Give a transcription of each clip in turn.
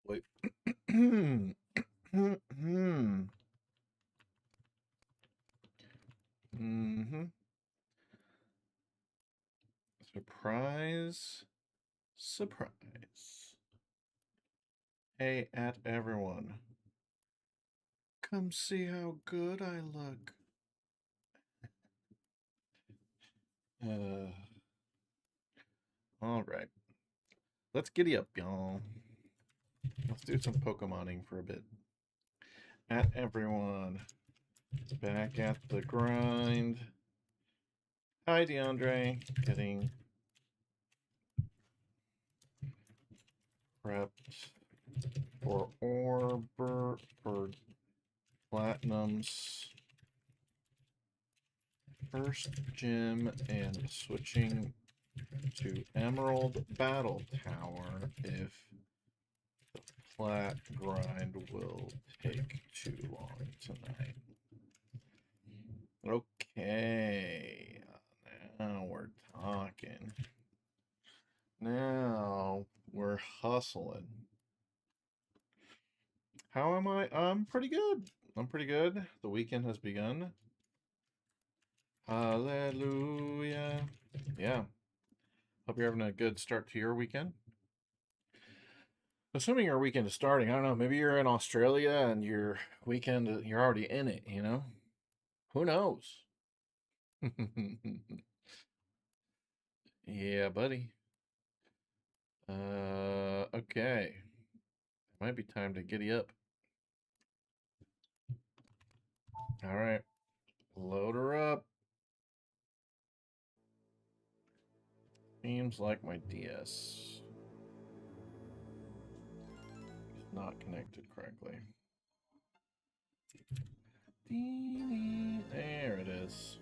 Wait. Mm-hmm. Surprise. Surprise. Hey, at everyone. Come see how good I look. All right. Let's giddy up, y'all. Let's do some Pokemoning for a bit. At everyone. Back at the grind. Hi, DeAndre. Getting prepped for Oreburgh for Platinum's first gym and switching to Emerald Battle Tower if the plat grind will take too long tonight. Okay, now we're talking. Now we're hustling. How am I? I'm pretty good. I'm pretty good. The weekend has begun. Hallelujah. Yeah. Hope you're having a good start to your weekend. Assuming your weekend is starting, I don't know, maybe you're in Australia and your weekend, you're already in it, you know? Who knows? Yeah, buddy. Okay. Might be time to giddy up. All right. Load her up. Seems like my DS is not connected correctly. There it is.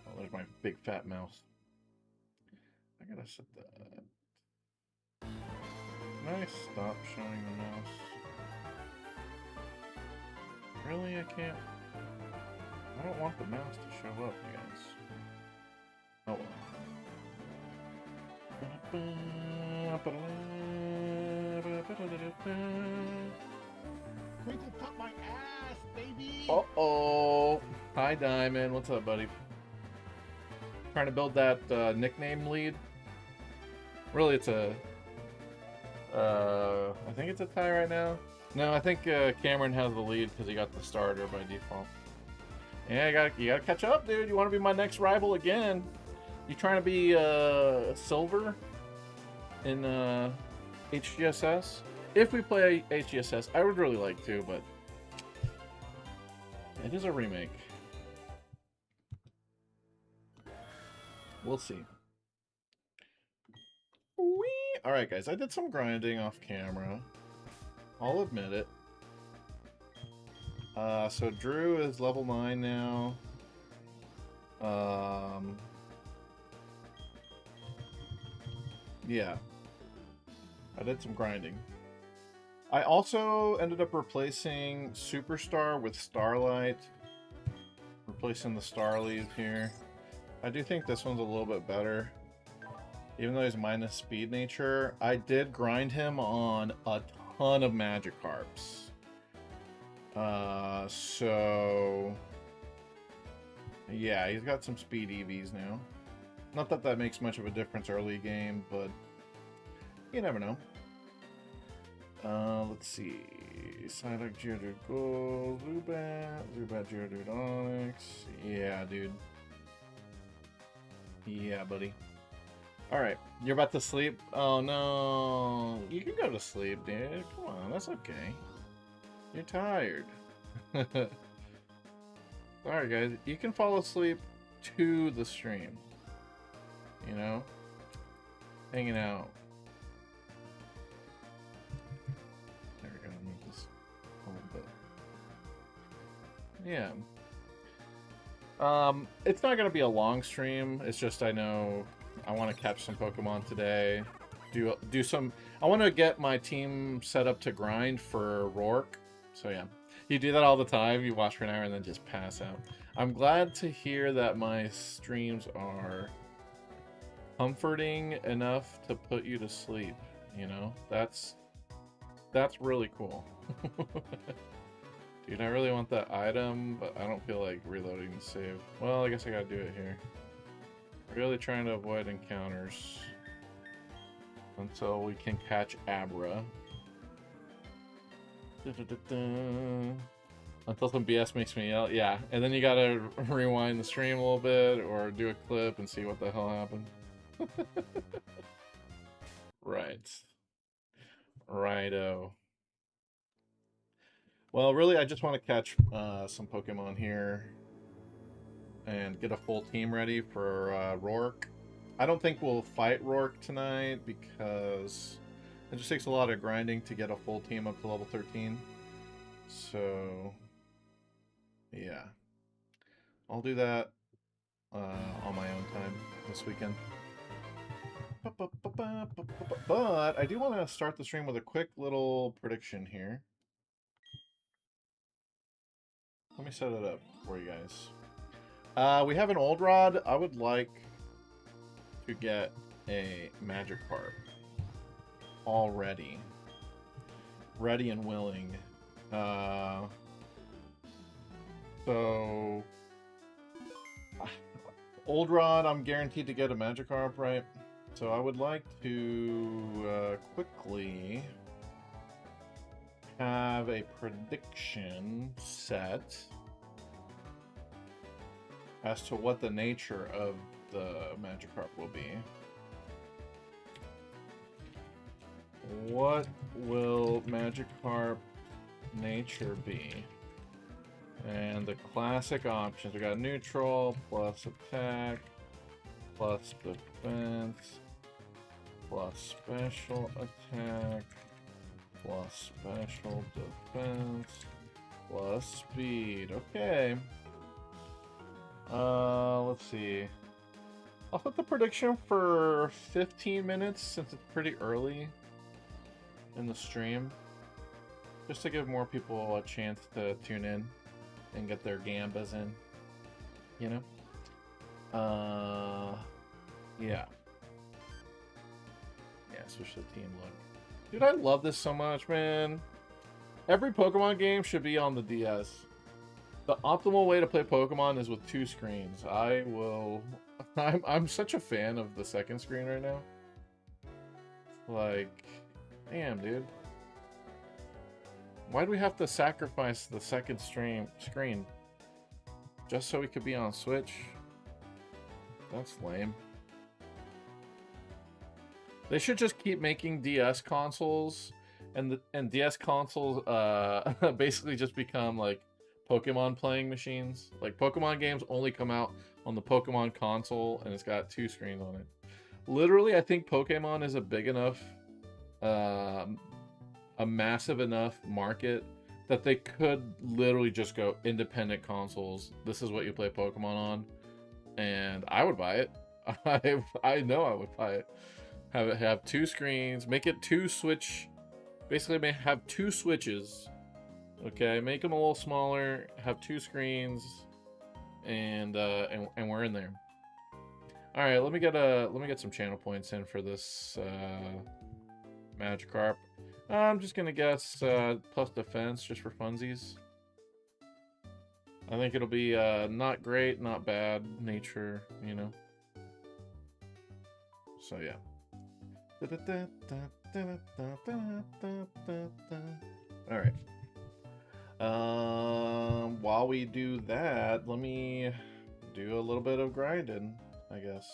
Oh, there's my big fat mouse. I gotta set that. Can I stop showing the mouse? Really? I can't. I don't want the mouse to show up, you guys. Oh Crinkle cut my ass, baby! Uh-oh. Hi, Diamond. What's up, buddy? Trying to build that nickname lead. Really, it's a... I think it's a tie right now. No, I think Cameron has the lead because he got the starter by default. Yeah, you gotta catch up, dude. You want to be my next rival again? You trying to be silver in HGSS? If we play HGSS, I would really like to, but it is a remake. We'll see. Whee! All right, guys. I did some grinding off camera. I'll admit it. So Drew is level 9 now. Yeah. I did some grinding. I also ended up replacing Superstar with Starlight. Replacing the Starleaf here. I do think this one's a little bit better. Even though he's minus speed nature, I did grind him on a ton of Magikarps. So... yeah, he's got some speed EVs now. Not that that makes much of a difference early game, but you never know. Let's see. Psyduck, Geodude Gold, Zubat, Geodude Onyx. Yeah, dude. Yeah, buddy. Alright, you're about to sleep? Oh, no. You can go to sleep, dude. Come on, that's okay. You're tired. Alright, guys. You can fall asleep to the stream. You know? Hanging out. There we go. Move this a little bit. Yeah. It's not gonna be a long stream. It's just I know I want to catch some Pokemon today. Do some. I want to get my team set up to grind for Rourke. So yeah, you do that all the time. You watch for an hour and then just pass out. I'm glad to hear that my streams are comforting enough to put you to sleep, you know? That's really cool. Dude, I really want that item, but I don't feel like reloading the save. Well, I guess I gotta do it here. Really trying to avoid encounters until we can catch Abra. Until some BS makes me yell. Yeah, and then you gotta rewind the stream a little bit or do a clip and see what the hell happened. Right. Righto. Well, really, I just want to catch some Pokemon here and get a full team ready for Rourke. I don't think we'll fight Rourke tonight because it just takes a lot of grinding to get a full team up to level 13. So, yeah. I'll do that on my own time this weekend. But I do want to start the stream with a quick little prediction here. Let me set it up for you guys. We have an old rod. I would like to get a Magikarp already. Ready and willing. So old rod, I'm guaranteed to get a Magikarp, right? So I would like to quickly have a prediction set as to what the nature of the Magikarp will be. What will Magikarp nature be? And the classic options, we got neutral, plus attack, plus defense, plus special attack, plus special defense, plus speed. Okay. Let's see. I'll put the prediction for 15 minutes since it's pretty early in the stream. Just to give more people a chance to tune in and get their gambas in. You know? Yeah. Yeah, switch the team look. Dude, I love this so much, man. Every Pokemon game should be on the DS. The optimal way to play Pokemon is with 2 screens. I'm such a fan of the second screen right now. Like, damn, dude. Why do we have to sacrifice the second screen just so we could be on Switch? That's lame. They should just keep making DS consoles, and DS consoles basically just become like Pokemon playing machines. Like Pokemon games only come out on the Pokemon console, and it's got 2 screens on it. Literally, I think Pokemon is a big enough, a massive enough market that they could literally just go independent consoles. This is what you play Pokemon on, and I would buy it. I know I would buy it. Have 2 screens, make it 2 Switch. Basically, have 2 Switches. Okay, make them a little smaller. Have 2 screens, and we're in there. All right, let me get some channel points in for this Magikarp. I'm just gonna guess plus defense just for funsies. I think it'll be not great, not bad nature, you know. So yeah. All right. While we do that, let me do a little bit of grinding, I guess.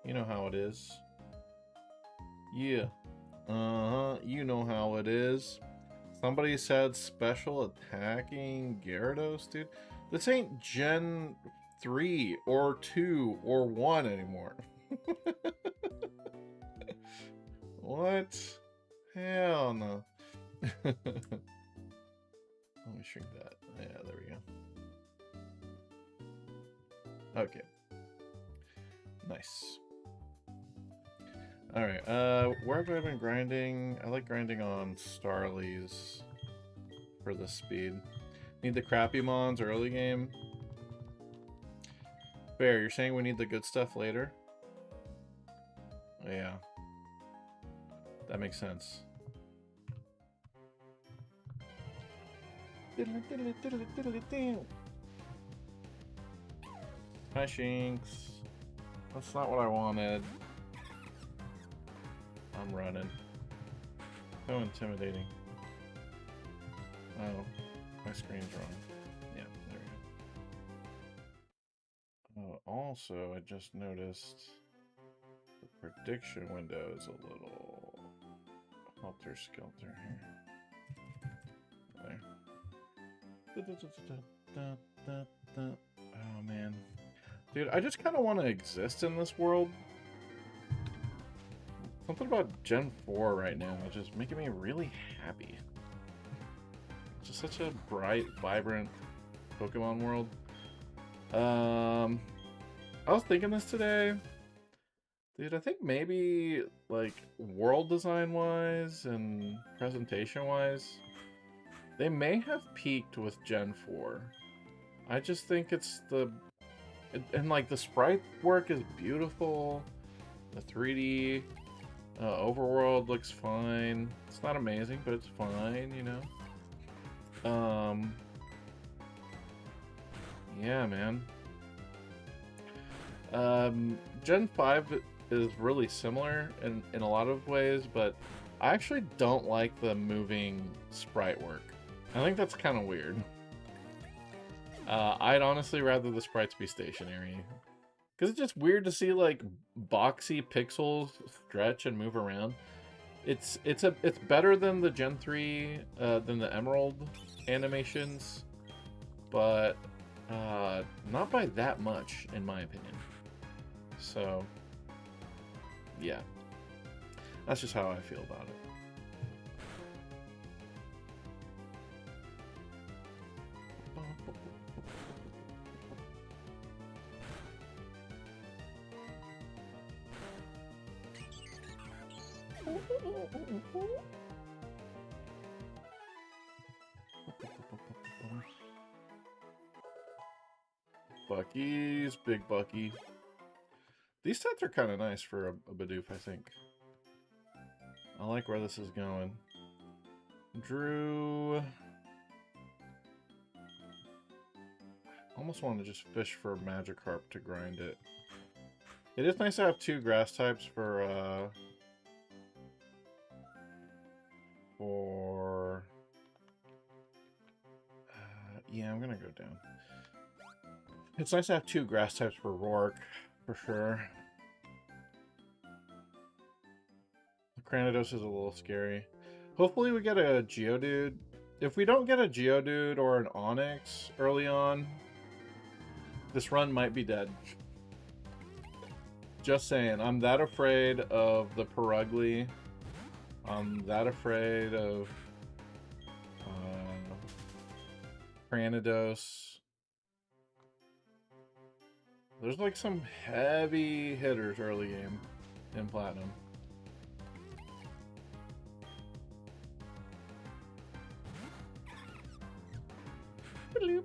You know how it is. Yeah. You know how it is. Somebody said special attacking Gyarados, dude. This ain't Gen 3 or 2 or 1 anymore. What? Hell no. Let me shrink that. Yeah, there we go. Okay. Nice. Alright, where have I been grinding? I like grinding on Starlies for the speed. Need the crappy mons early game? Fair, you're saying we need the good stuff later? Yeah. That makes sense. Hi, Shinx. That's not what I wanted. I'm running. So intimidating. Oh, my screen's wrong. Yeah, there we go. Also, I just noticed the prediction window is a little helter-skelter here. There. Oh, man. Dude, I just kind of want to exist in this world. Something about Gen 4 right now is just making me really happy. It's just such a bright, vibrant Pokemon world. I was thinking this today. Dude, I think maybe, like, world design-wise and presentation-wise, they may have peaked with Gen 4. I just think it's the... And, like, the sprite work is beautiful. The 3D overworld looks fine. It's not amazing, but it's fine, you know? Yeah, man. Gen 5 is really similar in a lot of ways, but I actually don't like the moving sprite work. I think that's kind of weird. I'd honestly rather the sprites be stationary. Because it's just weird to see, like, boxy pixels stretch and move around. It's better than the Gen 3, than the Emerald animations, but not by that much, in my opinion. So, yeah. That's just how I feel about it. Bucky's, big Bucky. These sets are kind of nice for a Bidoof, I think. I like where this is going. Drew... Almost want to just fish for Magikarp to grind it. It is nice to have 2 grass types for yeah, I'm gonna go down. It's nice to have 2 grass types for Rourke, for sure. The Cranidos is a little scary. Hopefully we get a Geodude. If we don't get a Geodude or an Onix early on, this run might be dead. Just saying, I'm that afraid of the Perugly. I'm that afraid of Cranidos. There's like some heavy hitters early game in Platinum. Oh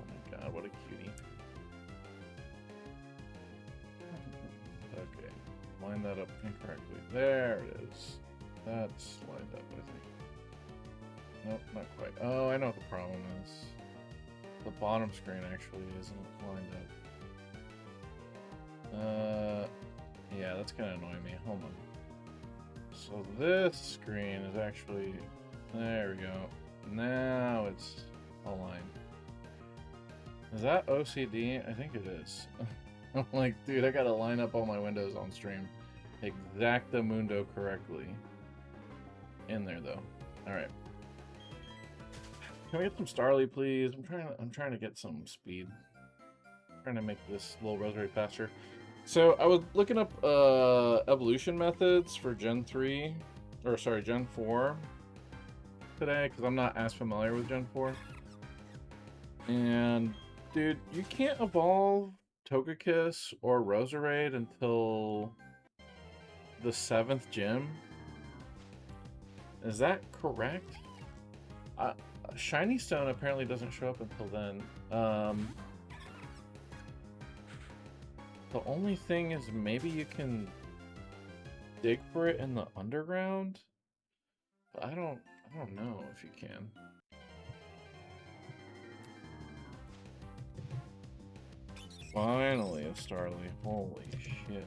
my god, what a cutie. Okay, line that up incorrectly. There it is. That's lined up, I think. Nope, not quite. Oh, I know what the problem is. The bottom screen actually isn't lined up. Yeah, that's gonna annoy me. Hold on. So this screen is actually... There we go. Now it's aligned. Is that OCD? I think it is. I'm like, dude, I gotta line up all my windows on stream. Exactamundo correctly. In there, though. Alright. Can we get some Starly, please? I'm trying to get some speed. I'm trying to make this little rosary faster. So I was looking up evolution methods for Gen 3, or sorry, Gen 4 today, because I'm not as familiar with Gen 4. And dude, you can't evolve Togekiss or Roserade until the 7th gym. Is that correct? Shiny Stone apparently doesn't show up until then. The only thing is maybe you can dig for it in the underground? But I don't know if you can. Finally a Starly. Holy shit.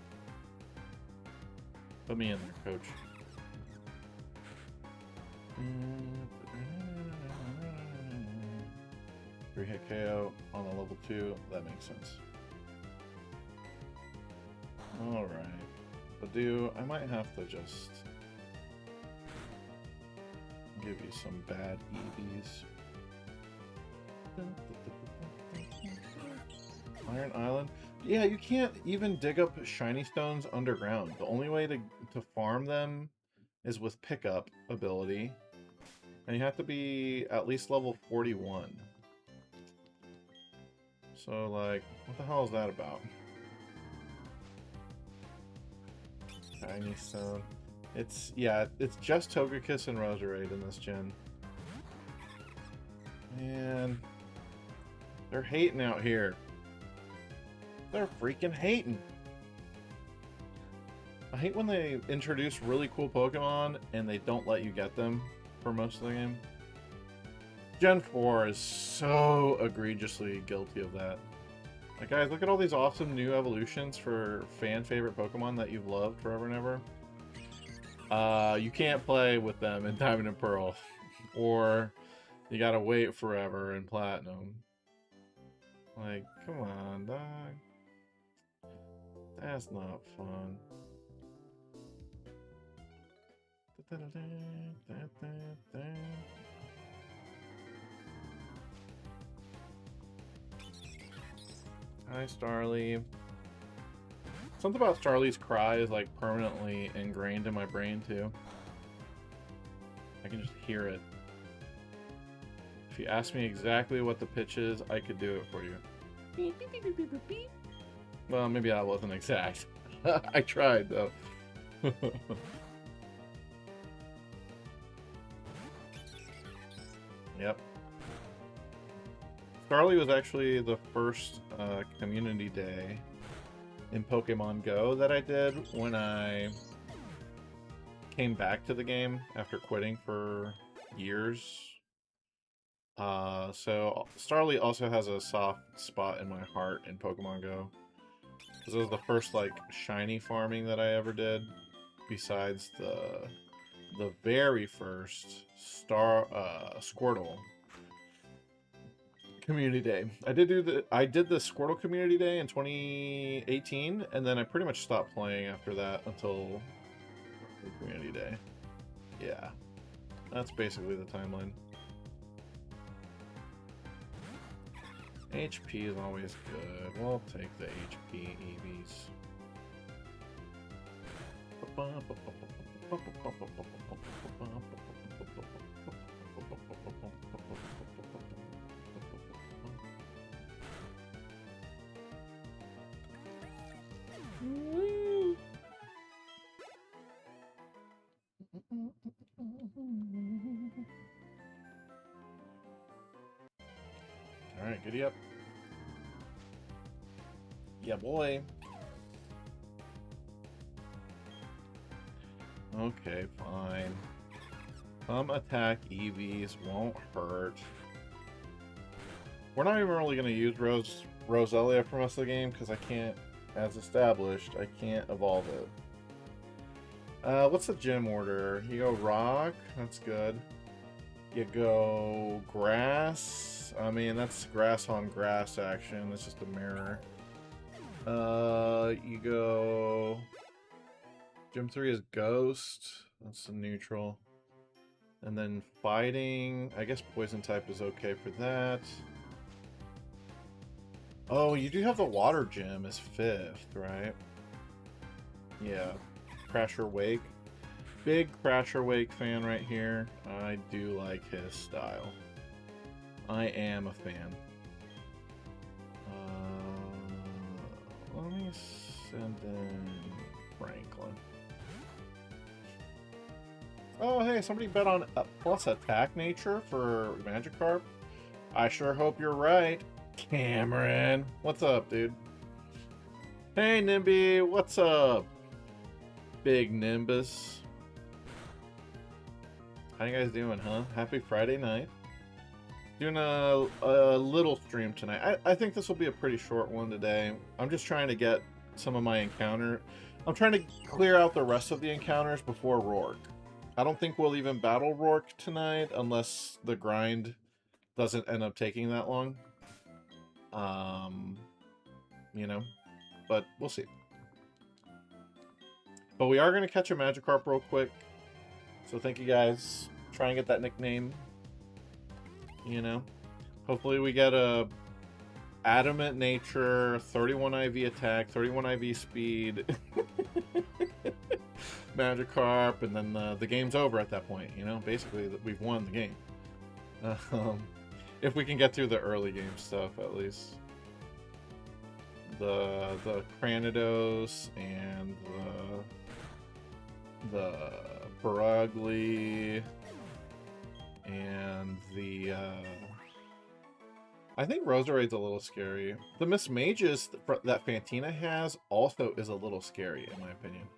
Put me in there, coach. Three-hit KO on a level 2. That makes sense. Alright. But I might have to just give you some bad EVs. Iron Island? Yeah, you can't even dig up shiny stones underground. The only way to farm them is with pickup ability. And you have to be at least level 41. So, like, what the hell is that about? Shiny stone. It's just Togekiss and Roserade in this gen. Man, they're hating out here. They're freaking hating. I hate when they introduce really cool Pokemon and they don't let you get them for most of the game. Gen 4 is so egregiously guilty of that. Like, guys, look at all these awesome new evolutions for fan-favorite Pokemon that you've loved forever and ever. You can't play with them in Diamond and Pearl. Or you gotta wait forever in Platinum. Like, come on, dog. That's not fun. Hi, Starly. Something about Starly's cry is like permanently ingrained in my brain too. I can just hear it. If you ask me exactly what the pitch is, I could do it for you. Beep, beep, beep, beep, beep, beep. Well, maybe that wasn't exact. I tried though. Yep. Starly was actually the first community day in Pokemon Go that I did when I came back to the game after quitting for years. So Starly also has a soft spot in my heart in Pokemon Go. Because it was the first, like, shiny farming that I ever did, besides the very first Squirtle Community Day. I did the Squirtle Community Day in 2018, and then I pretty much stopped playing after that until the Community Day. Yeah, that's basically the timeline. HP is always good. We'll take the HP EVs. Alright, giddy up. Yeah, boy. Okay, fine. Some attack EVs won't hurt. We're not even really going to use Roselia for most of the game because I can't, as established, I can't evolve it. What's the gym order? You go rock, that's good. You go grass. I mean, that's grass on grass action. It's just a mirror. You go... Gym 3 is ghost. That's a neutral. And then fighting. I guess poison type is okay for that. Oh, you do have the water gym as 5th, right? Yeah. Crasher Wake. Big Crasher Wake fan right here. I do like his style. I am a fan. Let me send in Franklin. Oh, hey, somebody bet on plus attack nature for Magikarp. I sure hope you're right. Cameron. What's up, dude? Hey, Nimby, what's up? Big Nimbus. How you guys doing, huh? Happy Friday night. Doing a little stream tonight. I think this will be a pretty short one today. I'm just trying to get some of my encounter. I'm trying to clear out the rest of the encounters before Rourke. I don't think we'll even battle Rourke tonight unless the grind doesn't end up taking that long. You know, but we'll see. But we are going to catch a Magikarp real quick. So thank you guys. Try and get that nickname. You know. Hopefully we get a Adamant Nature, 31 IV attack, 31 IV speed. Magikarp, and then the game's over at that point. You know, basically we've won the game. If we can get through the early game stuff at least. The Cranidos and the Barugly and the I think Roserade's a little scary. The Miss Mages that Fantina has also is a little scary in my opinion.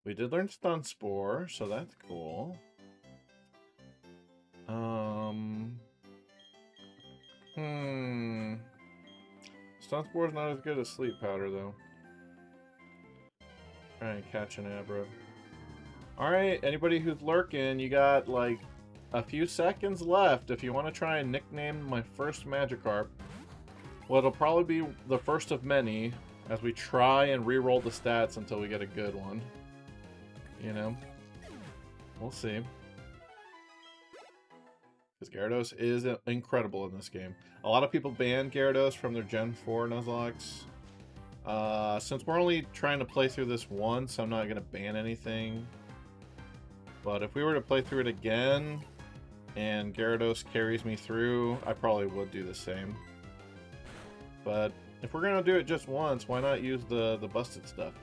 We did learn Stun Spore, so that's cool. Stun Spore is not as good as Sleep Powder though. Try and catch an Abra. Alright, anybody who's lurking, you got like a few seconds left if you want to try and nickname my first Magikarp. Well, it'll probably be the first of many as we try and re-roll the stats until we get a good one. You know? We'll see. Because Gyarados is incredible in this game. A lot of people ban Gyarados from their Gen 4 Nuzlockes. Since we're only trying to play through this once, I'm not going to ban anything. But if we were to play through it again, and Gyarados carries me through, I probably would do the same. But if we're going to do it just once, why not use the busted stuff?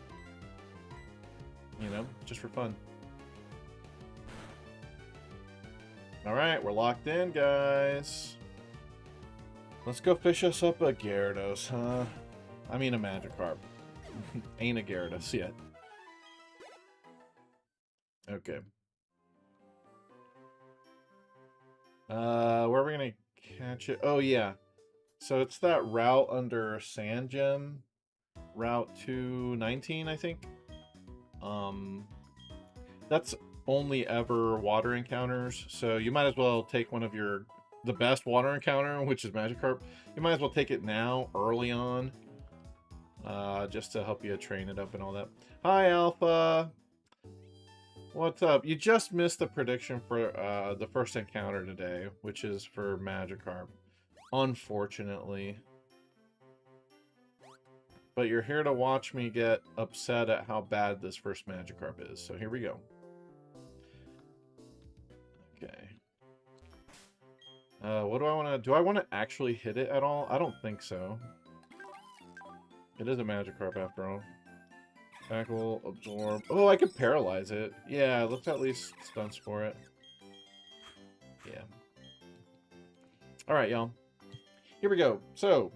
You know, just for fun. Alright, we're locked in, guys. Let's go fish us up a Gyarados, huh? I mean a Magikarp. Ain't a Gyarados yet. Okay. Where are we gonna catch it? Oh, yeah. So it's that route under Sand Gem. Route 219, I think. That's only ever water encounters, so you might as well take one of the best water encounter, which is Magikarp. You might as well take it now, early on, just to help you train it up and all that. Hi, Alpha. What's up? You just missed the prediction for the first encounter today, which is for Magikarp, unfortunately. But you're here to watch me get upset at how bad this first Magikarp is, so here we go. Okay. What do I want to... Do I want to actually hit it at all? I don't think so. It is a Magikarp after all. Tackle, absorb... Oh, I could paralyze it. Yeah, let's at least stun spore it. Yeah. Alright, y'all. Here we go. So,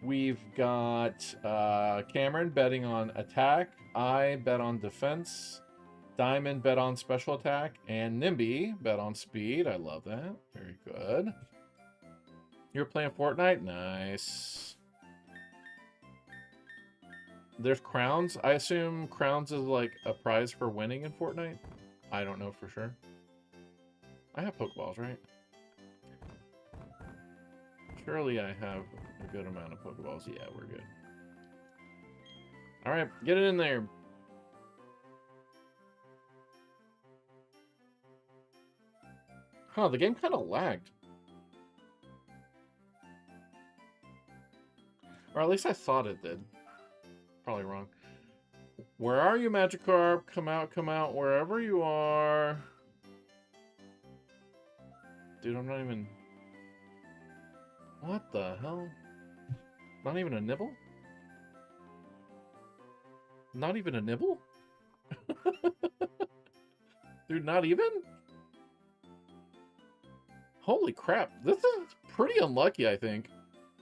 we've got Cameron betting on attack. I bet on defense. Diamond bet on special attack, and Nimby bet on speed. I love that. Very good. You're playing Fortnite? Nice. There's crowns. I assume crowns is like a prize for winning in Fortnite. I don't know for sure. I have Pokeballs, right? Surely I have a good amount of Pokeballs. Yeah, we're good. Alright, get it in there. Huh, the game kind of lagged. Or at least I thought it did. Probably wrong. Where are you, Magikarp? Come out, wherever you are. Dude, I'm not even... What the hell? Not even a nibble? Not even a nibble? Dude, not even? Holy crap, this is pretty unlucky, I think.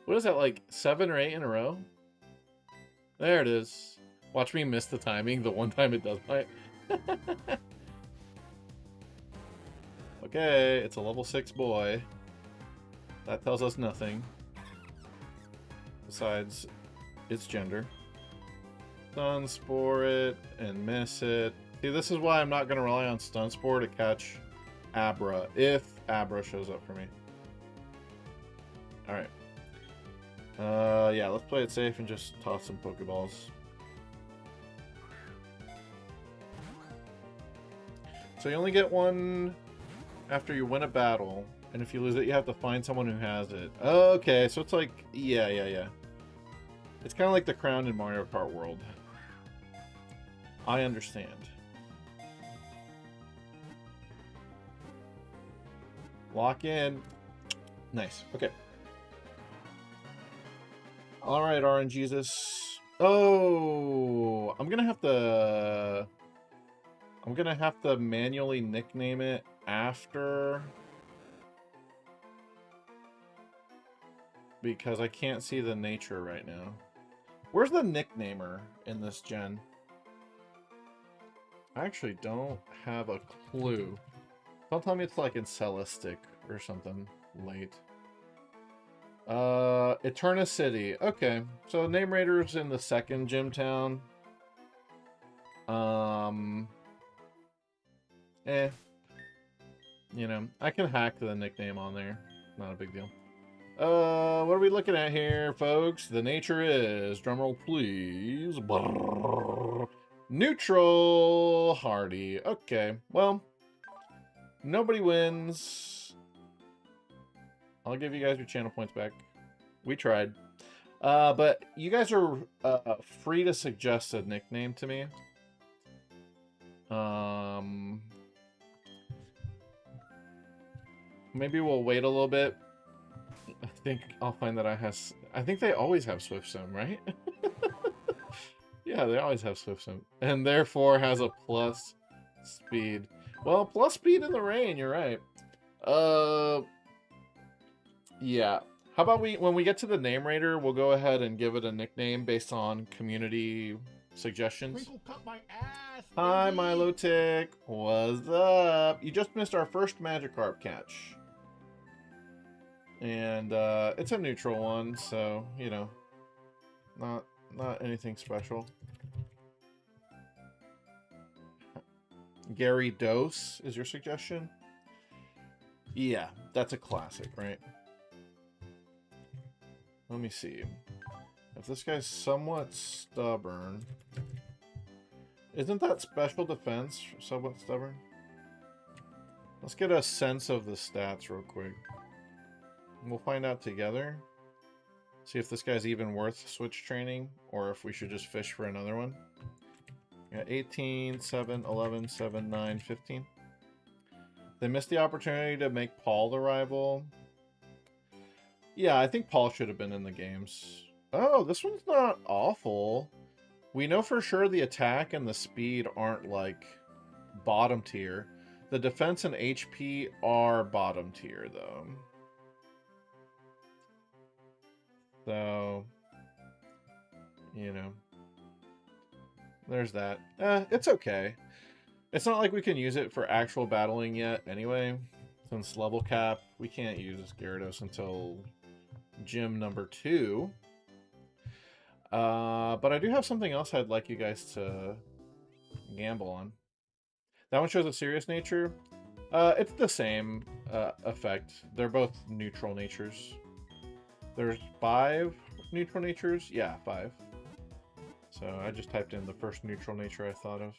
What is that, like 7 or 8 in a row? There it is. Watch me miss the timing the one time it does bite. Okay, it's a level 6 boy. That tells us nothing. Besides its gender. Stun Spore it and miss it. See, this is why I'm not going to rely on Stun Spore to catch Abra, if Abra shows up for me. Alright. Yeah, let's play it safe and just toss some Pokeballs. So you only get one after you win a battle, and if you lose it, you have to find someone who has it. Okay, so it's like, yeah. It's kind of like the crown in Mario Kart World. I understand. Lock in. Nice. Okay. All right, RNGesus. Oh, I'm gonna have to manually nickname it after, because I can't see the nature right now. Where's the nicknamer in this gen? I actually don't have a clue. Don't tell me it's like in Celestic or something late. Eterna City. Okay, so Name Raider's in the second gym town. You know, I can hack the nickname on there. Not a big deal. What are we looking at here, folks? The nature is, drumroll please, brrr, neutral hardy. Okay, well, nobody wins. I'll give you guys your channel points back. We tried. But you guys are free to suggest a nickname to me. Maybe we'll wait a little bit. I think I'll find that I think they always have Swift Sim, right? Yeah, they always have Swift Sim. And therefore has a plus speed. Well, plus speed in the rain, you're right. Yeah. How about when we get to the Name Raider, we'll go ahead and give it a nickname based on community suggestions. Twinkle cut my ass, Hi, baby. Milotic. What's up? You just missed our first Magikarp catch. And it's a neutral one, so, you know, not anything special. Gary Dose is your suggestion? Yeah, that's a classic, right? Let me see. If this guy's somewhat stubborn... Isn't that special defense somewhat stubborn? Let's get a sense of the stats real quick. We'll find out together. See if this guy's even worth switch training, or if we should just fish for another one. Yeah, 18, 7, 11, 7, 9, 15. They missed the opportunity to make Paul the rival. Yeah, I think Paul should have been in the games. Oh, this one's not awful. We know for sure the attack and the speed aren't, like, bottom tier. The defense and HP are bottom tier, though. So, you know, there's that. It's okay. It's not like we can use it for actual battling yet anyway. Since level cap, we can't use Gyarados until gym number 2. But I do have something else I'd like you guys to gamble on. That one shows a serious nature. It's the same effect. They're both neutral natures. There's 5 neutral natures? Yeah, 5. So I just typed in the first neutral nature I thought of.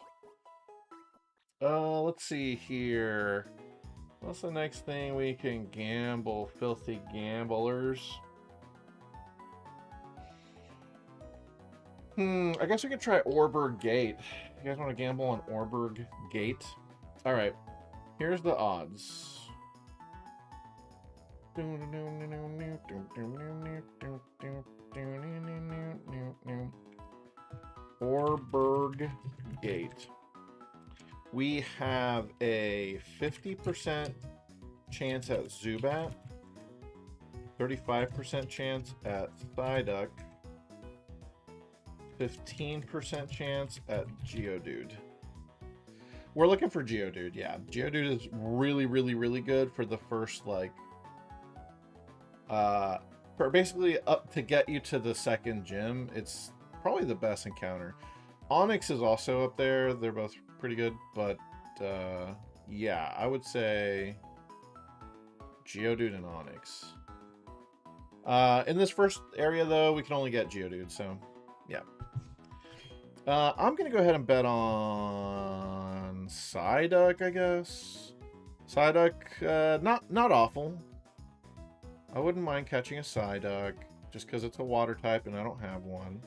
Let's see here. What's the next thing we can gamble, filthy gamblers? I guess we could try Oreburgh Gate. You guys want to gamble on Oreburgh Gate? Alright. Here's the odds. Oreburgh Gate. We have a 50% chance at Zubat, 35% chance at Psyduck, 15% chance at Geodude. We're looking for Geodude, yeah. Geodude is really, really, really good for the first, like, for basically up to get you to the second gym. It's probably the best encounter. Onyx is also up there. They're both pretty good, but yeah, I would say Geodude and Onyx. In this first area, though, we can only get Geodude, so yeah. I'm going to go ahead and bet on Psyduck, I guess. Psyduck, not awful. I wouldn't mind catching a Psyduck, just because it's a water type and I don't have one.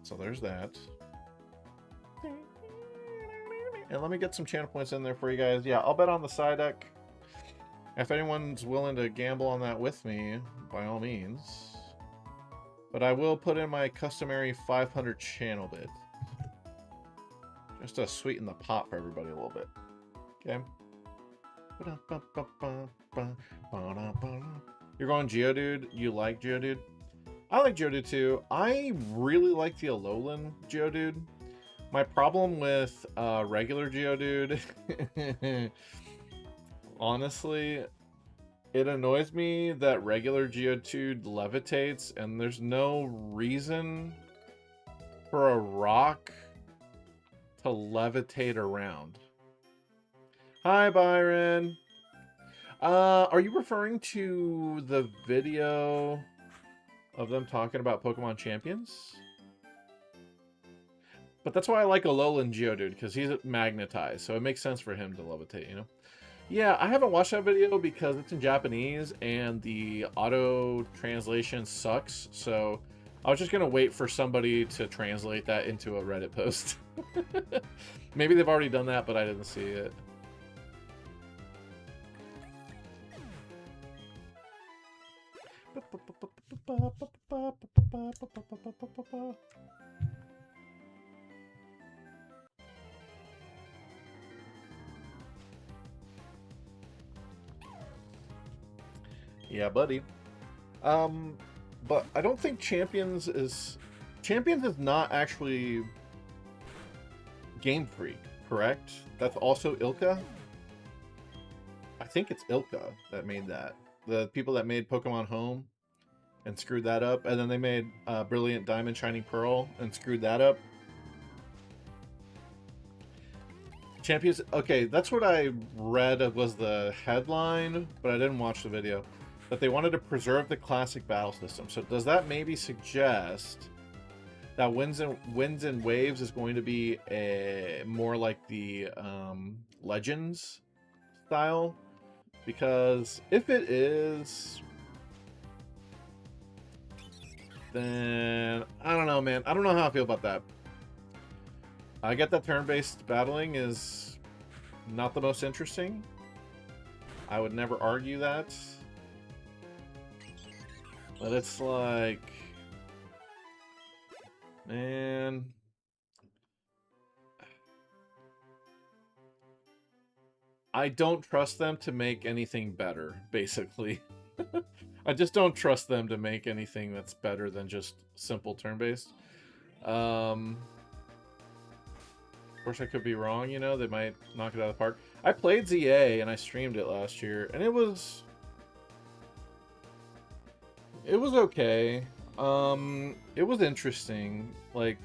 So there's that. And let me get some channel points in there for you guys. Yeah, I'll bet on the Psyduck. If anyone's willing to gamble on that with me, by all means. But I will put in my customary 500 channel bid. Just to sweeten the pot for everybody a little bit. Okay? You're going Geodude? You like Geodude? I like Geodude too. I really like the Alolan Geodude. My problem with regular Geodude, honestly, it annoys me that regular Geodude levitates, and there's no reason for a rock to levitate around. Hi, Byron. Are you referring to the video of them talking about Pokemon Champions? But that's why I like Alolan Geodude, because he's magnetized, so it makes sense for him to levitate, you know? Yeah, I haven't watched that video because it's in Japanese, and the auto translation sucks, so I was just going to wait for somebody to translate that into a Reddit post. Maybe they've already done that, but I didn't see it. Yeah, buddy. But I don't think Champions is not actually Game Freak, correct? That's also Ilka? I think it's Ilka that made that. The people that made Pokemon Home and screwed that up, and then they made Brilliant Diamond Shining Pearl and screwed that up. Champions, okay, that's what I read was the headline, but I didn't watch the video. That they wanted to preserve the classic battle system. So does that maybe suggest that Winds and Waves is going to be more like the Legends style? Because if it is, then I don't know, man. I don't know how I feel about that. I get that turn-based battling is not the most interesting. I would never argue that. But it's like, man, I don't trust them to make anything better, basically. I just don't trust them to make anything that's better than just simple turn-based. Of course, I could be wrong, you know, they might knock it out of the park. I played ZA and I streamed it last year, and it was okay. It was interesting. Like,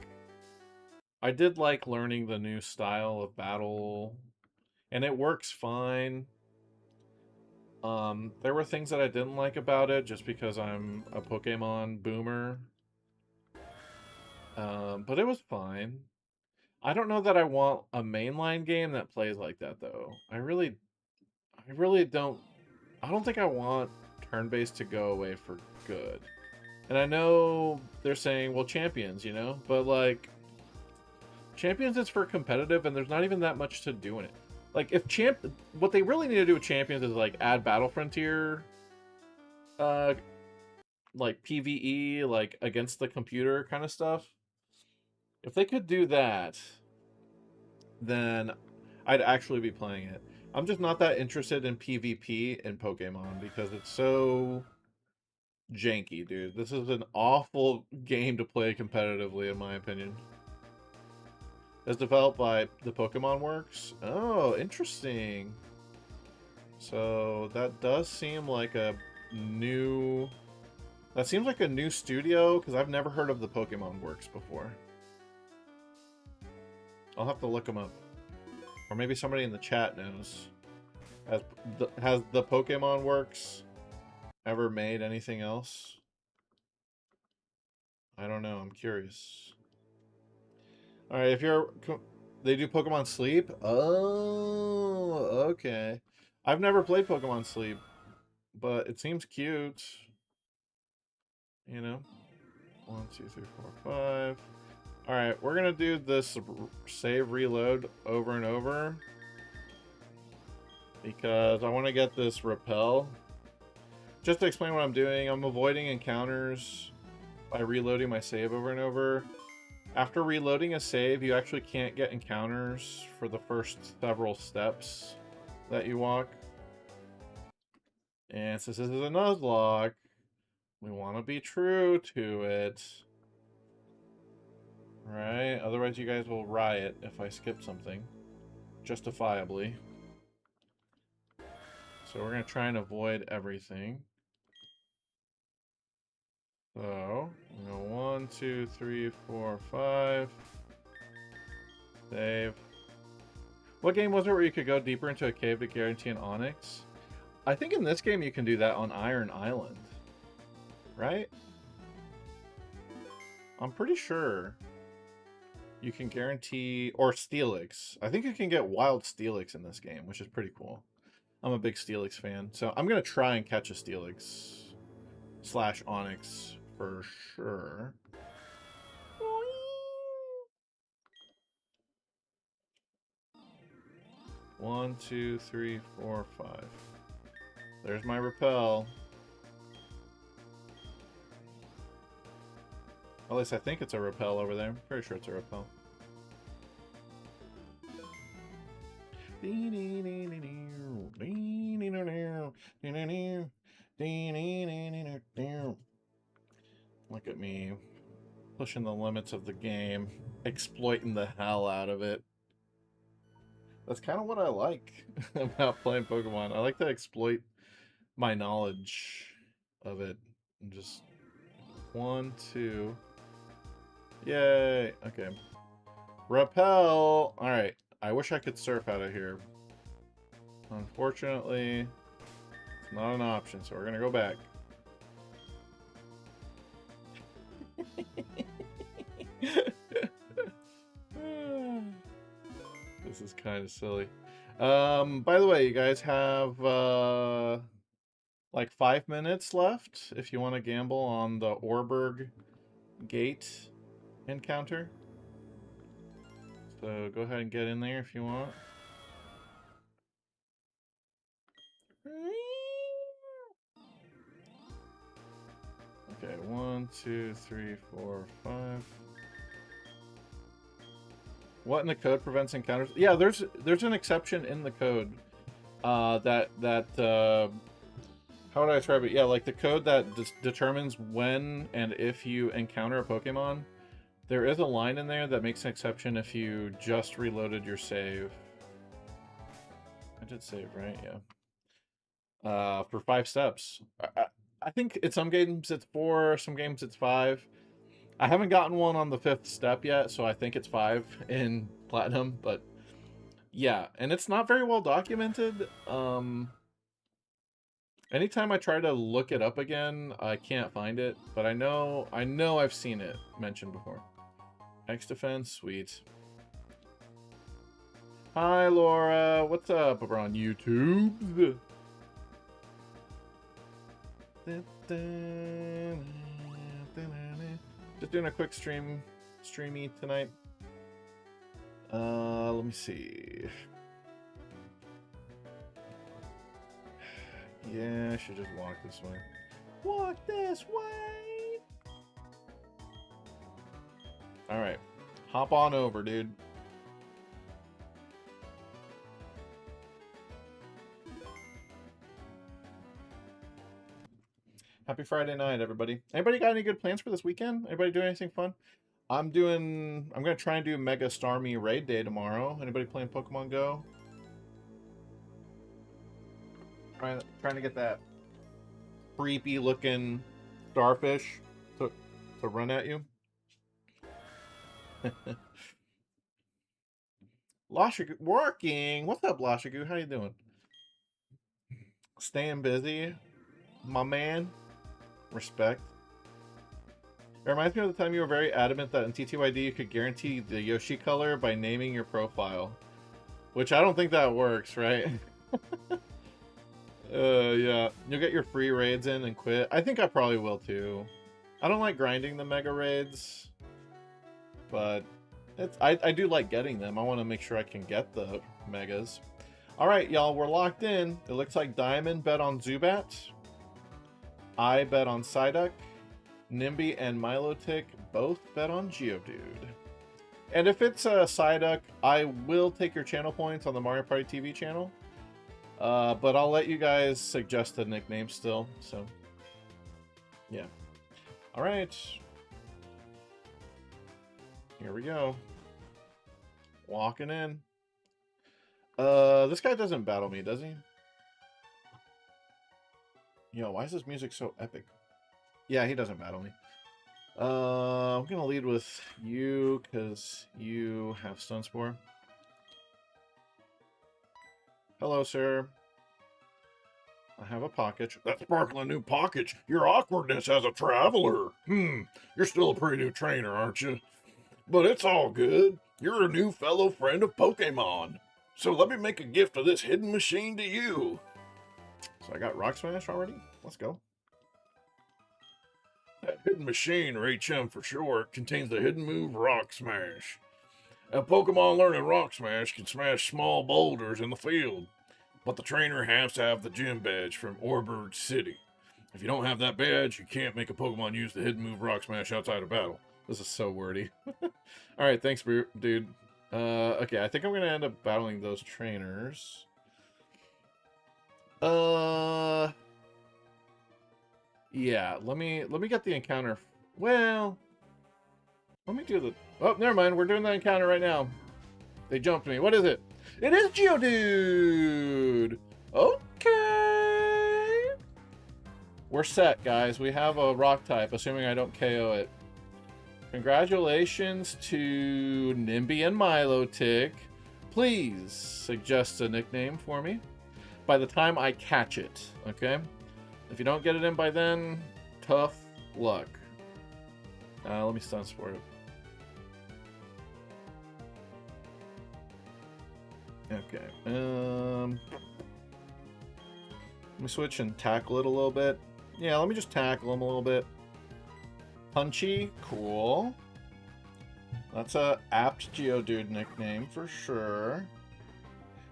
I did like learning the new style of battle, and it works fine. There were things that I didn't like about it just because I'm a Pokemon boomer. But it was fine. I don't know that I want a mainline game that plays like that, though. I really don't. I don't think I want turn-based to go away for good. And I know they're saying, well, Champions, you know? But, like, Champions is for competitive, and there's not even that much to do in it. Like, if what they really need to do with Champions is, like, add Battle Frontier, like, PvE, like, against the computer kind of stuff. If they could do that, then I'd actually be playing it. I'm just not that interested in PvP in Pokemon because it's so janky, dude. This is an awful game to play competitively, in my opinion. It's developed by the Pokemon Works. Oh, interesting. So that does seem like a new... That seems like a new studio, because I've never heard of the Pokemon Works before. I'll have to look them up. Or maybe somebody in the chat knows. Has the Pokemon Works ever made anything else? I don't know. I'm curious. All right, if you're... They do Pokemon Sleep? Oh, okay. I've never played Pokemon Sleep, but it seems cute. You know? 1, 2, 3, 4, 5. All right, we're going to do this save reload over and over. Because I want to get this repel. Just to explain what I'm doing, I'm avoiding encounters by reloading my save over and over. After reloading a save, you actually can't get encounters for the first several steps that you walk. And since this is a Nuzlocke, we want to be true to it. Right? Otherwise you guys will riot if I skip something. Justifiably. So we're going to try and avoid everything. So, 1, 2, 3, 4, 5. Save. What game was it where you could go deeper into a cave to guarantee an Onyx? I think in this game you can do that on Iron Island. Right? I'm pretty sure you can guarantee... Or Steelix. I think you can get wild Steelix in this game, which is pretty cool. I'm a big Steelix fan. So I'm going to try and catch a Steelix / Onyx for sure. One, 2, 3, 4, 5. There's my repel. At least I think it's a repel over there. I'm pretty sure it's a repel. Look at me. Pushing the limits of the game. Exploiting the hell out of it. That's kind of what I like about playing Pokemon. I like to exploit my knowledge of it. And just 1, 2. Yay. Okay. Repel. Alright. I wish I could surf out of here. Unfortunately, it's not an option, so we're going to go back. This is kind of silly. By the way, you guys have like 5 minutes left if you want to gamble on the Oreburgh gate encounter. So go ahead and get in there if you want. Okay, 1, 2, 3, 4, 5. What in the code prevents encounters? Yeah, there's an exception in the code. How would I describe it? Yeah, like the code that determines when and if you encounter a Pokemon. There is a line in there that makes an exception if you just reloaded your save. I did save, right? Yeah. For 5 steps. I think in some games it's 4, some games it's 5. I haven't gotten one on the 5th step yet, so I think it's 5 in Platinum, but yeah, and it's not very well documented. Anytime I try to look it up again, I can't find it, but I know I've seen it mentioned before. X defense, sweet. Hi Laura, what's up over on YouTube? Just doing a quick streamy tonight. Let me see. Yeah, I should just walk this way. Walk this way! Alright. Hop on over, dude. Happy Friday night, everybody. Anybody got any good plans for this weekend? Anybody doing anything fun? I'm gonna try and do Mega Starmie Raid Day tomorrow. Anybody playing Pokemon Go? Trying to get that creepy looking starfish to run at you. Lashagu working. What's up, Lashagu? How you doing? Staying busy, my man. Respect. It reminds me of the time you were very adamant that in TTYD you could guarantee the Yoshi color by naming your profile. Which I don't think that works, right? Yeah. You'll get your free raids in and quit. I think I probably will too. I don't like grinding the mega raids. But I do like getting them. I want to make sure I can get the megas. Alright, y'all, we're locked in. It looks like Diamond bet on Zubat. I bet on Psyduck. Nimby and Milotic both bet on Geodude. And if it's a Psyduck, I will take your channel points on the Mario Party TV channel. But I'll let you guys suggest the nickname still. So, yeah. Alright. Here we go. Walking in. This guy doesn't battle me, does he? Yo, why is this music so epic? Yeah, he doesn't battle me. I'm gonna lead with you, because you have Stun Spore. Hello, sir. I have a pocket. That sparkling new pocket. Your awkwardness as a traveler. You're still a pretty new trainer, aren't you? But it's all good. You're a new fellow friend of Pokemon. So let me make a gift of this hidden machine to you. So I got Rock Smash already? Let's go. That hidden machine, or HM for short, contains the hidden move Rock Smash. A Pokemon learning Rock Smash can smash small boulders in the field, but the trainer has to have the gym badge from Oreburgh City. If you don't have that badge, you can't make a Pokemon use the hidden move Rock Smash outside of battle. This is so wordy. Alright, thanks, dude. Okay, I think I'm gonna end up battling those trainers. Yeah, let me get the encounter. Well, let me do the... Oh, never mind. We're doing the encounter right now. They jumped me. What is it? It is Geodude! Okay! We're set, guys. We have a rock type, assuming I don't KO it. Congratulations to Nimby and Milotic. Please suggest a nickname for me by the time I catch it, okay? If you don't get it in by then, tough luck. Let me Stun Spore it. Okay. Let me switch and tackle it a little bit. Yeah, let me just tackle him a little bit. Punchy, cool. That's a apt Geodude nickname for sure.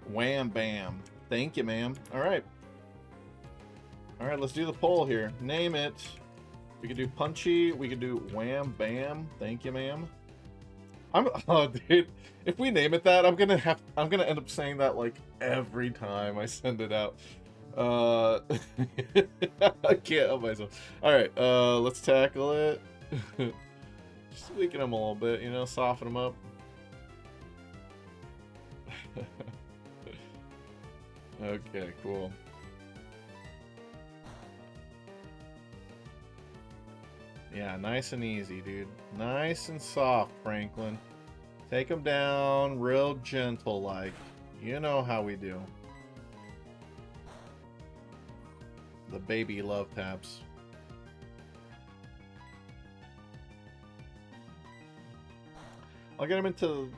Wham Bam. Thank you, ma'am. Alright. Alright, let's do the poll here. Name it. We could do Punchy. We could do Wham Bam. Thank you, ma'am. Oh, dude. If we name it that, I'm gonna end up saying that like every time I send it out. I can't help myself. Alright, let's tackle it. Just weaken him a little bit, you know, soften him up. Okay, cool. Yeah, nice and easy, dude. Nice and soft, Franklin. Take him down real gentle like. You know how we do. The baby love taps. I'll get him into...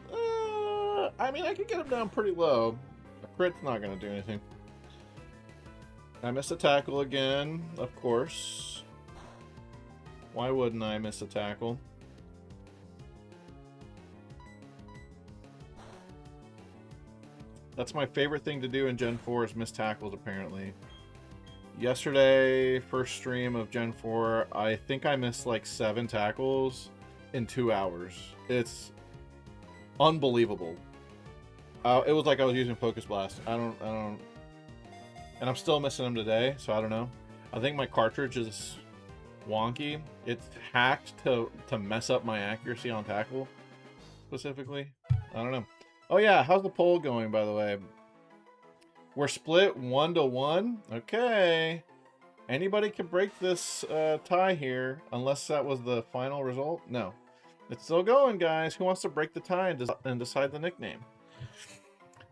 I mean, I can get him down pretty low. A crit's not going to do anything. I missed a tackle again, of course. Why wouldn't I miss a tackle? That's my favorite thing to do in Gen 4 is miss tackles, apparently. Yesterday, first stream of Gen 4, I think I missed like 7 tackles in 2 hours. It's unbelievable. It was like I was using Focus Blast. I don't... And I'm still missing them today, so I don't know. I think my cartridge is wonky. It's hacked to mess up my accuracy on tackle, specifically. I don't know. Oh yeah, how's the poll going, by the way? We're split 1-1. Okay. Anybody can break this tie here, unless that was the final result. No. It's still going, guys. Who wants to break the tie and decide the nickname?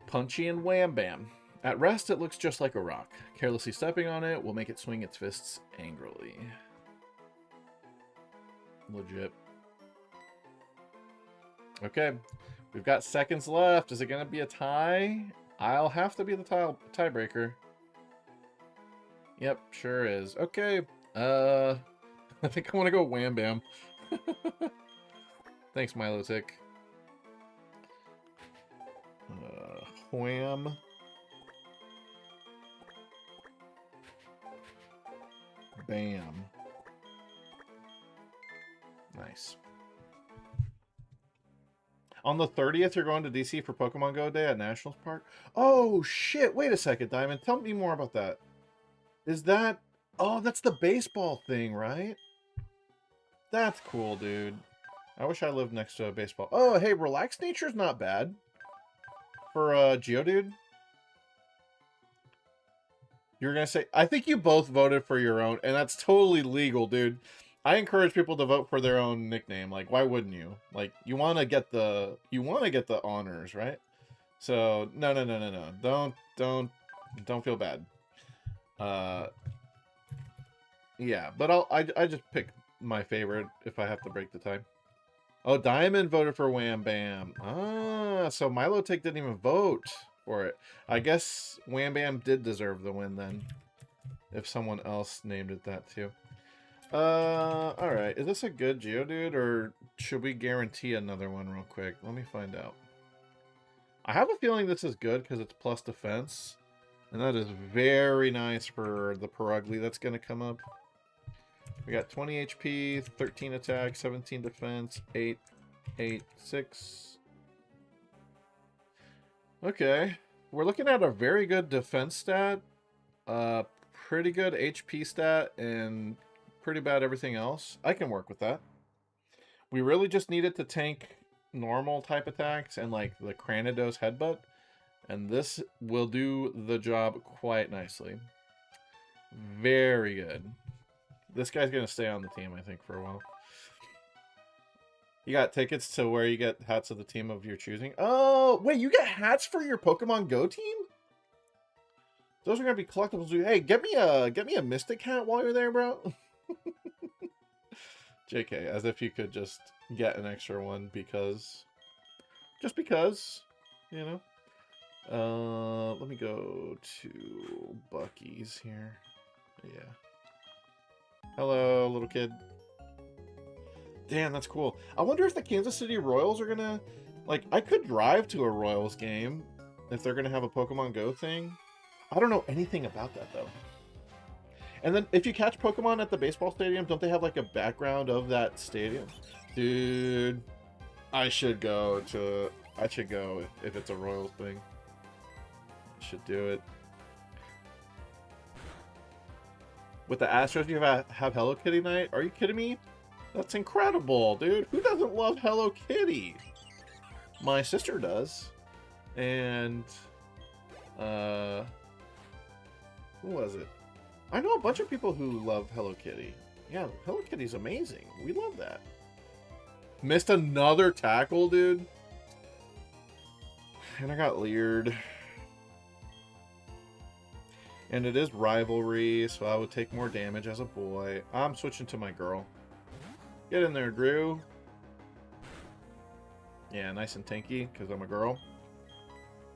Punchy and Wham Bam. At rest, it looks just like a rock. Carelessly stepping on it will make it swing its fists angrily. Legit. Okay. We've got seconds left. Is it going to be a tie? I'll have to be the tiebreaker. Yep, sure is. Okay. I think I want to go Wham Bam. Thanks, Milotic. Wham. Bam. Nice. On the 30th, you're going to DC for Pokemon Go Day at Nationals Park? Oh, shit. Wait a second, Diamond. Tell me more about that. Is that... Oh, that's the baseball thing, right? That's cool, dude. I wish I lived next to a baseball. Oh, hey, Relaxed Nature's not bad. For Geodude. You were going to say... I think you both voted for your own, and that's totally legal, dude. I encourage people to vote for their own nickname. Like, why wouldn't you? Like, you want to get the honors, right? So, no. Don't feel bad. Yeah, but I just pick my favorite if I have to break the tie. Oh, Diamond voted for Wham Bam. Ah, so Milotic didn't even vote for it. I guess Wham Bam did deserve the win then. If someone else named it that too. Alright. Is this a good Geodude, or should we guarantee another one real quick? Let me find out. I have a feeling this is good because it's plus defense. And that is very nice for the Perugly that's going to come up. We got 20 HP, 13 attack, 17 defense, 8, 6. Okay. We're looking at a very good defense stat. Pretty good HP stat, and pretty bad everything else. I can work with that. We really just needed to tank normal type attacks and like the Cranidos headbutt. And this will do the job quite nicely. Very good. This guy's going to stay on the team, I think, for a while. You got tickets to where you get hats of the team of your choosing. Oh, wait, you get hats for your Pokemon Go team? Those are going to be collectibles. Hey, get me a Mystic hat while you're there, bro. JK, as if you could just get an extra one because... Just because, you know. Let me go to Bucky's here. Yeah. Hello, little kid. Damn, that's cool. I wonder if the Kansas City Royals are gonna... Like, I could drive to a Royals game if they're gonna have a Pokemon Go thing. I don't know anything about that, though. And then, if you catch Pokemon at the baseball stadium, don't they have, like, a background of that stadium? Dude, I should go if it's a Royals thing. Should do it. With the Astros, you have Hello Kitty night? Are you kidding me? That's incredible, dude. Who doesn't love Hello Kitty? My sister does. And, who was it? I know a bunch of people who love Hello Kitty. Yeah, Hello Kitty's amazing. We love that. Missed another tackle, dude. And I got leered. And it is rivalry, so I would take more damage as a boy. I'm switching to my girl. Get in there, Drew. Yeah, nice and tanky, because I'm a girl.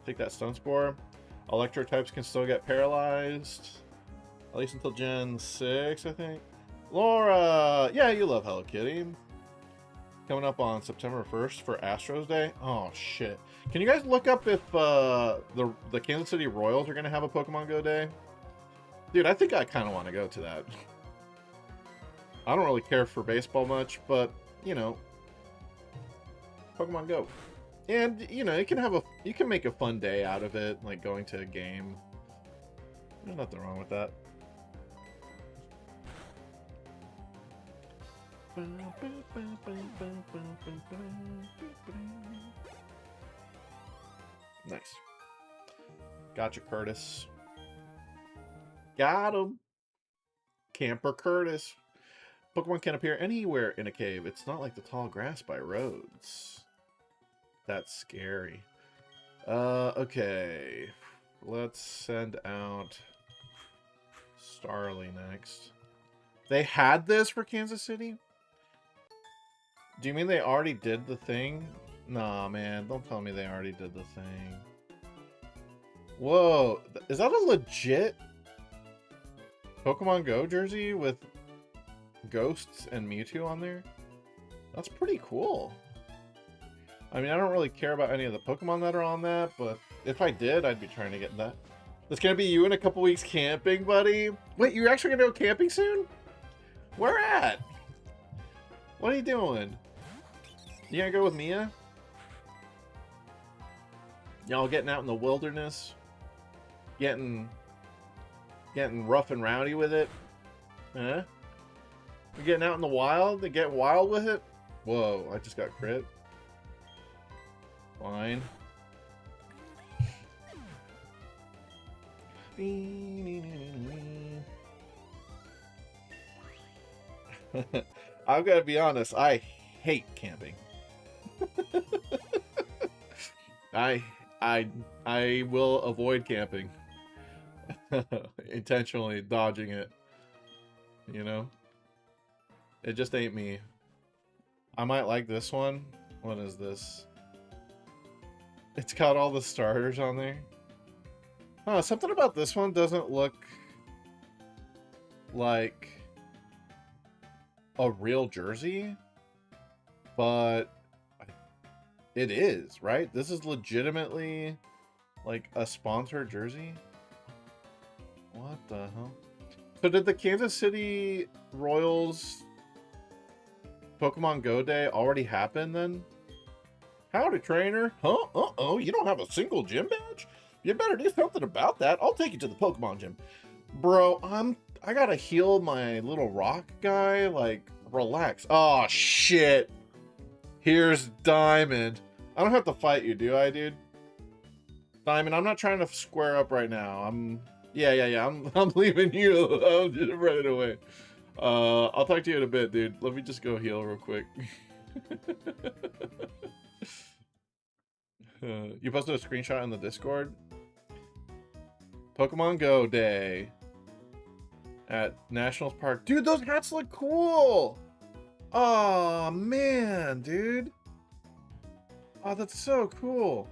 Take that Stun Spore. Electro types can still get paralyzed. At least until Gen 6, I think. Laura! Yeah, you love Hello Kitty. Coming up on September 1st for Astros Day. Oh, shit. Can you guys look up if the Kansas City Royals are going to have a Pokemon Go Day? Dude, I think I kind of want to go to that. I don't really care for baseball much, but, you know, Pokemon Go. And, you know, you can make a fun day out of it, like going to a game. There's nothing wrong with that. Nice. Gotcha, Curtis. Got him. Camper Curtis. Pokemon can appear anywhere in a cave. It's not like the tall grass by roads. That's scary. Okay. Let's send out Starly next. They had this for Kansas City? Do you mean they already did the thing? Nah, man. Don't tell me they already did the thing. Whoa. Is that a legit Pokemon Go jersey with Ghosts and Mewtwo on there? That's pretty cool. I mean, I don't really care about any of the Pokemon that are on that, but if I did, I'd be trying to get that. It's gonna be you in a couple weeks camping, buddy. Wait, you're actually gonna go camping soon? Where at? What are you doing? You gonna go with Mia? Y'all getting out in the wilderness? Getting rough and rowdy with it? Huh? You getting out in the wild to get wild with it? Whoa, I just got crit. Fine. I've got to be honest, I hate camping. I will avoid camping. Intentionally dodging it. You know? It just ain't me. I might like this one. What is this? It's got all the starters on there. Huh, something about this one doesn't look like a real jersey, but it is, right? This is legitimately like a sponsored jersey. What the hell? So did the Kansas City Royals Pokemon Go Day already happen then? Howdy, trainer. Huh? Uh-oh, you don't have a single gym badge? You better do something about that. I'll take you to the Pokemon gym. Bro, I gotta heal my little rock guy. Like, relax. Oh, shit. Here's Diamond. I don't have to fight you, do I, dude? Diamond, I'm not trying to square up right now. Yeah. I'm leaving you. I'm just running away. I'll talk to you in a bit, dude. Let me just go heal real quick. You posted a screenshot in the Discord. Pokemon Go Day at Nationals Park. Dude, those hats look cool. Oh, man, dude. Oh, that's so cool.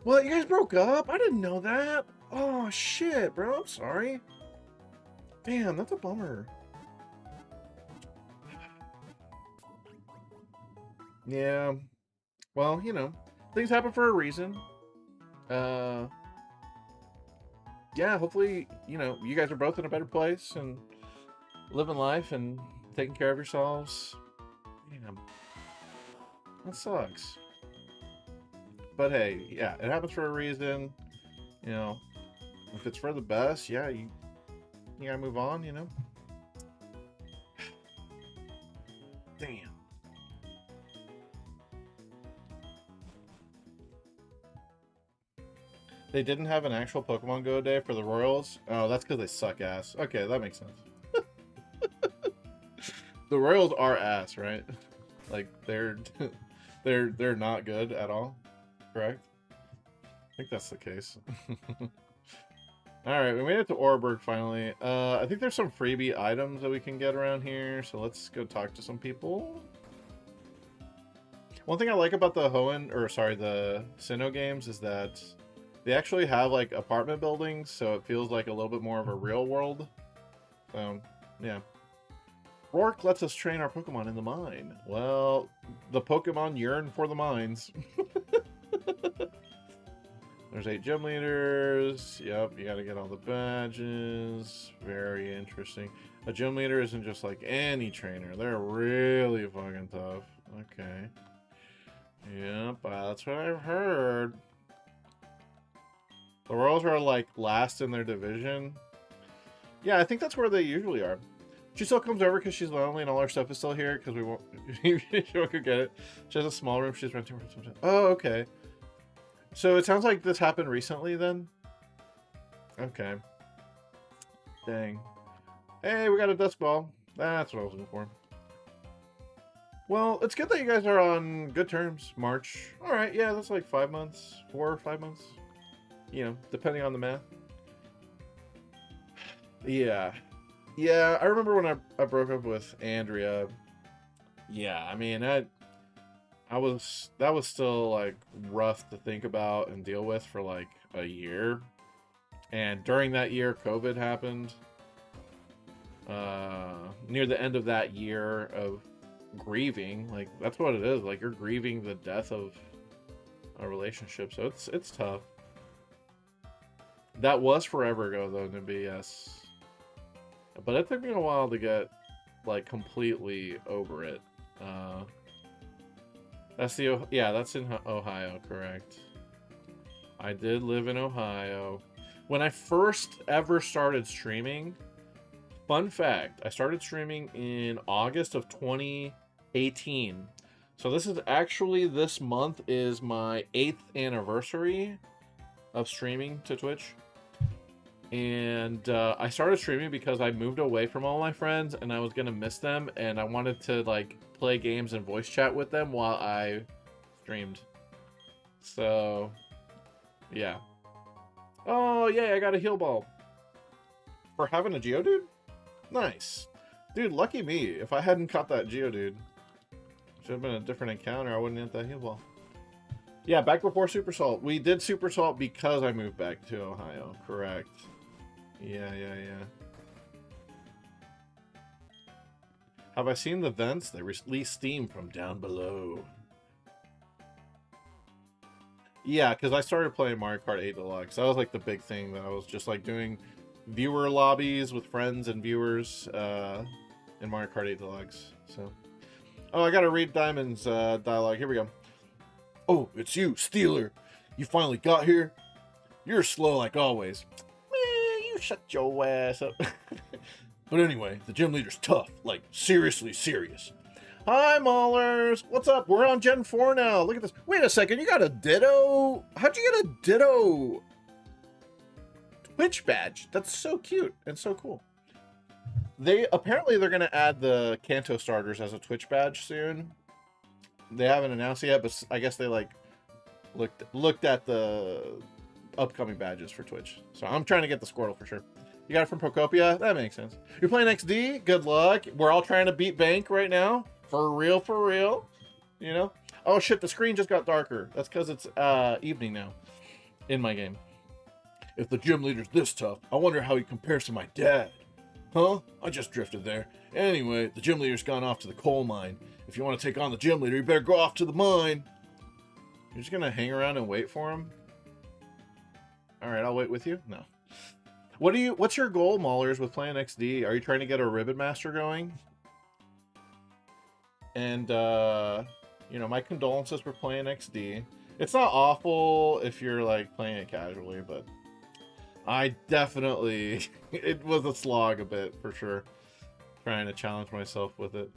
Well, you guys broke up? I didn't know that. Oh, shit, bro. I'm sorry. Damn, that's a bummer. Yeah. Well, you know, things happen for a reason. Yeah, hopefully, you know, you guys are both in a better place and living life and taking care of yourselves. Damn. That sucks. But hey, yeah, it happens for a reason. You know, if it's for the best, yeah, you gotta move on, you know? Damn. They didn't have an actual Pokemon Go Day for the Royals? Oh, that's because they suck ass. Okay, that makes sense. The Royals are ass, right? Like, they're not good at all, correct? I think that's the case. Alright, we made it to Oreburgh finally. I think there's some freebie items that we can get around here, so let's go talk to some people. One thing I like about the the Sinnoh games is that they actually have like apartment buildings, so it feels like a little bit more of a real world. So, yeah. Rourke lets us train our Pokemon in the mine. Well, the Pokemon yearn for the mines. There's 8 gym leaders. Yep, you gotta get all the badges. Very interesting. A gym leader isn't just like any trainer. They're really fucking tough. Okay. Yep, that's what I've heard. The Royals are like last in their division. Yeah, I think that's where they usually are. She still comes over because she's lonely and all our stuff is still here because we won't. She won't go get it. She has a small room she's renting from sometimes. Oh, okay. So it sounds like this happened recently then. Okay. Dang. Hey, we got a dust ball. That's what I was looking for. Well, it's good that you guys are on good terms. March. All right, yeah, that's like 5 months, 4 or 5 months. You know, depending on the math. Yeah. Yeah, I remember when I broke up with Andrea. Yeah, I mean, that was still like rough to think about and deal with for like a year. And during that year, COVID happened. Near the end of that year of grieving, like that's what it is. Like you're grieving the death of a relationship, so it's tough. That was forever ago, though, to be yes. But it took me a while to get like completely over it. That's in Ohio, correct? I did live in Ohio when I first ever started streaming. Fun fact, I started streaming in August of 2018. So this month is my 8th anniversary of streaming to Twitch. And I started streaming because I moved away from all my friends and I was going to miss them. And I wanted to like play games and voice chat with them while I streamed. So, yeah. Oh, yeah, I got a heal ball. For having a Geodude? Nice. Dude, lucky me. If I hadn't caught that Geodude, should have been a different encounter. I wouldn't have that heal ball. Yeah, back before Super Salt. We did Super Salt because I moved back to Ohio. Correct. Yeah. Have I seen the vents? They release steam from down below. Yeah, because I started playing Mario Kart 8 Deluxe. That was like the big thing that I was just like doing viewer lobbies with friends and viewers in Mario Kart 8 Deluxe. So, oh, I gotta read Diamond's dialogue. Here we go. Oh, it's you, Steeler. You finally got here? You're slow like always. Man, you shut your ass up. But anyway, the gym leader's tough. Like, seriously serious. Hi, Maulers. What's up? We're on Gen 4 now. Look at this. Wait a second. You got a Ditto? How'd you get a Ditto Twitch badge? That's so cute and so cool. They're going to add the Kanto starters as a Twitch badge soon. They haven't announced it yet, but I guess they like looked at the upcoming badges for Twitch. So I'm trying to get the Squirtle for sure. You got it from Procopia? That makes sense. You're playing XD? Good luck. We're all trying to beat Bank right now. For real. You know? Oh shit, the screen just got darker. That's because it's evening now in my game. If the gym leader's this tough, I wonder how he compares to my dad. Huh? I just drifted there. Anyway, the gym leader's gone off to the coal mine. If you want to take on the gym leader, you better go off to the mine. You're just gonna hang around and wait for him? Alright, I'll wait with you? No. What's your goal, Maulers, with playing XD? Are you trying to get a Ribbon Master going? And, you know, my condolences for playing XD. It's not awful if you're, like, playing it casually, but I definitely... it was a slog a bit, for sure. Trying to challenge myself with it.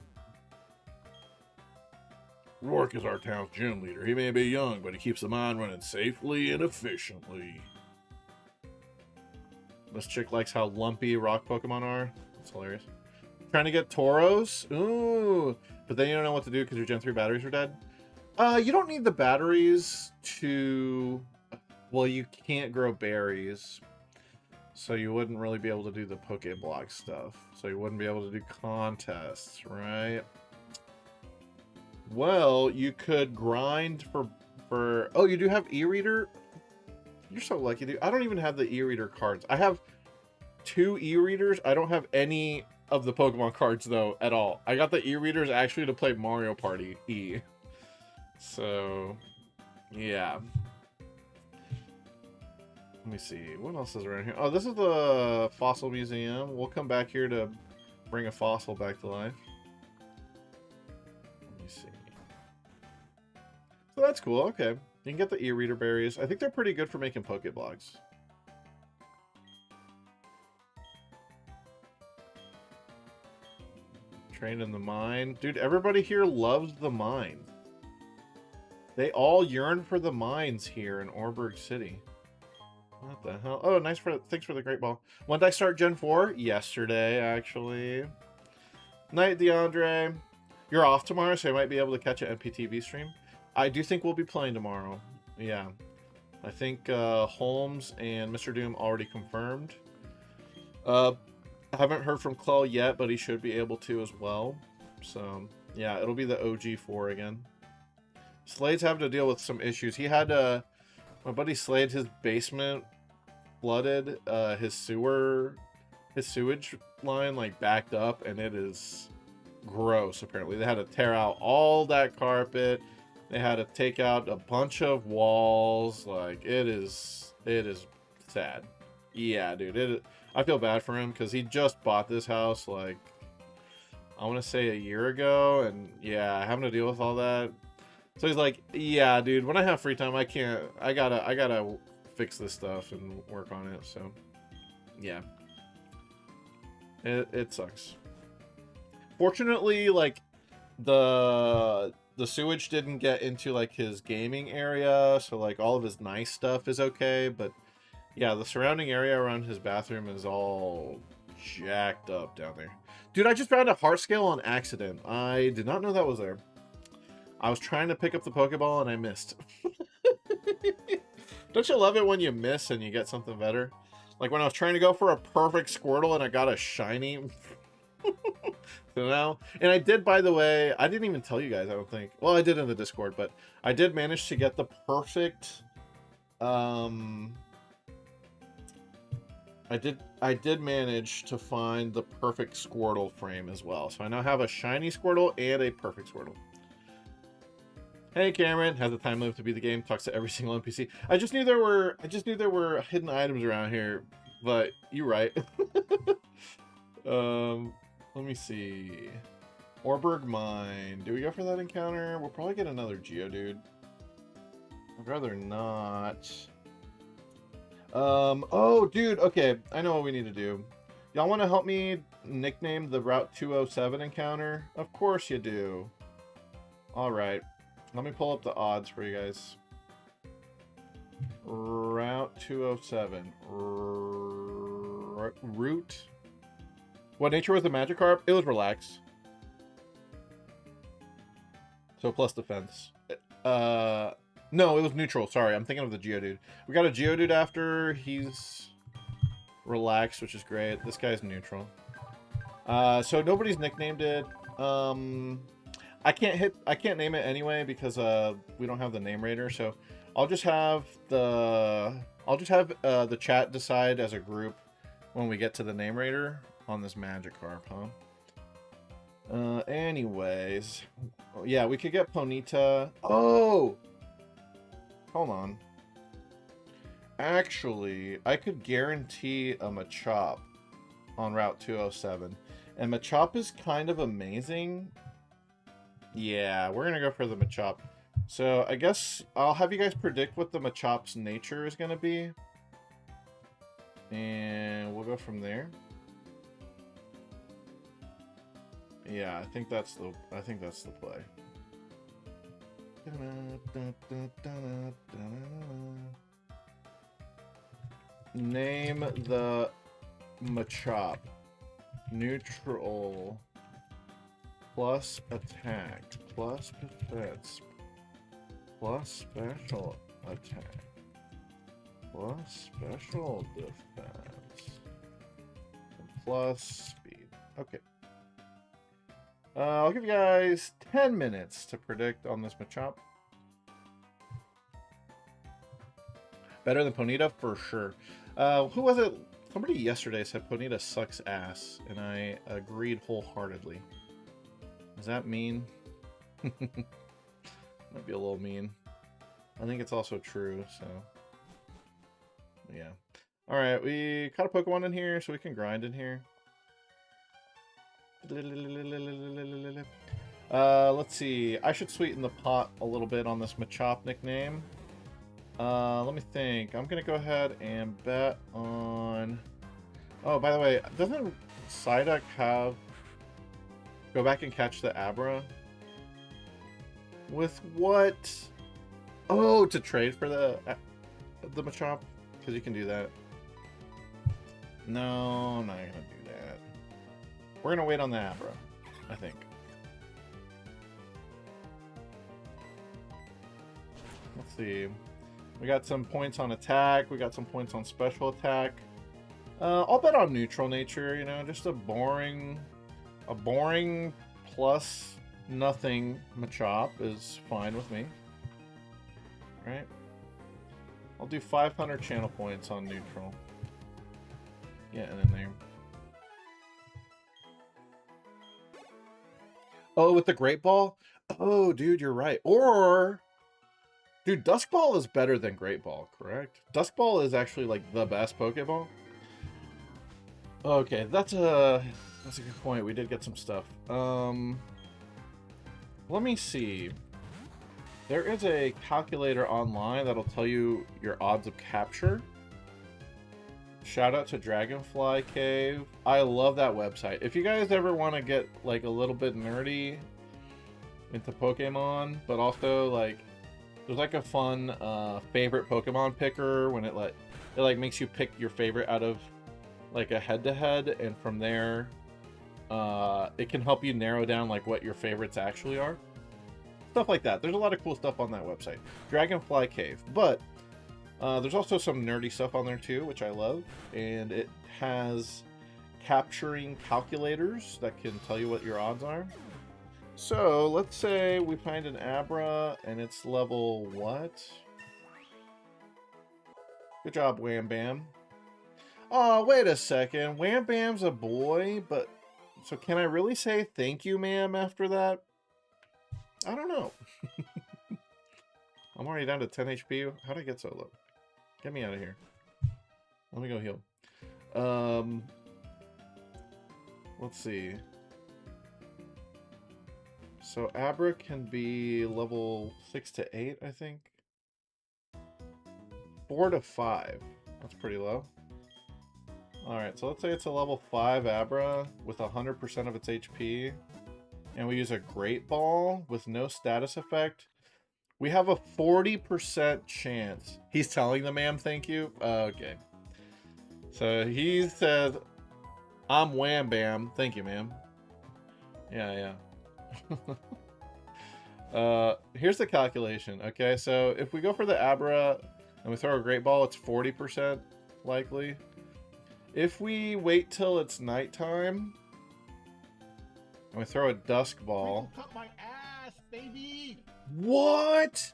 Rourke is our town's gym leader. He may be young, but he keeps the mine running safely and efficiently. This chick likes how lumpy rock Pokemon are. That's hilarious. Trying to get Tauros? Ooh. But then you don't know what to do because your Gen 3 batteries are dead? You don't need the batteries to... Well, you can't grow berries. So you wouldn't really be able to do the Pokeblock stuff. So you wouldn't be able to do contests, right? Well, you could grind for... Oh, you do have e-reader? You're so lucky, dude. I don't even have the e-reader cards. I have 2 e-readers. I don't have any of the Pokemon cards, though, at all. I got the e-readers actually to play Mario Party E. So, yeah. Let me see. What else is around here? Oh, this is the Fossil Museum. We'll come back here to bring a fossil back to life. Let me see. So that's cool. Okay. You can get the e-reader berries. I think they're pretty good for making Pokeblocks. Train in the mine. Dude, everybody here loves the mine. They all yearn for the mines here in Oreburgh City. What the hell? Oh, thanks for the great ball. When did I start Gen 4? Yesterday, actually. Night, DeAndre. You're off tomorrow, so I might be able to catch an MPTV stream. I do think we'll be playing tomorrow. Yeah. I think Holmes and Mr. Doom already confirmed. I haven't heard from Claw yet, but he should be able to as well. So, yeah, it'll be the OG4 again. Slade's having to deal with some issues. He had my buddy Slade, his basement flooded, his sewage line like backed up, and it is gross. Apparently, they had to tear out all that carpet. They had to take out a bunch of walls. Like it is sad. Yeah, dude. I feel bad for him because he just bought this house like I want to say a year ago, and yeah, having to deal with all that. So he's like, yeah, dude, when I have free time, I gotta fix this stuff and work on it. So, yeah, it sucks. Fortunately, like, the sewage didn't get into, like, his gaming area, so, like, all of his nice stuff is okay, but, yeah, the surrounding area around his bathroom is all jacked up down there. Dude, I just found a heart scale on accident. I did not know that was there. I was trying to pick up the Pokeball and I missed. Don't you love it when you miss and you get something better? Like when I was trying to go for a perfect Squirtle and I got a shiny. So now, and I did, by the way, I didn't even tell you guys, I don't think. Well, I did in the Discord, but I did manage to get the perfect, I did manage to find the perfect Squirtle frame as well. So I now have a shiny Squirtle and a perfect Squirtle. Hey Cameron, has the time lived to be the game? Talks to every single NPC. I just knew there were hidden items around here, but you're right. Let me see. Oreburgh Mine. Do we go for that encounter? We'll probably get another Geodude. I'd rather not. Oh, dude. Okay, I know what we need to do. Y'all want to help me nickname the Route 207 encounter? Of course you do. All right. Let me pull up the odds for you guys. Route 207. Route. What nature was the Magikarp? It was relaxed. So plus defense. No, it was neutral. Sorry, I'm thinking of the Geodude. We got a Geodude after. He's relaxed, which is great. This guy's neutral. So nobody's nicknamed it. I can't name it anyway because we don't have the name raider. So I'll just have the chat decide as a group when we get to the name raider on this Magikarp, huh? Anyways, yeah, we could get Ponyta. Oh, hold on. Actually, I could guarantee a Machop on Route 207, and Machop is kind of amazing. Yeah, we're gonna go for the Machop. So I guess I'll have you guys predict what the Machop's nature is gonna be, and we'll go from there. Yeah, I think that's the play. Name the Machop. Neutral. Plus attack. Plus defense. Plus special attack. Plus special defense. Plus speed. Okay. I'll give you guys 10 minutes to predict on this Machop. Better than Ponyta for sure. Who was it? Somebody yesterday said Ponyta sucks ass, and I agreed wholeheartedly. Does that mean? Might be a little mean. I think it's also true, so. Yeah. Alright, we caught a Pokemon in here, so we can grind in here. Let's see. I should sweeten the pot a little bit on this Machop nickname. Let me think. I'm gonna go ahead and bet on... Oh, by the way, doesn't Psyduck have Go back and catch the Abra. With what? Oh, to trade for the Machop? Because you can do that. No, I'm not going to do that. We're going to wait on the Abra, I think. Let's see. We got some points on attack. We got some points on special attack. I'll bet on neutral nature, you know, just a boring plus nothing Machop is fine with me. Right? I'll do 500 channel points on neutral. Getting in there. Oh, with the Great Ball? Oh, dude, you're right. Or, dude, Dusk Ball is better than Great Ball, correct? Dusk Ball is actually like the best Pokeball. Okay, that's a good point. We did get some stuff. Let me see. There is a calculator online that'll tell you your odds of capture. Shout out to Dragonfly Cave. I love that website. If you guys ever want to get like a little bit nerdy into Pokemon, but also like there's like a fun favorite Pokemon picker when it makes you pick your favorite out of like a head-to-head, and from there it can help you narrow down like what your favorites actually are. Stuff like that. There's a lot of cool stuff on that website. Dragonfly Cave. But there's also some nerdy stuff on there too, which I love. And it has capturing calculators that can tell you what your odds are. So let's say we find an Abra and it's level what? Good job, Wham Bam. Oh, wait a second. Wham Bam's a boy, but so can I really say thank you, ma'am, after that? I don't know. I'm already down to 10 HP. How did I get so low? Get me out of here. Let me go heal. Let's see. So Abra can be level 6 to 8, I think. 4 to 5. That's pretty low. Alright, so let's say it's a level 5 Abra with 100% of its HP. And we use a Great Ball with no status effect. We have a 40% chance. He's telling the ma'am thank you? Okay. So he says, I'm Wham Bam. Thank you, ma'am. Yeah. Here's the calculation. Okay, so if we go for the Abra and we throw a Great Ball, it's 40% likely. If we wait till it's nighttime and we throw a Dusk Ball. Cut my ass, baby! What?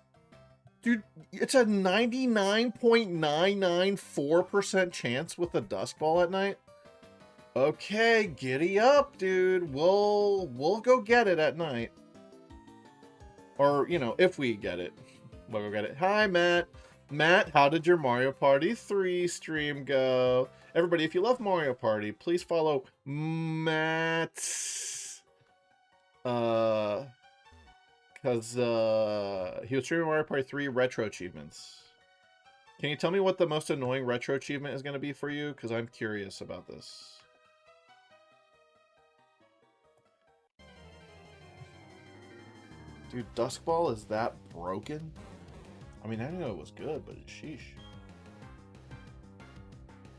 Dude, it's a 99.994% chance with a Dusk Ball at night? Okay, giddy up, dude. We'll go get it at night. Or, you know, if we get it, we'll go get it. Hi, Matt. Matt, how did your Mario Party 3 stream go? Everybody, if you love Mario Party, please follow Matt's... because he was streaming Mario Party 3 retro achievements. Can you tell me what the most annoying retro achievement is going to be for you? Because I'm curious about this. Dude, Dusk Ball is that broken? I mean, I didn't know it was good, but sheesh.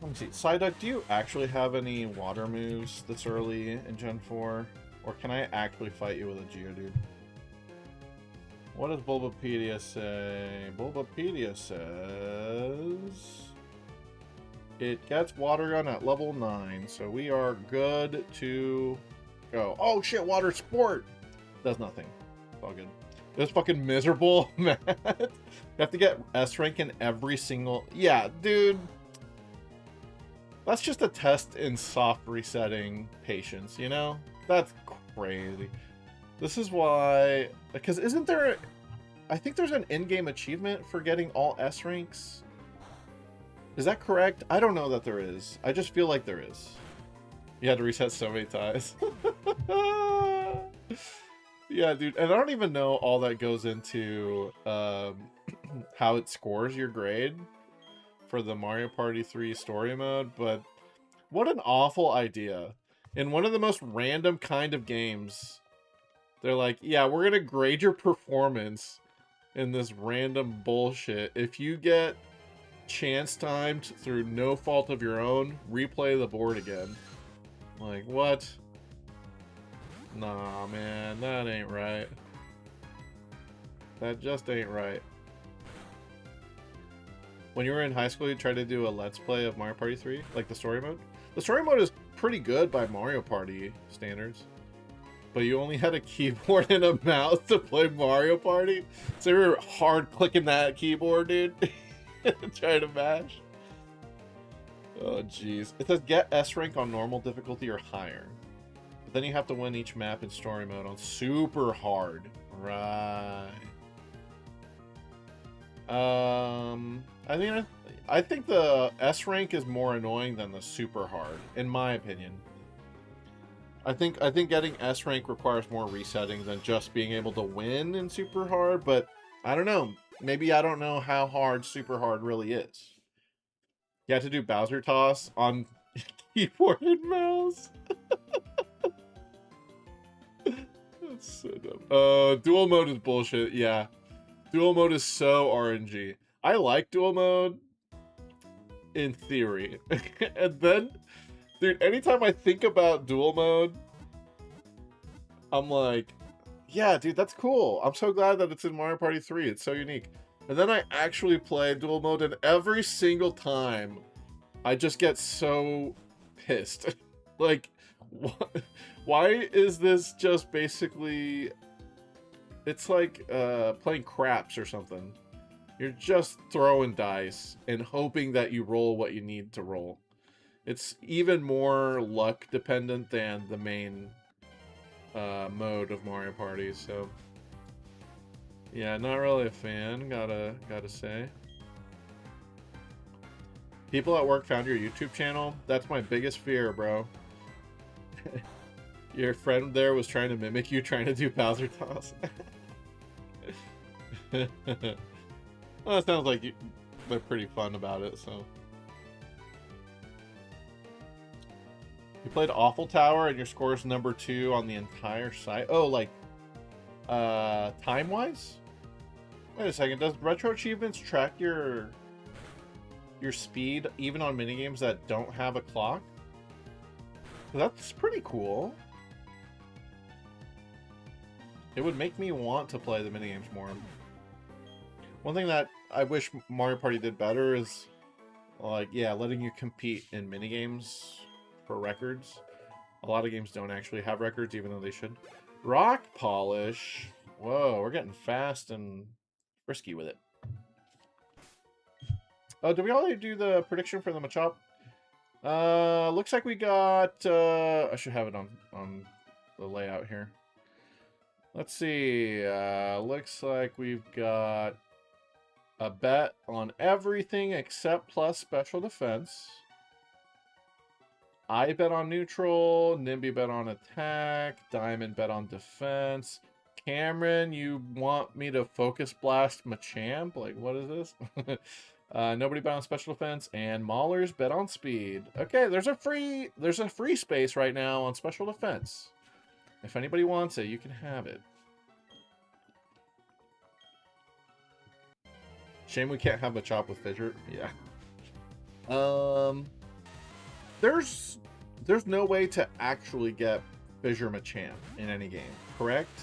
Let me see. Psyduck, do you actually have any water moves this early in Gen 4? Or can I actually fight you with a Geodude? What does Bulbapedia say? Bulbapedia says... it gets Water Gun at level 9, so we are good to go. Oh shit, Water Sport! Does nothing. It's all good. It was fucking miserable, man. You have to get S rank in every single... yeah, dude. That's just a test in soft resetting patience, you know? That's crazy. This is why... because isn't there... I think there's an in-game achievement for getting all S ranks. Is that correct? I don't know that there is. I just feel like there is. You had to reset so many times. Yeah, dude. And I don't even know all that goes into how it scores your grade for the Mario Party 3 story mode, but what an awful idea. In one of the most random kind of games, they're like, yeah, we're going to grade your performance in this random bullshit. If you get chance timed through no fault of your own, replay the board again. Like, what? Nah, man, that ain't right. That just ain't right. When you were in high school, you tried to do a Let's Play of Mario Party 3, like the story mode? The story mode is pretty good by Mario Party standards. But you only had a keyboard and a mouse to play Mario Party? So you were hard clicking that keyboard, dude. Trying to mash. Oh, jeez. It says get S rank on normal difficulty or higher. But then you have to win each map in story mode on super hard. Right. I think the S rank is more annoying than the super hard, in my opinion. I think getting S rank requires more resetting than just being able to win in super hard, but I don't know. Maybe I don't know how hard super hard really is. You have to do Bowser toss on keyboard and mouse. That's so dumb. Dual mode is bullshit. Yeah. Dual mode is so RNG. I like dual mode in theory. And then, dude, anytime I think about dual mode, I'm like, yeah, dude, that's cool. I'm so glad that it's in Mario Party 3. It's so unique. And then I actually play dual mode, and every single time, I just get so pissed. Like, why is this just basically... It's like playing craps or something. You're just throwing dice and hoping that you roll what you need to roll. It's even more luck dependent than the main mode of Mario Party. So yeah, not really a fan. Gotta say. People at work found your YouTube channel. That's my biggest fear, bro. Your friend there was trying to mimic you, trying to do Bowser toss. Well, it sounds like they're pretty fun about it, so. You played Awful Tower and your score is number 2 on the entire site. Oh, like, time-wise? Wait a second, does Retro Achievements track your speed even on minigames that don't have a clock? That's pretty cool. It would make me want to play the minigames more. One thing that I wish Mario Party did better is, like, yeah, letting you compete in minigames for records. A lot of games don't actually have records, even though they should. Rock polish. Whoa, we're getting fast and frisky with it. Oh, did we already do the prediction for the Machop? Looks like we got... I should have it on the layout here. Let's see. Looks like we've got a bet on everything except plus special defense. I bet on neutral. Nimby bet on attack. Diamond bet on defense. Cameron, you want me to focus blast Machamp? Like, what is this? Nobody bet on special defense. And Maulers bet on speed. Okay, there's a free space right now on special defense. If anybody wants it, you can have it. Shame we can't have a chop with Fissure. Yeah. There's no way to actually get Fissure Machamp in any game, correct?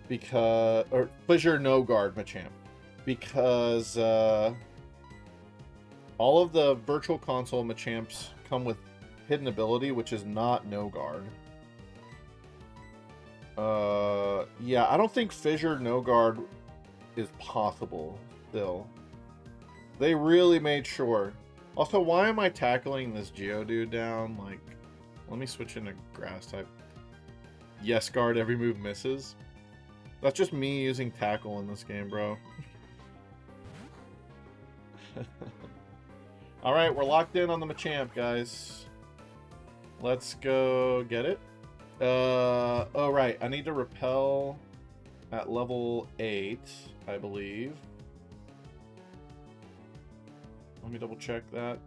Because, or Fissure no guard Machamp, because all of the Virtual Console Machamps come with hidden ability, which is not no guard. Yeah, I don't think Fissure no guard is possible still. They really made sure. Also, why am I tackling this Geodude down? Like, let me switch into grass type. Yes guard, every move misses. That's just me using tackle in this game, bro. Alright, we're locked in on the Machamp, guys. Let's go get it. Oh, right. I need to repel at level 8, I believe. Let me double check that.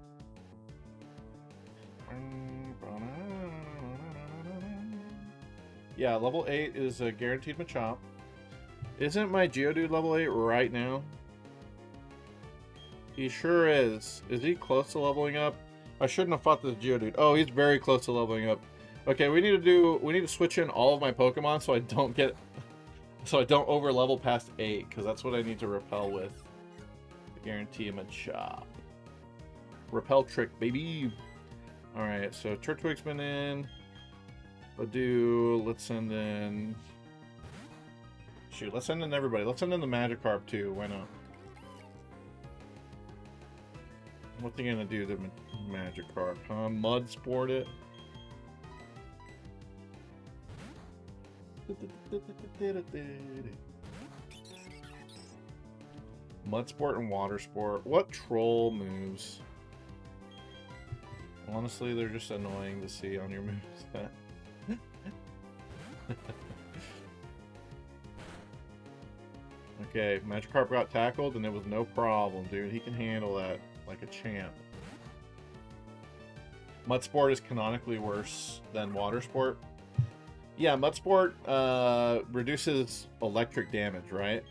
Yeah, level 8 is a guaranteed Machop. Isn't my Geodude level 8 right now? He sure is. Is he close to leveling up? I shouldn't have fought this Geodude. Oh, he's very close to leveling up. Okay, we need to switch in all of my Pokemon so I don't over level past 8, because that's what I need to repel with. To guarantee him a chop. Repel trick, baby. Alright, so Turtwig's been in. Badoo, let's send in... Shoot, let's send in everybody. Let's send in the Magikarp too, why not? What's he gonna do to Magikarp, huh? Mud sport it? Mud sport and water sport. What troll moves? Honestly, they're just annoying to see on your moveset. Okay, Magikarp got tackled and it was no problem, dude. He can handle that like a champ. Mud Sport is canonically worse than Water Sport. Yeah, Mud Sport reduces electric damage, right?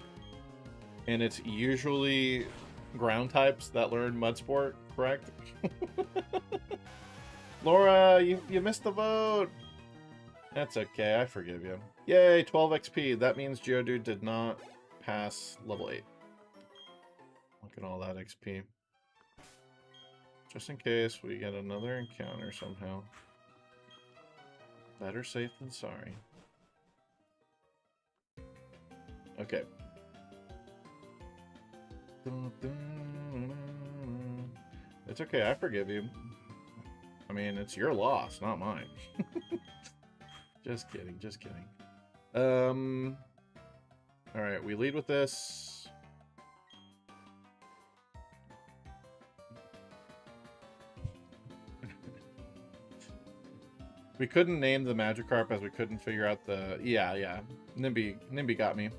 And it's usually ground types that learn Mud Sport, correct? Laura, you missed the vote. That's okay, I forgive you. Yay, 12 XP. That means Geodude did not pass level 8. Look at all that XP. Just in case we get another encounter somehow. Better safe than sorry. Okay. It's okay, I forgive you. I mean, it's your loss, not mine. Just kidding, just kidding. Alright, we lead with this. We couldn't name the Magikarp as we couldn't figure out the... Yeah. Nimby got me.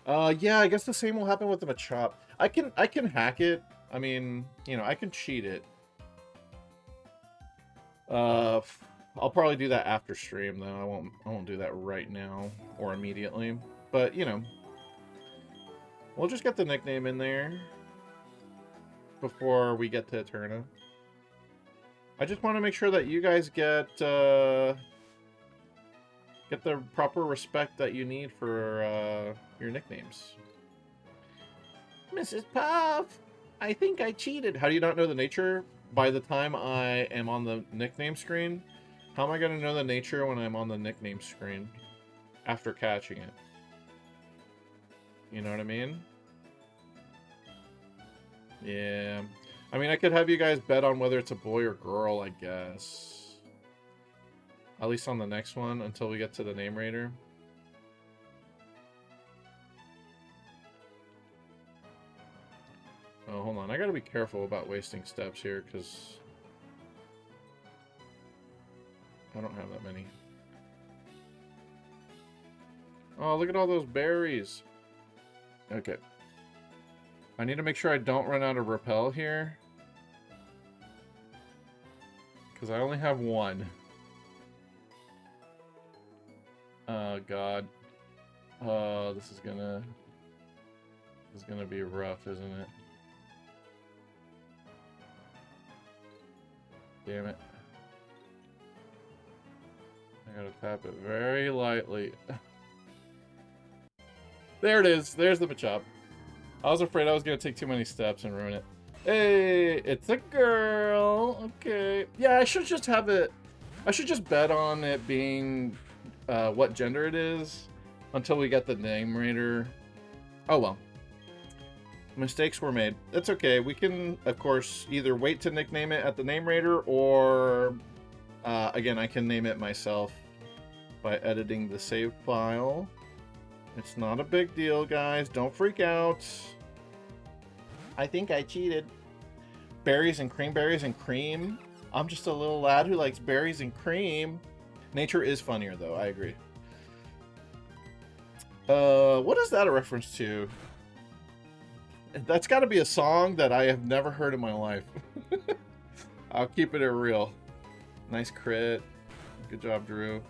Yeah, I guess the same will happen with the Machop. I can hack it. I mean, you know, I can cheat it. I'll probably do that after stream though. I won't do that right now or immediately. But, you know, we'll just get the nickname in there before we get to Eterna. I just want to make sure that you guys get the proper respect that you need for your nicknames. Mrs. Puff, I think I cheated. How do you not know the nature? By the time I am on the nickname screen, how am I going to know the nature when I'm on the nickname screen after catching it? You know what I mean? Yeah. I mean, I could have you guys bet on whether it's a boy or girl, I guess. At least on the next one, until we get to the name raider. Oh, hold on. I gotta be careful about wasting steps here, because I don't have that many. Oh, look at all those berries. Okay. I need to make sure I don't run out of repel here, because I only have one. Oh, God. Oh, this is gonna be rough, isn't it? Damn it. I gotta tap it very lightly. There it is. There's the Machop. I was afraid I was gonna take too many steps and ruin it. Hey, it's a girl. Okay. Yeah, I should just have it. I should just bet on it being what gender it is until we get the name raider. Oh well. Mistakes were made. That's okay. We can, of course, either wait to nickname it at the name raider, or again, I can name it myself by editing the save file. It's not a big deal, guys. Don't freak out. I think I cheated. Berries and cream. I'm just a little lad who likes berries and cream. Nature is funnier, though. I agree. What is that a reference to? That's got to be a song that I have never heard in my life. I'll keep it real. Nice crit. Good job, Drew.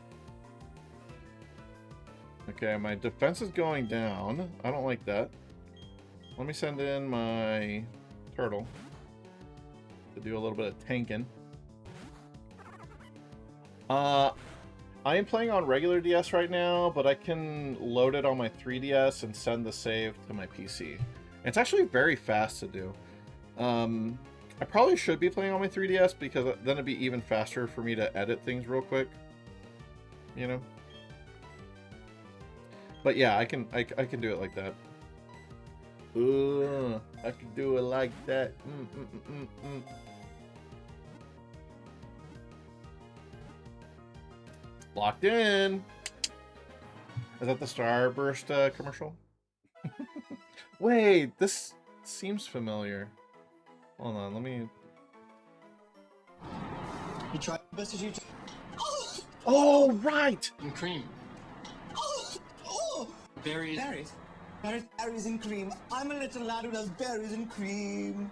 Okay, my defense is going down. I don't like that. Let me send in my turtle to do a little bit of tanking. I am playing on regular DS right now, but I can load it on my 3DS and send the save to my PC. It's actually very fast to do. I probably should be playing on my 3DS because then it'd be even faster for me to edit things real quick. You know? But yeah, I can do it like that. I can do it like that. Locked in. Is that the Starburst commercial? Wait, this seems familiar. Hold on, let me. You try the best as you Oh, right! and cream. Berries. Berries and cream. I'm a little lad who loves berries and cream.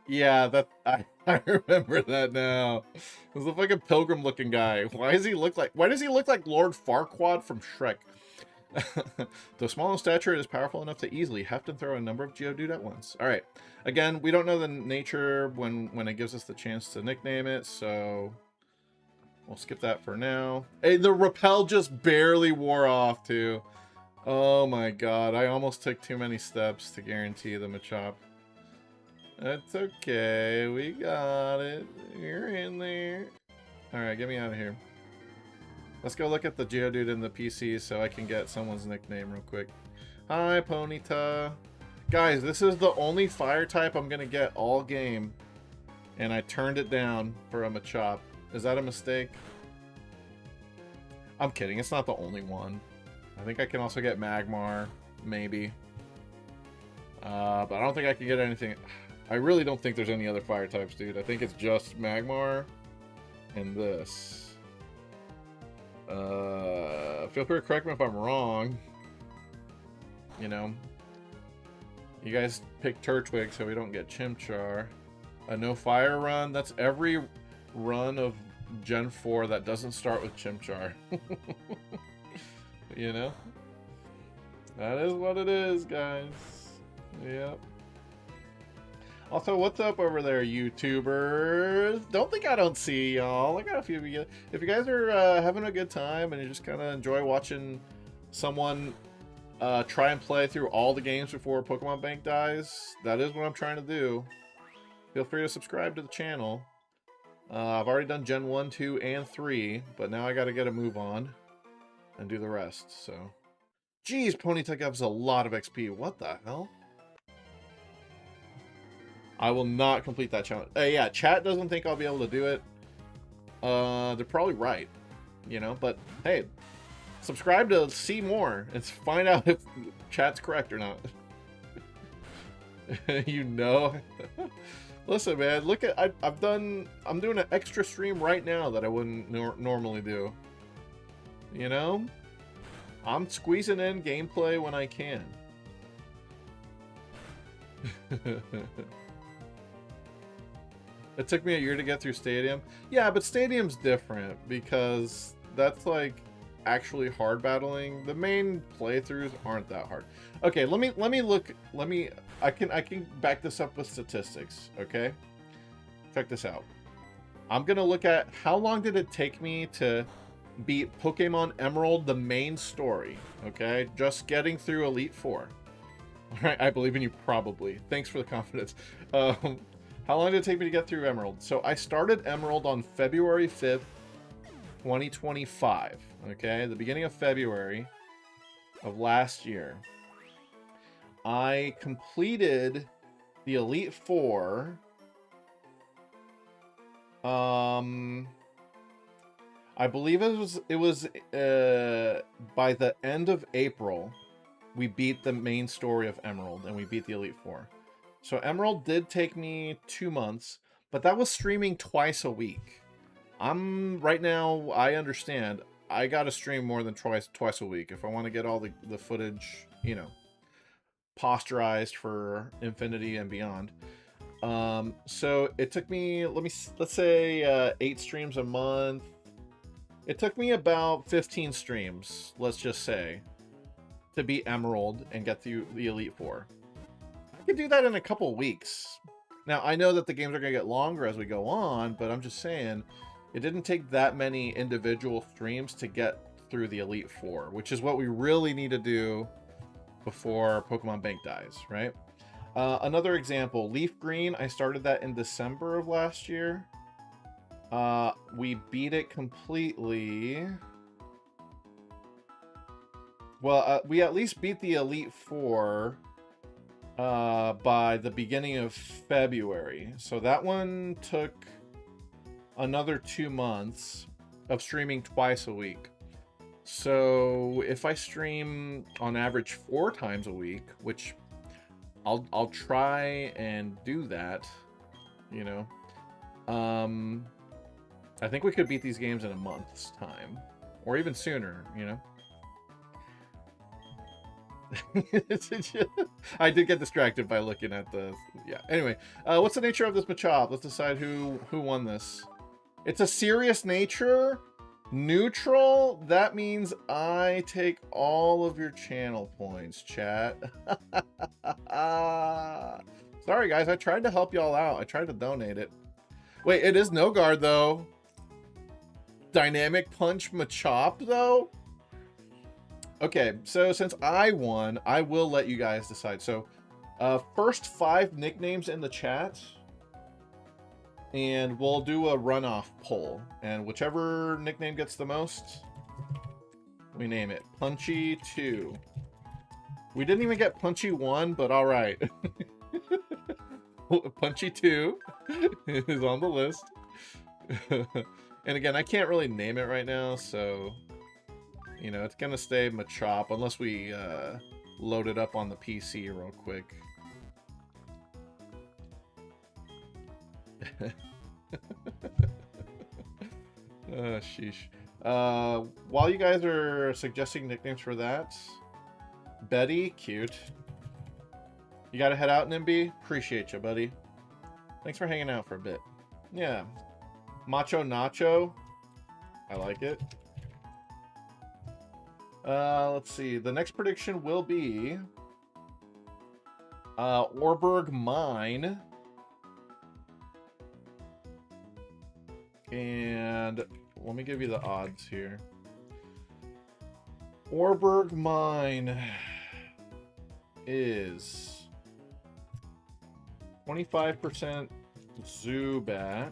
Yeah, that I remember that now. There's a fucking pilgrim-looking guy. Why does he look like Lord Farquaad from Shrek? Though small in stature, it is powerful enough to easily heft and throw a number of Geodude at once. All right. Again, we don't know the nature when it gives us the chance to nickname it, so we'll skip that for now. Hey, the repel just barely wore off too. Oh my god, I almost took too many steps to guarantee the Machop. That's okay, we got it. You're in there. Alright, get me out of here. Let's go look at the Geodude in the PC so I can get someone's nickname real quick. Hi, Ponyta. Guys, this is the only fire type I'm gonna get all game. And I turned it down for a Machop. Is that a mistake? I'm kidding, it's not the only one. I think I can also get Magmar, maybe. But I don't think I can get anything. I really don't think there's any other fire types, dude. I think it's just Magmar and this. Feel free to correct me if I'm wrong. You know. You guys pick Turtwig so we don't get Chimchar. A no fire run. That's every run of Gen 4 that doesn't start with Chimchar. You know? That is what it is, guys. Yep. Also, what's up over there, YouTubers? Don't think I don't see y'all. I got a few of you. If you guys are having a good time and you just kind of enjoy watching someone try and play through all the games before Pokemon Bank dies, that is what I'm trying to do. Feel free to subscribe to the channel. I've already done Gen 1, 2, and 3, but now I got to get a move on and do the rest, so. Jeez, Ponyta gives a lot of XP. What the hell? I will not complete that challenge. Yeah, chat doesn't think I'll be able to do it. They're probably right, you know, but hey, subscribe to see more and find out if chat's correct or not. You know? Listen, man, look at, I'm doing an extra stream right now that I wouldn't normally do. You know? I'm squeezing in gameplay when I can. It took me a year to get through Stadium. Yeah, but Stadium's different because that's like actually hard battling. The main playthroughs aren't that hard. Okay, let me look. I can back this up with statistics. Okay, check this out. I'm gonna look at how long did it take me to beat Pokemon Emerald, the main story. Okay, just getting through Elite Four. All right, I believe in you. Probably. Thanks for the confidence. How long did it take me to get through Emerald? So I started Emerald on February 5th, 2025. Okay, the beginning of February of last year. I completed the Elite Four. I believe it was by the end of April, we beat the main story of Emerald and we beat the Elite Four. So Emerald did take me 2 months, but that was streaming twice a week. Right now, I understand. I gotta stream more than twice a week if I want to get all the footage, you know. posturized for infinity and beyond. So it took me, let's say 8 streams a month. It took me about 15 streams, let's just say, to beat Emerald and get through the Elite Four. I could do that in a couple weeks. Now, I know that the games are going to get longer as we go on, but I'm just saying, it didn't take that many individual streams to get through the Elite Four, which is what we really need to do before Pokemon Bank dies, right? Another example, Leaf Green, I started that in December of last year. We beat it completely. Well, we at least beat the Elite Four by the beginning of February. So that one took another 2 months of streaming twice a week. So if I stream on average 4 times a week, which I'll try and do that, you know. I think we could beat these games in a month's time, or even sooner, you know. I did get distracted by looking at the... Yeah, anyway. What's the nature of this Machop? Let's decide who won this. It's a serious nature. Neutral. That means I take all of your channel points, chat. Sorry, guys. I tried to help y'all out. I tried to donate it. Wait, it is no guard, though. Dynamic Punch Machop, though? Okay, so since I won, I will let you guys decide. So, first 5 nicknames in the chat, and we'll do a runoff poll. And whichever nickname gets the most, we name it. Punchy 2. We didn't even get Punchy 1, but all right. Punchy 2 is on the list. And again, I can't really name it right now, so... You know, it's gonna stay Machop unless we load it up on the PC real quick. Sheesh. While you guys are suggesting nicknames for that, Betty, cute. You gotta head out, Nimby? Appreciate you, buddy. Thanks for hanging out for a bit. Yeah. Macho Nacho. I like it. Let's see. The next prediction will be Oreburgh Mine. And let me give you the odds here. Oreburgh Mine is 25% Zubat,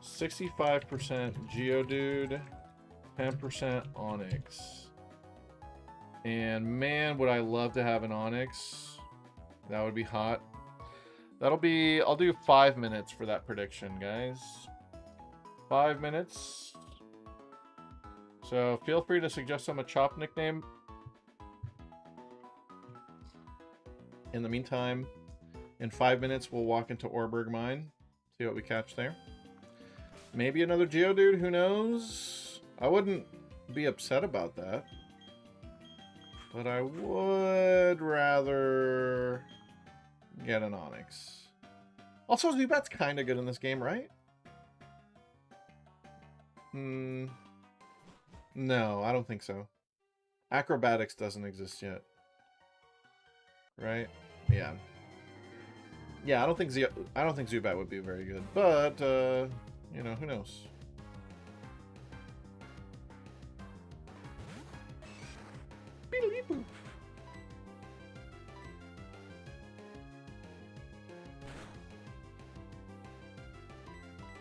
65% Geodude, 10% Onyx. And man, would I love to have an Onyx. That would be hot. That'll be... I'll do 5 minutes for that prediction, guys. 5 minutes. So feel free to suggest some Machop nickname. In the meantime, in 5 minutes, we'll walk into Oreburgh Mine. See what we catch there. Maybe another Geodude, who knows? I wouldn't be upset about that. But I would rather get an Onyx. Also, Zubat's kind of good in this game, right? No, I don't think so. Acrobatics doesn't exist yet. Right? Yeah. Yeah, I don't think Zubat would be very good, but you know, who knows?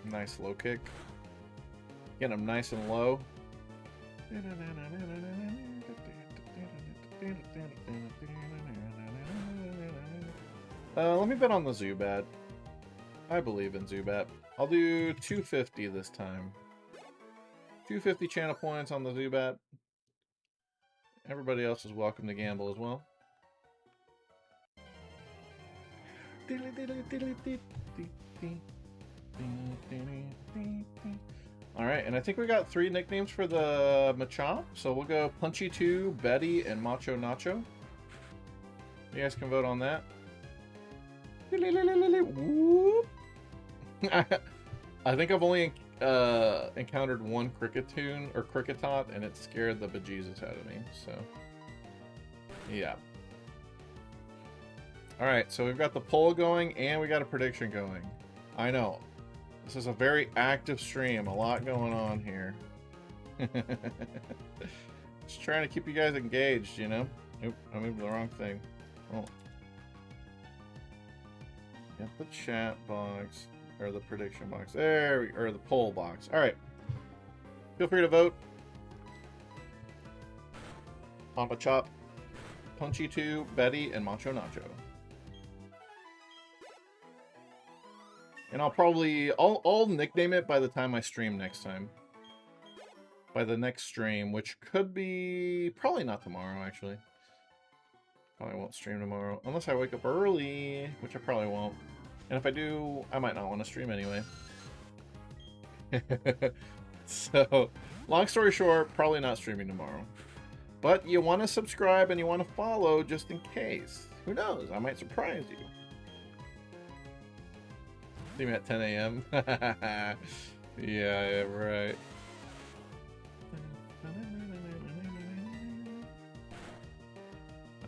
Nice low kick. Get him nice and low. Let me bet on the Zubat. I believe in Zubat. I'll do 250 this time. 250 channel points on the Zubat. Everybody else is welcome to gamble as well. Alright, and I think we got 3 nicknames for the Machop. So we'll go Punchy 2, Betty, and Macho Nacho. You guys can vote on that. Whoop. I think I've only encountered one Cricketoon or Cricketot, and it scared the bejesus out of me. So, yeah. All right, so we've got the poll going, and we got a prediction going. I know. This is a very active stream. A lot going on here. Just trying to keep you guys engaged, you know? Oop, I moved the wrong thing. Oh. Get the chat box, or the prediction box. There, or the poll box. All right. Feel free to vote. Pampa Chop, Punchy 2, Betty, and Macho Nacho. And I'll nickname it by the time I stream next time. By the next stream, which could be probably not tomorrow, actually. Probably won't stream tomorrow unless I wake up early, which I probably won't. And if I do, I might not want to stream anyway. So, long story short, probably not streaming tomorrow. But you want to subscribe and you want to follow just in case. Who knows? I might surprise you. See me at 10 a.m. Yeah, right.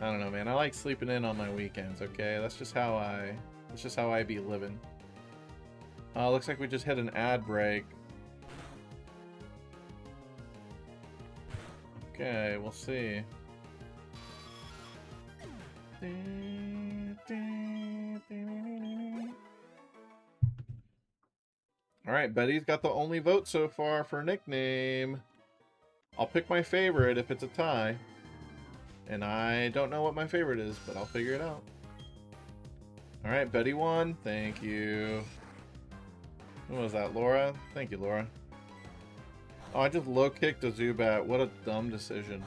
I don't know, man. I like sleeping in on my weekends, okay? That's just how I be living. Looks like we just hit an ad break. Okay, we'll see. Alright, Betty's got the only vote so far for nickname. I'll pick my favorite if it's a tie. And I don't know what my favorite is, but I'll figure it out. Alright, Betty won. Thank you. Who was that, Laura? Thank you, Laura. Oh, I just low-kicked a Zubat. What a dumb decision.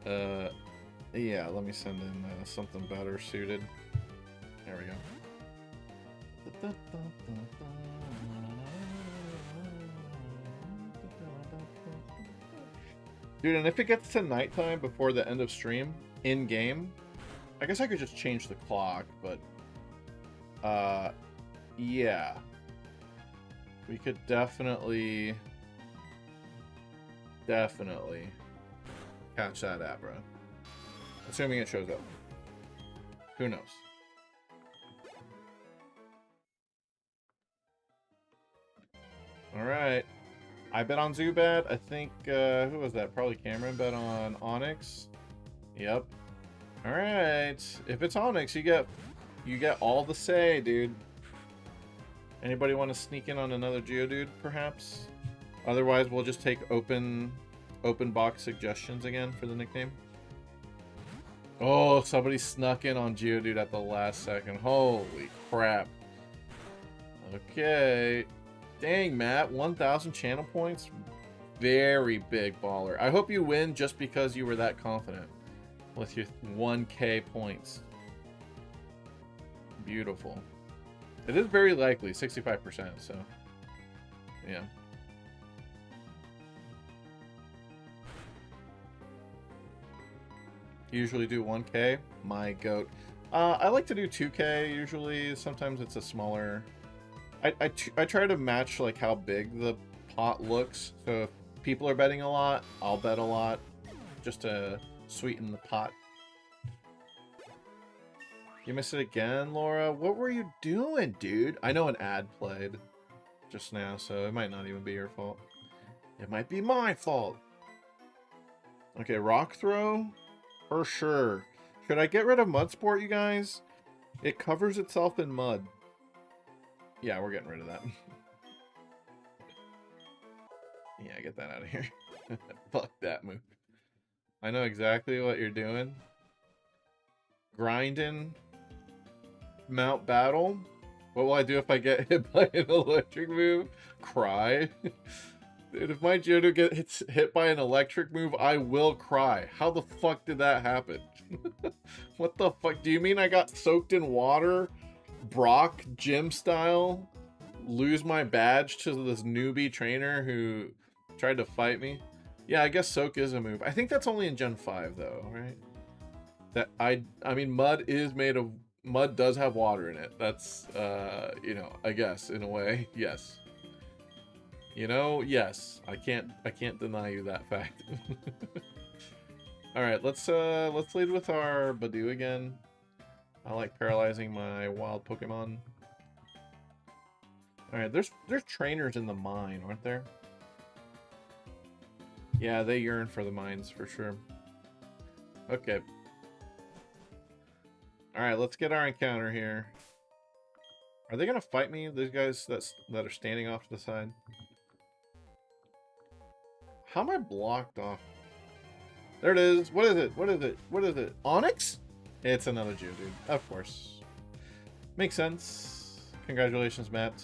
Yeah, let me send in something better suited. There we go. Dude, and if it gets to nighttime before the end of stream, in-game, I guess I could just change the clock, but... yeah. We could definitely catch that at, bro. Assuming it shows up. Who knows? Alright. I bet on Zubat. I think, who was that? Probably Cameron bet on Onyx. Yep. Alright. If it's Onyx, you get all the say, dude. Anybody want to sneak in on another Geodude, perhaps? Otherwise, we'll just take open box suggestions again for the nickname. Oh, somebody snuck in on Geodude at the last second. Holy crap. Okay. Dang, Matt. 1,000 channel points? Very big baller. I hope you win just because you were that confident with your 1K points. Beautiful. It is very likely, 65%, so yeah. Usually do 1K, my goat. I like to do 2K usually. Sometimes it's a smaller. I try to match like how big the pot looks. So if people are betting a lot, I'll bet a lot, just to sweeten the pot. You missed it again, Laura? What were you doing, dude? I know an ad played just now, so it might not even be your fault. It might be my fault. Okay, rock throw? For sure. Should I get rid of mud sport, you guys? It covers itself in mud. Yeah, we're getting rid of that. Yeah, get that out of here. Fuck that move. I know exactly what you're doing. Grinding. Mount battle. What will I do if I get hit by an electric move? Cry. Dude, if my Geodude gets hit by an electric move, I will cry. How the fuck did that happen? What the fuck? Do you mean I got soaked in water? Brock gym style? Lose my badge to this newbie trainer who tried to fight me? Yeah, I guess Soak is a move. I think that's only in Gen 5 though, right? That I mean Mud is made of Mud does have water in it. That's you know, I guess in a way, yes. You know, yes. I can't deny you that fact. All right, let's lead with our Badoo again. I like paralyzing my wild Pokemon. All right, there's trainers in the mine, aren't there? Yeah, they yearn for the mines for sure. Okay. All right, let's get our encounter here. Are they gonna fight me? These guys that are standing off to the side. How am I blocked off? There it is. What is it? What is it? What is it? Onyx? It's another Geodude, of course. Makes sense. Congratulations, Matt.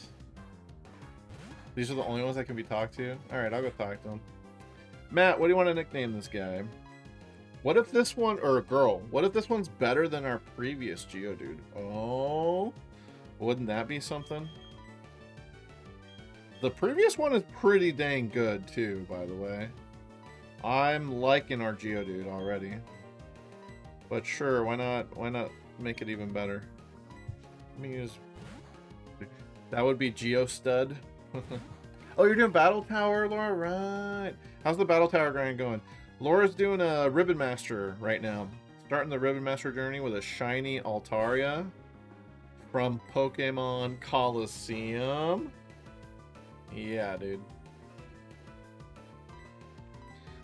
These are the only ones that can be talked to? Alright, I'll go talk to them. Matt, what do you want to nickname this guy? What if this one, or a girl, what if this one's better than our previous Geodude? Oh, wouldn't that be something? The previous one is pretty dang good too, by the way. I'm liking our Geodude already. But sure, why not make it even better? Let me use... That would be Geostud. Oh, you're doing Battle Tower, Laura? Right. How's the Battle Tower grind going? Laura's doing a Ribbon Master right now. Starting the Ribbon Master journey with a shiny Altaria from Pokemon Coliseum. Yeah, dude.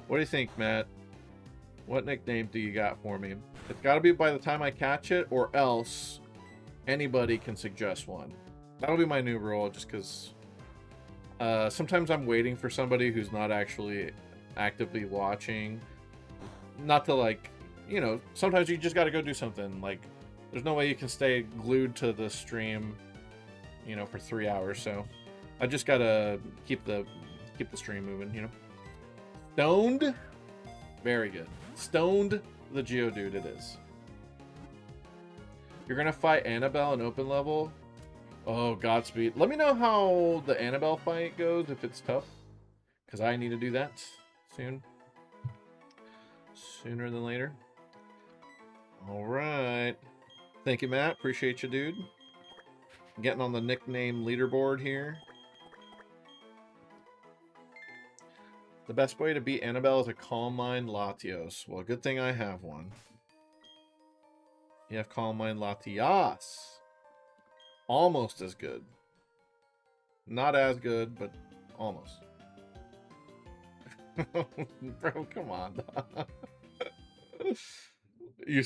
What do you think, Matt? What nickname do you got for me? It's got to be by the time I catch it, or else anybody can suggest one. That'll be my new rule, just because sometimes I'm waiting for somebody who's not actually actively watching. Not to, like, you know, sometimes you just got to go do something. Like, there's no way you can stay glued to the stream, you know, for 3 hours, so I just gotta keep the stream moving, you know. Stoned, very good. Stoned the Geodude it is. You're gonna fight Annabelle in open level. Oh, Godspeed. Let me know how the Annabelle fight goes if it's tough, because I need to do that soon. Sooner than later. All right. Thank you, Matt. Appreciate you, dude. Getting on the nickname leaderboard here. The best way to beat Annabelle is a Calm Mind Latios. Well, good thing I have one. You have Calm Mind Latias. Almost as good. Not as good, but almost. Bro, come on. You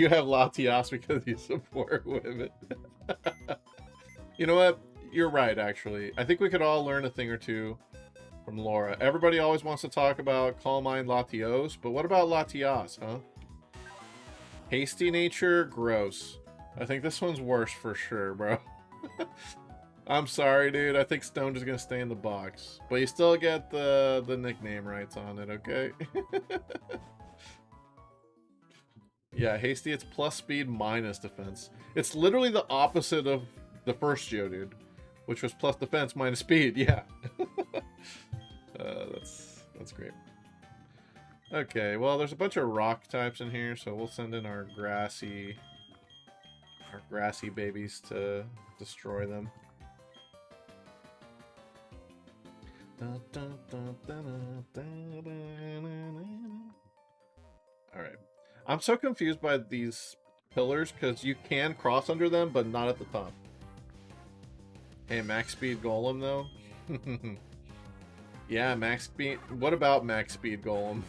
have Latias because you support women. You know what? You're right, actually. I think we could all learn a thing or two from Laura. Everybody always wants to talk about Calm Mind Latios, but what about Latias, huh? Hasty nature, gross. I think this one's worse for sure, bro. I'm sorry, dude. I think Stoned is gonna stay in the box, but you still get the nickname rights on it, okay? Yeah, Hasty, it's plus speed minus defense. It's literally the opposite of the first Geodude, which was plus defense minus speed. Yeah. That's great. Okay, well, there's a bunch of rock types in here, so we'll send in our grassy babies to destroy them. All right. I'm so confused by these pillars because you can cross under them, but not at the top. Hey, max speed golem though. Yeah, max speed. What about max speed golem?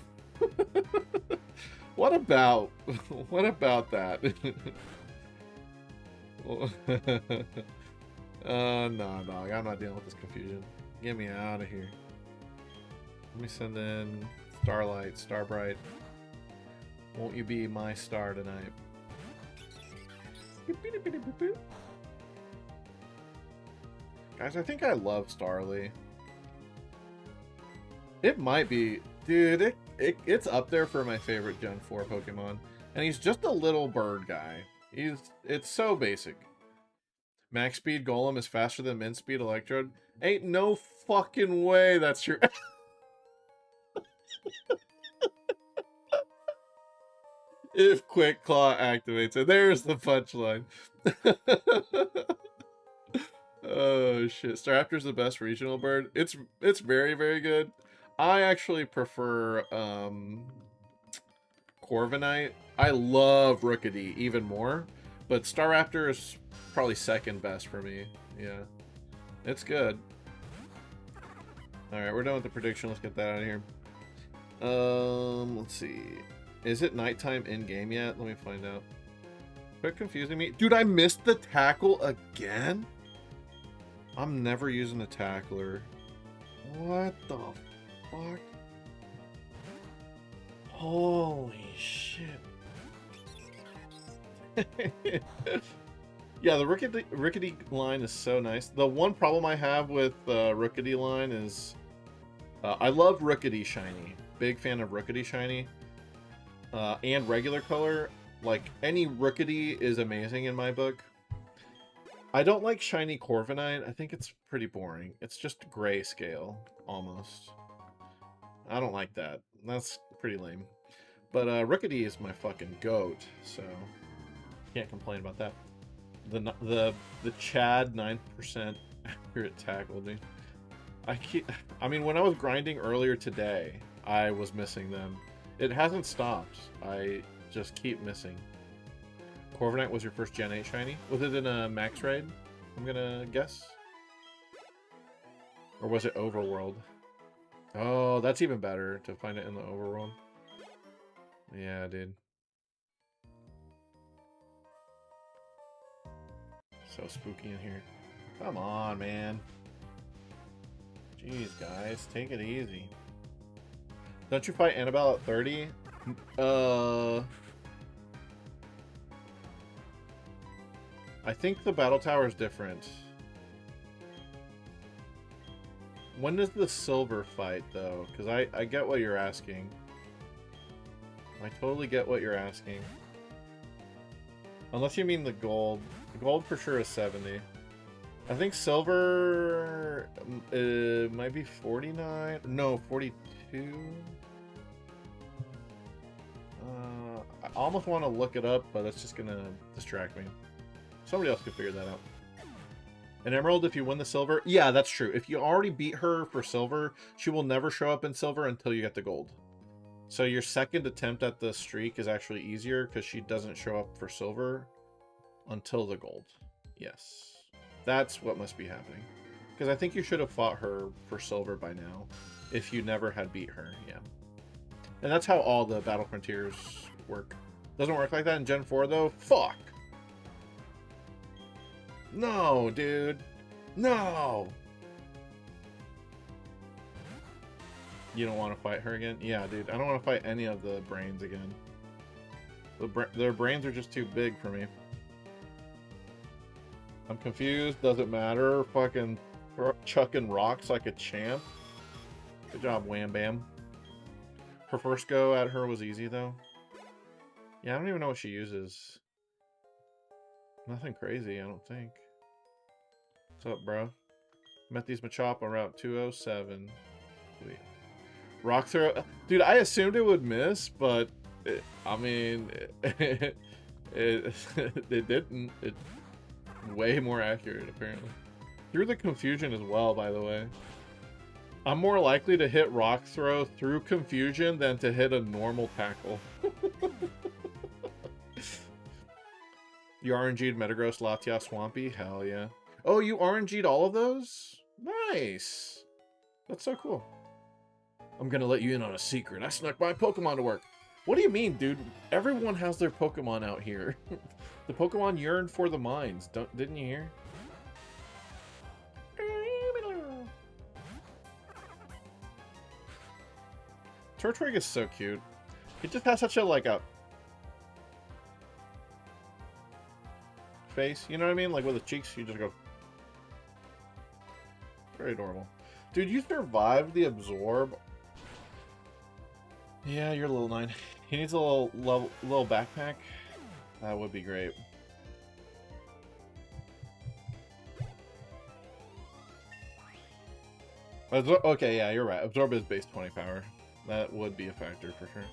What about that? No, dog. I'm not dealing with this confusion. Get me out of here. Let me send in Starlight, Starbright. Won't you be my star tonight? Guys, I think I love Starly. It might be, dude. It's up there for my favorite Gen 4 Pokemon, and he's just a little bird guy. It's so basic. Max speed Golem is faster than min speed Electrode. Ain't no fucking way that's your. If Quick Claw activates it. There's the punchline. Oh shit. Staraptor's the best regional bird. It's very, very good. I actually prefer Corviknight. I love Rookity even more, but Staraptor is probably second best for me. Yeah. It's good. Alright, we're done with the prediction. Let's get that out of here. Let's see. Is it nighttime in game yet? Let me find out. Quit confusing me. Dude, I missed the tackle again? I'm never using a tackler. What the fuck? Holy shit. Yeah, the Rookity line is so nice. The one problem I have with Rookity line is I love Rookity shiny. Big fan of Rookity shiny. And regular color. Like, any Rookity is amazing in my book. I don't like shiny Corviknight. I think it's pretty boring. It's just grayscale, almost. I don't like that. That's pretty lame. But Rookity is my fucking goat, so can't complain about that. The Chad 9% accurate tackle, dude. I mean, when I was grinding earlier today, I was missing them. It hasn't stopped. I just keep missing. Corviknight was your first Gen 8 shiny? Was it in a max raid? I'm gonna guess. Or was it Overworld? Oh, that's even better to find it in the Overworld. Yeah, dude. So spooky in here. Come on, man. Jeez, guys, take it easy. Don't you fight Annabelle at 30? I think the battle tower is different. When does the silver fight, though? Because I get what you're asking. I totally get what you're asking. Unless you mean the gold. The gold for sure is 70. I think silver might be 49. No, 42. I almost want to look it up, but it's just gonna distract me. Somebody else could figure that out. An emerald if you win the silver? Yeah, that's true. If you already beat her for silver, she will never show up in silver until you get the gold. So your second attempt at the streak is actually easier because she doesn't show up for silver until the gold. Yes. That's what must be happening. Because I think you should have fought her for silver by now if you never had beat her. Yeah. And that's how all the Battle Frontiers work. Doesn't work like that in Gen 4 though? Fuck! No, dude. No! You don't want to fight her again? Yeah, dude. I don't want to fight any of the brains again. Their brains are just too big for me. I'm confused. Doesn't matter. Fucking chucking rocks like a champ. Good job, Wham Bam. Her first go at her was easy, though. Yeah, I don't even know what she uses. Nothing crazy, I don't think. What's up, bro? Met these Machop on Route 207. Sweet. Rock throw. Dude, I assumed it would miss, but I mean, it didn't. It's way more accurate, apparently. Through the confusion as well, by the way. I'm more likely to hit rock throw through confusion than to hit a normal tackle. You RNG'd Metagross, Latias, Swampy? Hell yeah. Oh, you RNG'd all of those? Nice. That's so cool. I'm gonna let you in on a secret. I snuck my Pokemon to work. What do you mean, dude? Everyone has their Pokemon out here. The Pokemon yearn for the mines. Didn't you hear? Turtwig is so cute. It just has such a, like, a face, you know what I mean? Like, with the cheeks, you just go. Very adorable. Dude, you survived the Absorb. Yeah, you're a little 9. He needs a little backpack. That would be great. Okay, yeah, you're right. Absorb is base 20 power. That would be a factor for sure.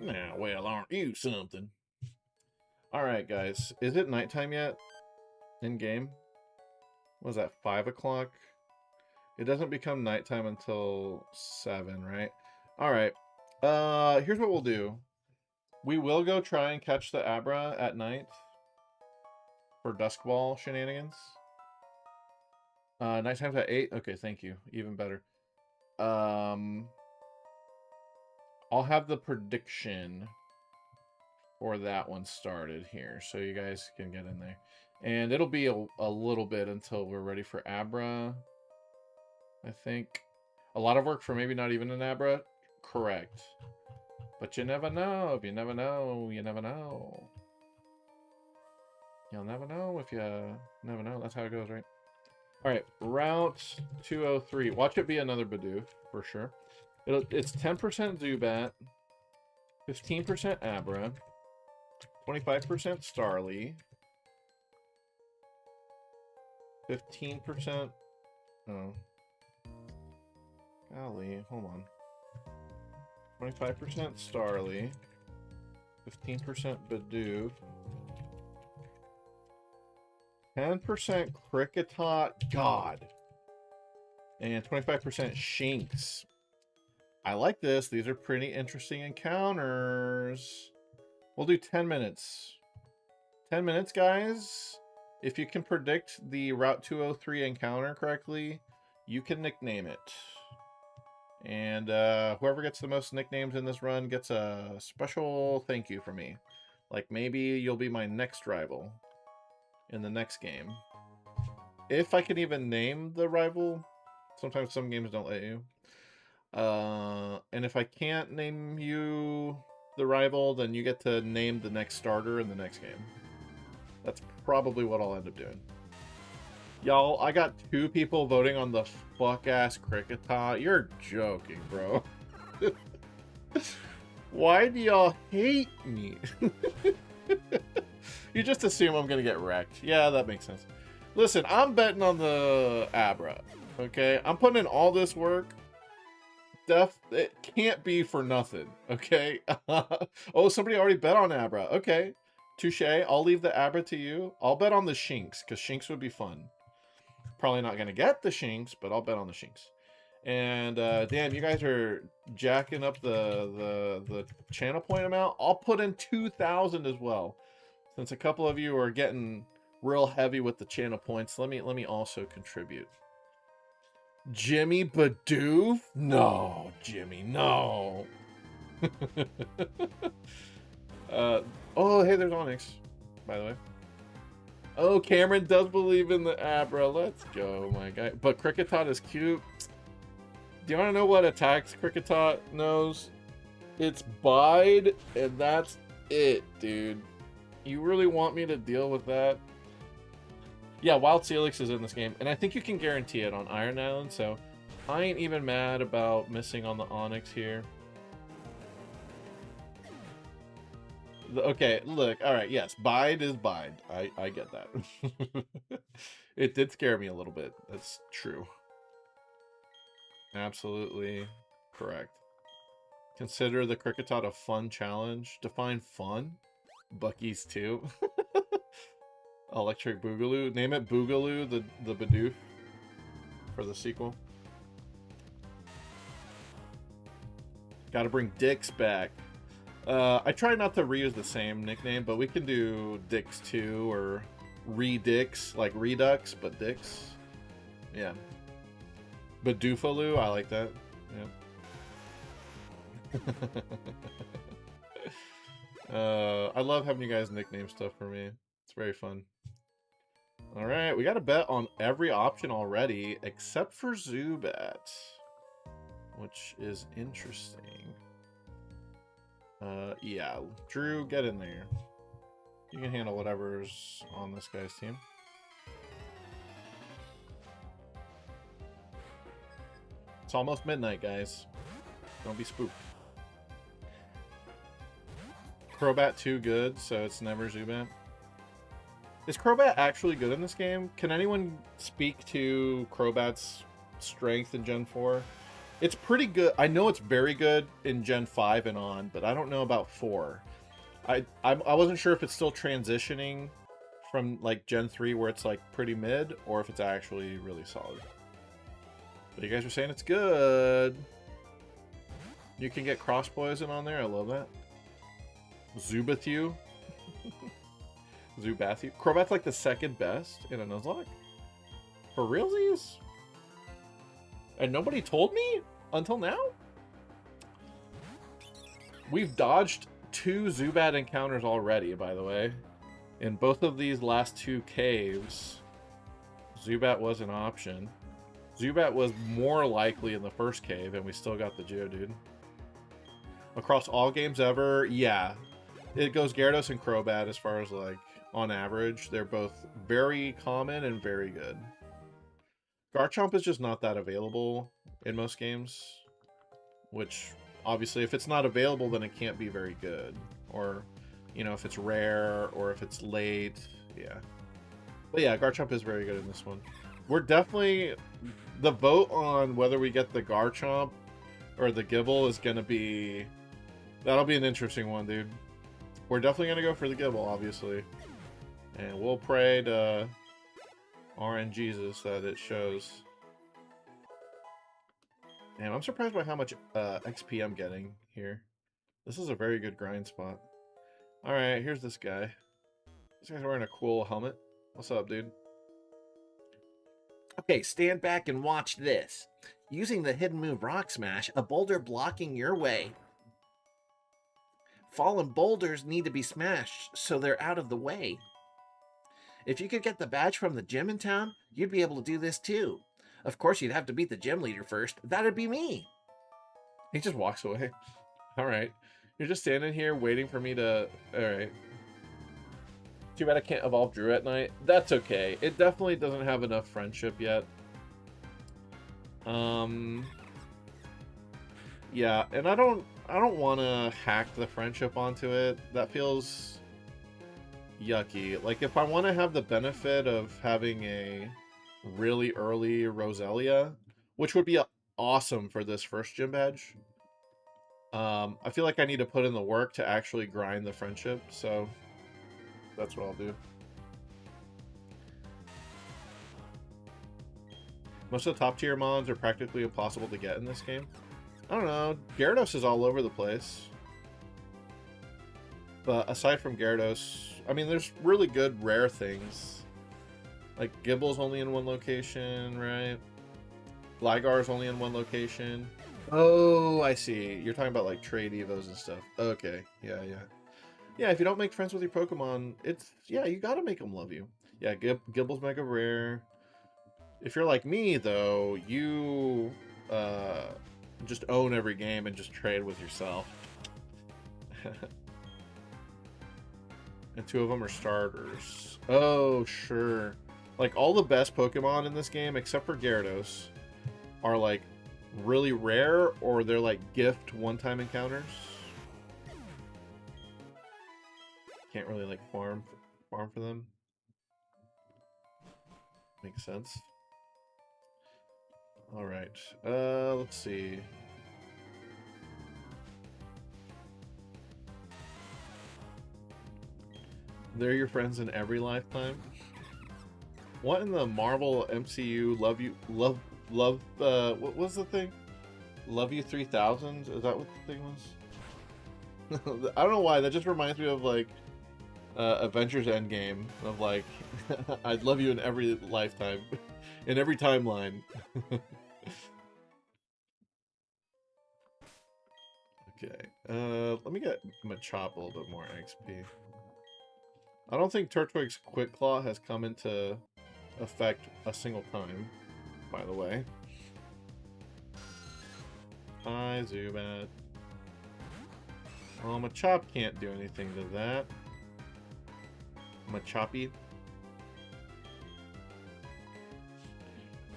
Now, well, aren't you something? Alright, guys. Is it nighttime yet? In game? What was that, 5 o'clock? It doesn't become nighttime until 7, right? Alright. Here's what we'll do. We will go try and catch the Abra at night for Duskball shenanigans. Nighttime's at 8? Okay, thank you. Even better. I'll have the prediction for that one started here, so you guys can get in there. And it'll be a little bit until we're ready for Abra, I think. A lot of work for maybe not even an Abra. Correct. But you never know. If you never know, you never know. You'll never know if you never know. That's how it goes, right? Alright, Route 203. Watch it be another Bidoof, for sure. It's 10% Zubat, 15% Abra, 25% Starly, 15%... Oh. Golly, hold on. 25% Starly, 15% Bidoof, 10% Kricketot, God, and 25% Shinx. I like this. These are pretty interesting encounters. We'll do 10 minutes. 10 minutes, guys. If you can predict the Route 203 encounter correctly, you can nickname it. And whoever gets the most nicknames in this run gets a special thank you from me. Like maybe you'll be my next rival in the next game. If I can even name the rival. Sometimes some games don't let you. And if I can't name you the rival, then you get to name the next starter in the next game. That's probably what I'll end up doing. Y'all, I got 2 people voting on the fuck-ass Kricketot. You're joking, bro. Why do y'all hate me? You just assume I'm gonna get wrecked. Yeah, that makes sense. Listen, I'm betting on the Abra, okay? I'm putting in all this work. It can't be for nothing, okay? Oh, somebody already bet on Abra. Okay, touche. I'll leave the Abra to you. I'll bet on the Shinx, because Shinx would be fun. Probably not going to get the Shinx, but I'll bet on the Shinx. And, damn, you guys are jacking up the channel point amount. I'll put in 2,000 as well. Since a couple of you are getting real heavy with the channel points, let me also contribute. Jimmy Bidoof? No, Jimmy, no. Oh, hey, there's Onyx, by the way. Oh, Cameron does believe in the Abra. Let's go, my guy. But Kricketot is cute. Do you want to know what attacks Kricketot knows? It's Bide, and that's it, dude. You really want me to deal with that? Yeah, Wild Celix is in this game, and I think you can guarantee it on Iron Island, so I ain't even mad about missing on the Onyx here. Okay, look, alright, yes, Bide is Bide. I get that. It did scare me a little bit. That's true. Absolutely correct. Consider the Kricketot a fun challenge. Define fun. Bucky's too. Electric Boogaloo. Name it Boogaloo, the Bidoof for the sequel. Gotta bring Dix back. I try not to reuse the same nickname, but we can do Dix 2 or Redix, like Redux, but Dix. Yeah. Bidoofaloo, I like that. Yeah. I love having you guys nickname stuff for me. It's very fun. Alright, we got a bet on every option already, except for Zubat, which is interesting. Yeah, Drew, get in there. You can handle whatever's on this guy's team. It's almost midnight, guys. Don't be spooked. Crobat too good, so it's never Zubat. Is Crobat actually good in this game? Can anyone speak to Crobat's strength in Gen 4. It's pretty good. I know it's very good in Gen 5 and on, but I don't know about 4. I wasn't sure if it's still transitioning from like Gen 3 where it's like pretty mid, or if it's actually really solid. But you guys are saying it's good. You can get cross poison on there. I love that. Zubathu. Zubathu. Crobat's like the second best in a Nuzlocke? For realsies? And nobody told me until now? We've dodged 2 Zubat encounters already, by the way. In both of these last 2 caves, Zubat was an option. Zubat was more likely in the first cave, and we still got the Geodude. Across all games ever, yeah. It goes Gyarados and Crobat as far as, like, on average. They're both very common and very good. Garchomp is just not that available in most games. Which, obviously, if it's not available, then it can't be very good. Or, you know, if it's rare, or if it's late, yeah. But yeah, Garchomp is very good in this one. We're definitely... The vote on whether we get the Garchomp or the Gible is going to be... That'll be an interesting one, dude. We're definitely going to go for the Gible, obviously. And we'll pray to RN Jesus that it shows. Damn, I'm surprised by how much XP I'm getting here. This is a very good grind spot. Alright, here's this guy. This guy's wearing a cool helmet. What's up, dude? Okay, stand back and watch this. Using the hidden move Rock Smash, a boulder blocking your way. Fallen boulders need to be smashed so they're out of the way. If you could get the badge from the gym in town, you'd be able to do this too. Of course, you'd have to beat the gym leader first. That'd be me. He just walks away. Alright. You're just standing here waiting for me to... Alright. Too bad I can't evolve Drew at night. That's okay. It definitely doesn't have enough friendship yet. Yeah, and I don't want to hack the friendship onto it. That feels yucky. Like, if I want to have the benefit of having a really early Roselia, which would be awesome for this first gym badge, I feel like I need to put in the work to actually grind the friendship, so that's what I'll do. Most of the top tier mons are practically impossible to get in this game. I don't know. Gyarados is all over the place. But aside from Gyarados, I mean, there's really good rare things. Like Gibble's only in one location, right? Gligar's only in one location. Oh, I see. You're talking about like trade evos and stuff. Okay. Yeah, yeah. Yeah, if you don't make friends with your Pokemon, it's... Yeah, you gotta make them love you. Yeah, Gibble's mega rare. If you're like me, though, you just own every game and just trade with yourself. And 2 of them are starters. Oh, sure. Like, all the best Pokemon in this game, except for Gyarados, are, like, really rare, or they're, like, gift one-time encounters. Can't really, like, farm for them. Makes sense. Alright. Let's see. They're your friends in every lifetime? What in the Marvel MCU what was the thing? Love You 3000? Is that what the thing was? I don't know why, that just reminds me of like Avengers Endgame of like I'd love you in every lifetime. In every timeline. Okay. Let me get Machop a little bit more XP. I don't think Turtwig's Quick Claw has come into effect a single time, by the way. Hi, Zubat. Oh, Machop can't do anything to that. Machoppy.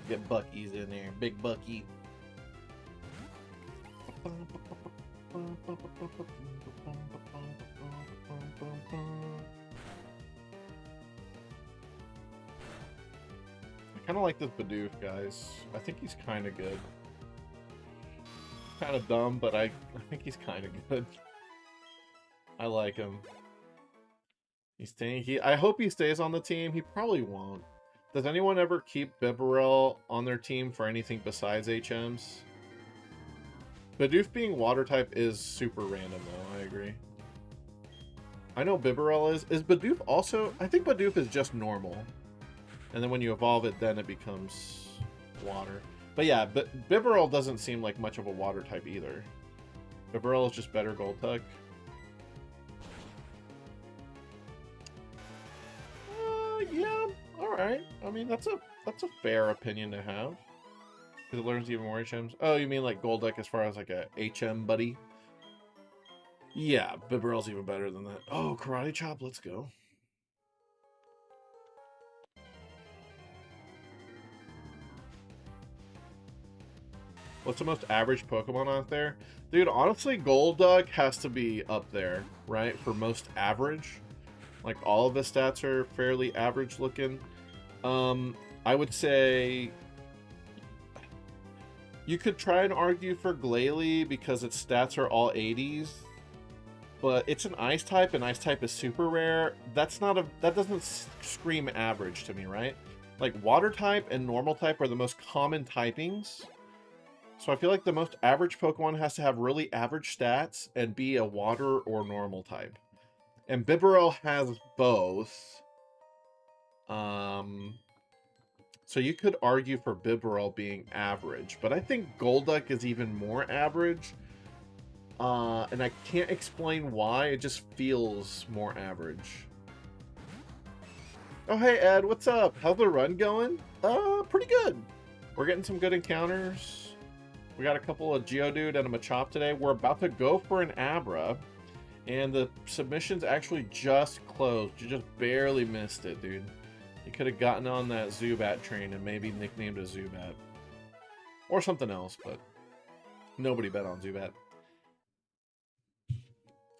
Get Bucky's in there. Big Bucky. I kind of like this Bidoof, guys. I think he's kind of good. Kind of dumb, but I think he's kind of good. I like him. He's staying. I hope he stays on the team. He probably won't. Does anyone ever keep Bibarel on their team for anything besides HMs? Bidoof being water type is super random, though. I agree. I know Bibarel is. Is Bidoof also? I think Bidoof is just normal. And then when you evolve it, then it becomes water. But yeah, Bibarel doesn't seem like much of a water type either. Bibarel is just better Goldtug. Yeah, alright. I mean, that's a fair opinion to have. Because it learns even more HMs. Oh, you mean like Golduck as far as like a HM buddy? Yeah, Bibarel's even better than that. Oh, Karate Chop, let's go. What's the most average Pokemon out there? Dude, honestly, Golduck has to be up there, right? For most average. Like, all of his stats are fairly average looking. I would say you could try and argue for Glalie because its stats are all 80s. But it's an ice type, and ice type is super rare. That doesn't scream average to me, right? Like, water type and normal type are the most common typings. So I feel like the most average Pokemon has to have really average stats and be a water or normal type. And Bibarel has both. So you could argue for Bibarel being average, but I think Golduck is even more average. And I can't explain why, it just feels more average. Oh, hey, Ed, what's up? How's the run going? Pretty good. We're getting some good encounters. We got a couple of Geodude and a Machop today. We're about to go for an Abra. And the submissions actually just closed. You just barely missed it, dude. You could have gotten on that Zubat train and maybe nicknamed a Zubat. Or something else, but nobody bet on Zubat.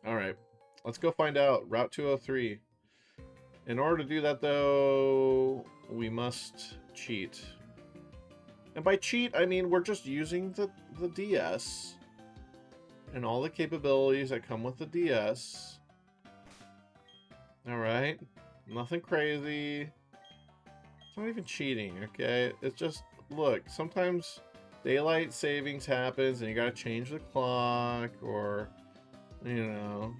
Alright, let's go find out. Route 203. In order to do that, though, we must cheat. And by cheat, I mean we're just using the DS. And all the capabilities that come with the DS. Alright. Nothing crazy. It's not even cheating, okay? It's just, look, sometimes daylight savings happens and you gotta change the clock, or, you know,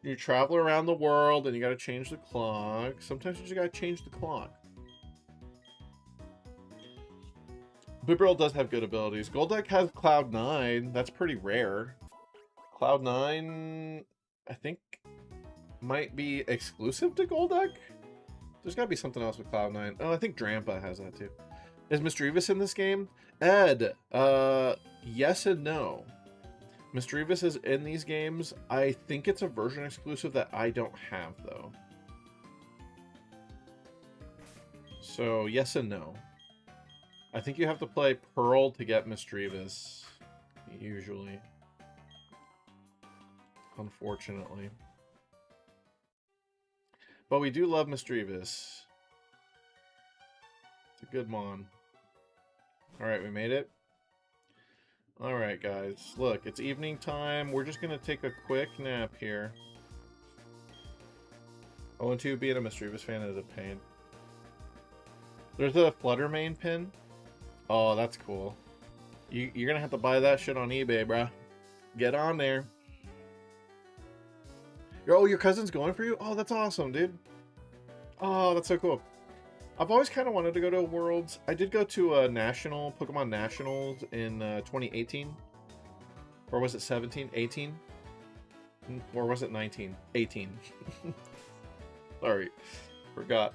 you travel around the world and you gotta change the clock. Sometimes you just gotta change the clock. Bibarel does have good abilities. Golduck has Cloud9. That's pretty rare. Cloud9, I think, might be exclusive to Golduck? There's got to be something else with Cloud9. Oh, I think Drampa has that too. Is Misdreavus in this game? Ed, yes and no. Misdreavus is in these games. I think it's a version exclusive that I don't have, though. So, yes and no. I think you have to play Pearl to get Misdreavus, usually. Unfortunately. But we do love Misdreavus. It's a good mon. Alright, we made it. Alright, guys. Look, it's evening time. We're just going to take a quick nap here. 0-2 being a Misdreavus fan is a pain. There's a Fluttermane pin. Oh, that's cool. You're going to have to buy that shit on eBay, bruh. Get on there. Oh, your cousin's going for you? Oh, that's awesome, dude. Oh, that's so cool. I've always kind of wanted to go to Worlds. I did go to a national, Pokemon Nationals in 2018. Or was it 17? 18? Or was it 19? 18. Sorry. Forgot.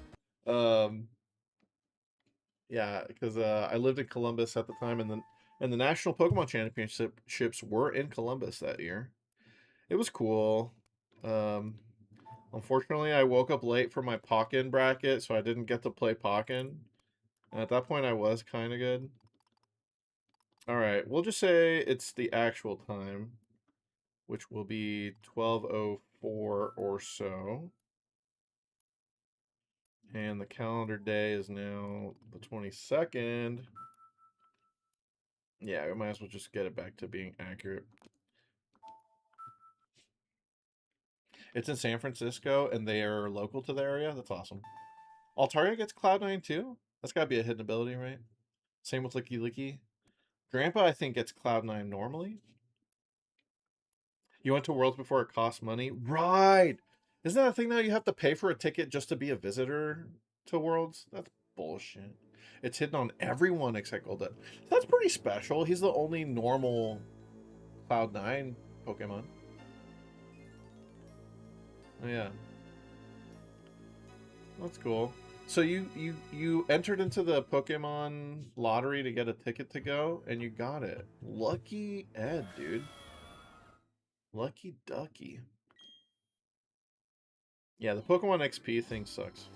Yeah, because I lived in Columbus at the time, and the National Pokemon Championships were in Columbus that year. It was cool. Unfortunately, I woke up late for my Pokken bracket, so I didn't get to play Pokken. And at that point, I was kind of good. Alright, we'll just say it's the actual time, which will be 12:04 or so. And the calendar day is now the 22nd. Yeah, we might as well just get it back to being accurate. It's in San Francisco, and they are local to the area. That's awesome. Altaria gets Cloud9 too? That's got to be a hidden ability, right? Same with Licky Licky. Grandpa, I think, gets Cloud9 normally. You went to Worlds before it cost money? Right! Isn't that a thing now? You have to pay for a ticket just to be a visitor to Worlds? That's bullshit. It's hidden on everyone except Goldet. That's pretty special. He's the only normal Cloud9 Pokemon. Oh, yeah. That's cool. So you entered into the Pokemon lottery to get a ticket to go, and you got it. Lucky Ed, dude. Lucky ducky. Yeah, the Pokemon XP thing sucks.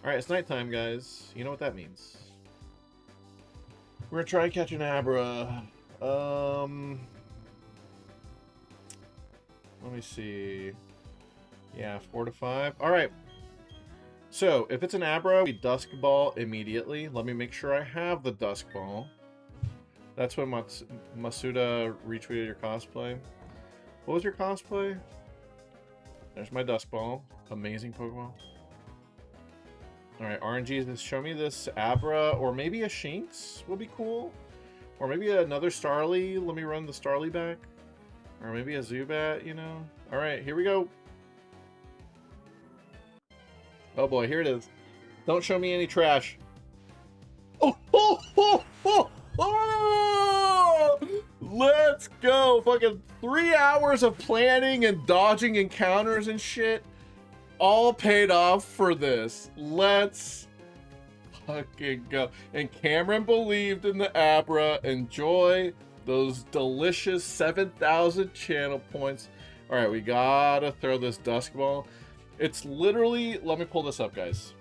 Alright, it's nighttime, guys. You know what that means. We're gonna try and catch an Abra. Let me see. Yeah, 4 to 5. Alright. So, if it's an Abra, we Dusk Ball immediately. Let me make sure I have the Dusk Ball. That's when Masuda retweeted your cosplay. What was your cosplay? There's my Dusk Ball. Amazing Pokemon. Alright, RNGs, show me this Abra, or maybe a Shinx would be cool. Or maybe another Starly. Let me run the Starly back. Or maybe a Zubat, you know. Alright, here we go. Oh boy, here it is. Don't show me any trash. Oh, oh, oh, oh, oh! Let's go. Fucking 3 hours of planning and dodging encounters and shit. All paid off for this. Let's fucking go. And Cameron believed in the Abra. Enjoy those delicious 7,000 channel points. All right, we gotta throw this Dusk Ball. It's literally, let me pull this up, guys.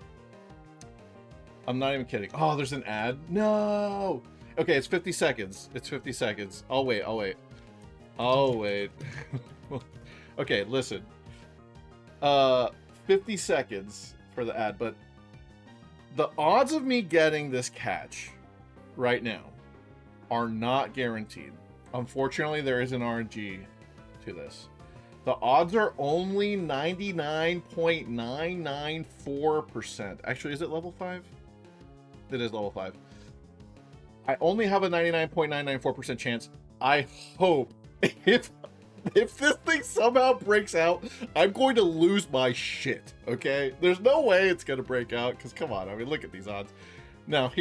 I'm not even kidding. Oh, there's an ad. No. Okay, it's 50 seconds. It's 50 seconds. I'll wait. I'll wait. Okay, listen. 50 seconds for the ad, but the odds of me getting this catch right now are not guaranteed. Unfortunately, there is an RNG to this. The odds are only 99.994%. Actually, is it level 5? It is level 5. I only have a 99.994% chance. I hope if this thing somehow breaks out, I'm going to lose my shit, okay? There's no way it's going to break out, because come on, I mean, look at these odds. Now,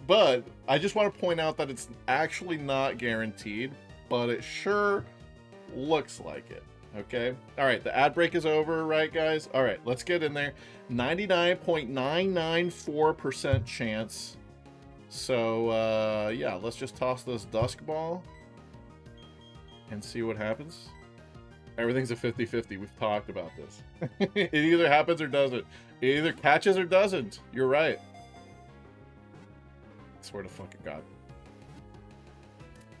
but I just want to point out that it's actually not guaranteed, but it sure looks like it. Okay. All right. The ad break is over, right, guys? All right. Let's get in there. 99.994% chance. So, yeah, let's just toss this Dusk Ball and see what happens. Everything's a 50-50. We've talked about this. It either happens or doesn't. It either catches or doesn't. You're right. I swear to fucking God.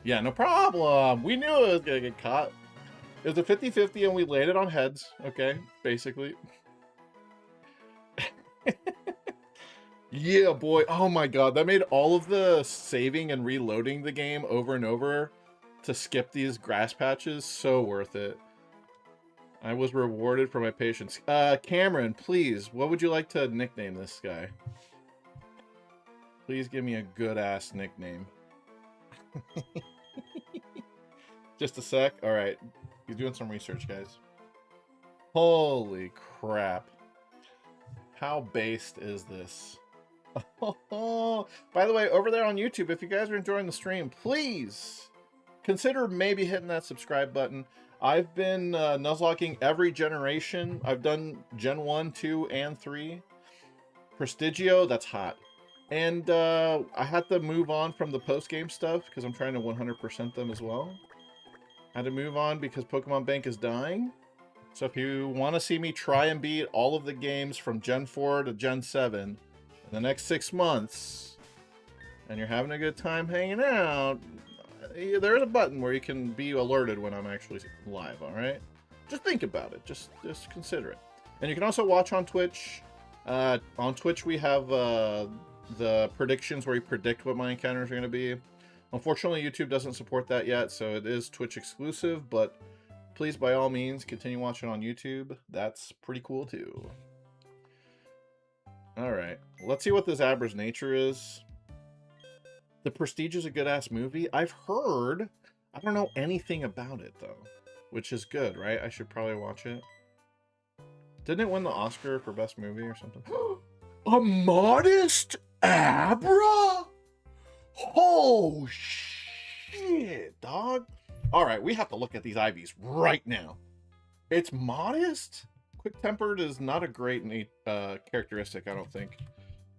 Yeah, no problem. We knew it was going to get caught. It was a 50-50 and we landed on heads, okay, basically. Yeah, boy. Oh my God, that made all of the saving and reloading the game over and over to skip these grass patches so worth it. I was rewarded for my patience. Cameron, please, what would you like to nickname this guy? Please give me a good-ass nickname. Just a sec. All right. He's doing some research, guys. Holy crap. How based is this? Oh, by the way, over there on YouTube, if you guys are enjoying the stream, please consider maybe hitting that subscribe button. I've been Nuzlocking every generation. I've done Gen 1, 2, and 3. Prestigio, that's hot. And I had to move on from the post-game stuff because I'm trying to 100% them as well. I had to move on because Pokemon Bank is dying. So if you want to see me try and beat all of the games from Gen 4 to Gen 7 in the next 6 months, and you're having a good time hanging out, there's a button where you can be alerted when I'm actually live, all right? Just think about it. Just consider it. And you can also watch on Twitch. On Twitch, we have the predictions where we predict what my encounters are going to be. Unfortunately, YouTube doesn't support that yet, so it is Twitch exclusive, but please, by all means, continue watching on YouTube. That's pretty cool, too. Alright, let's see what this Abra's nature is. The Prestige is a good-ass movie. I've heard. I don't know anything about it, though, which is good, right? I should probably watch it. Didn't it win the Oscar for Best Movie or something? A modest Abra? Oh, shit, dog. All right, we have to look at these IVs right now. It's modest. Quick-tempered is not a great characteristic, I don't think.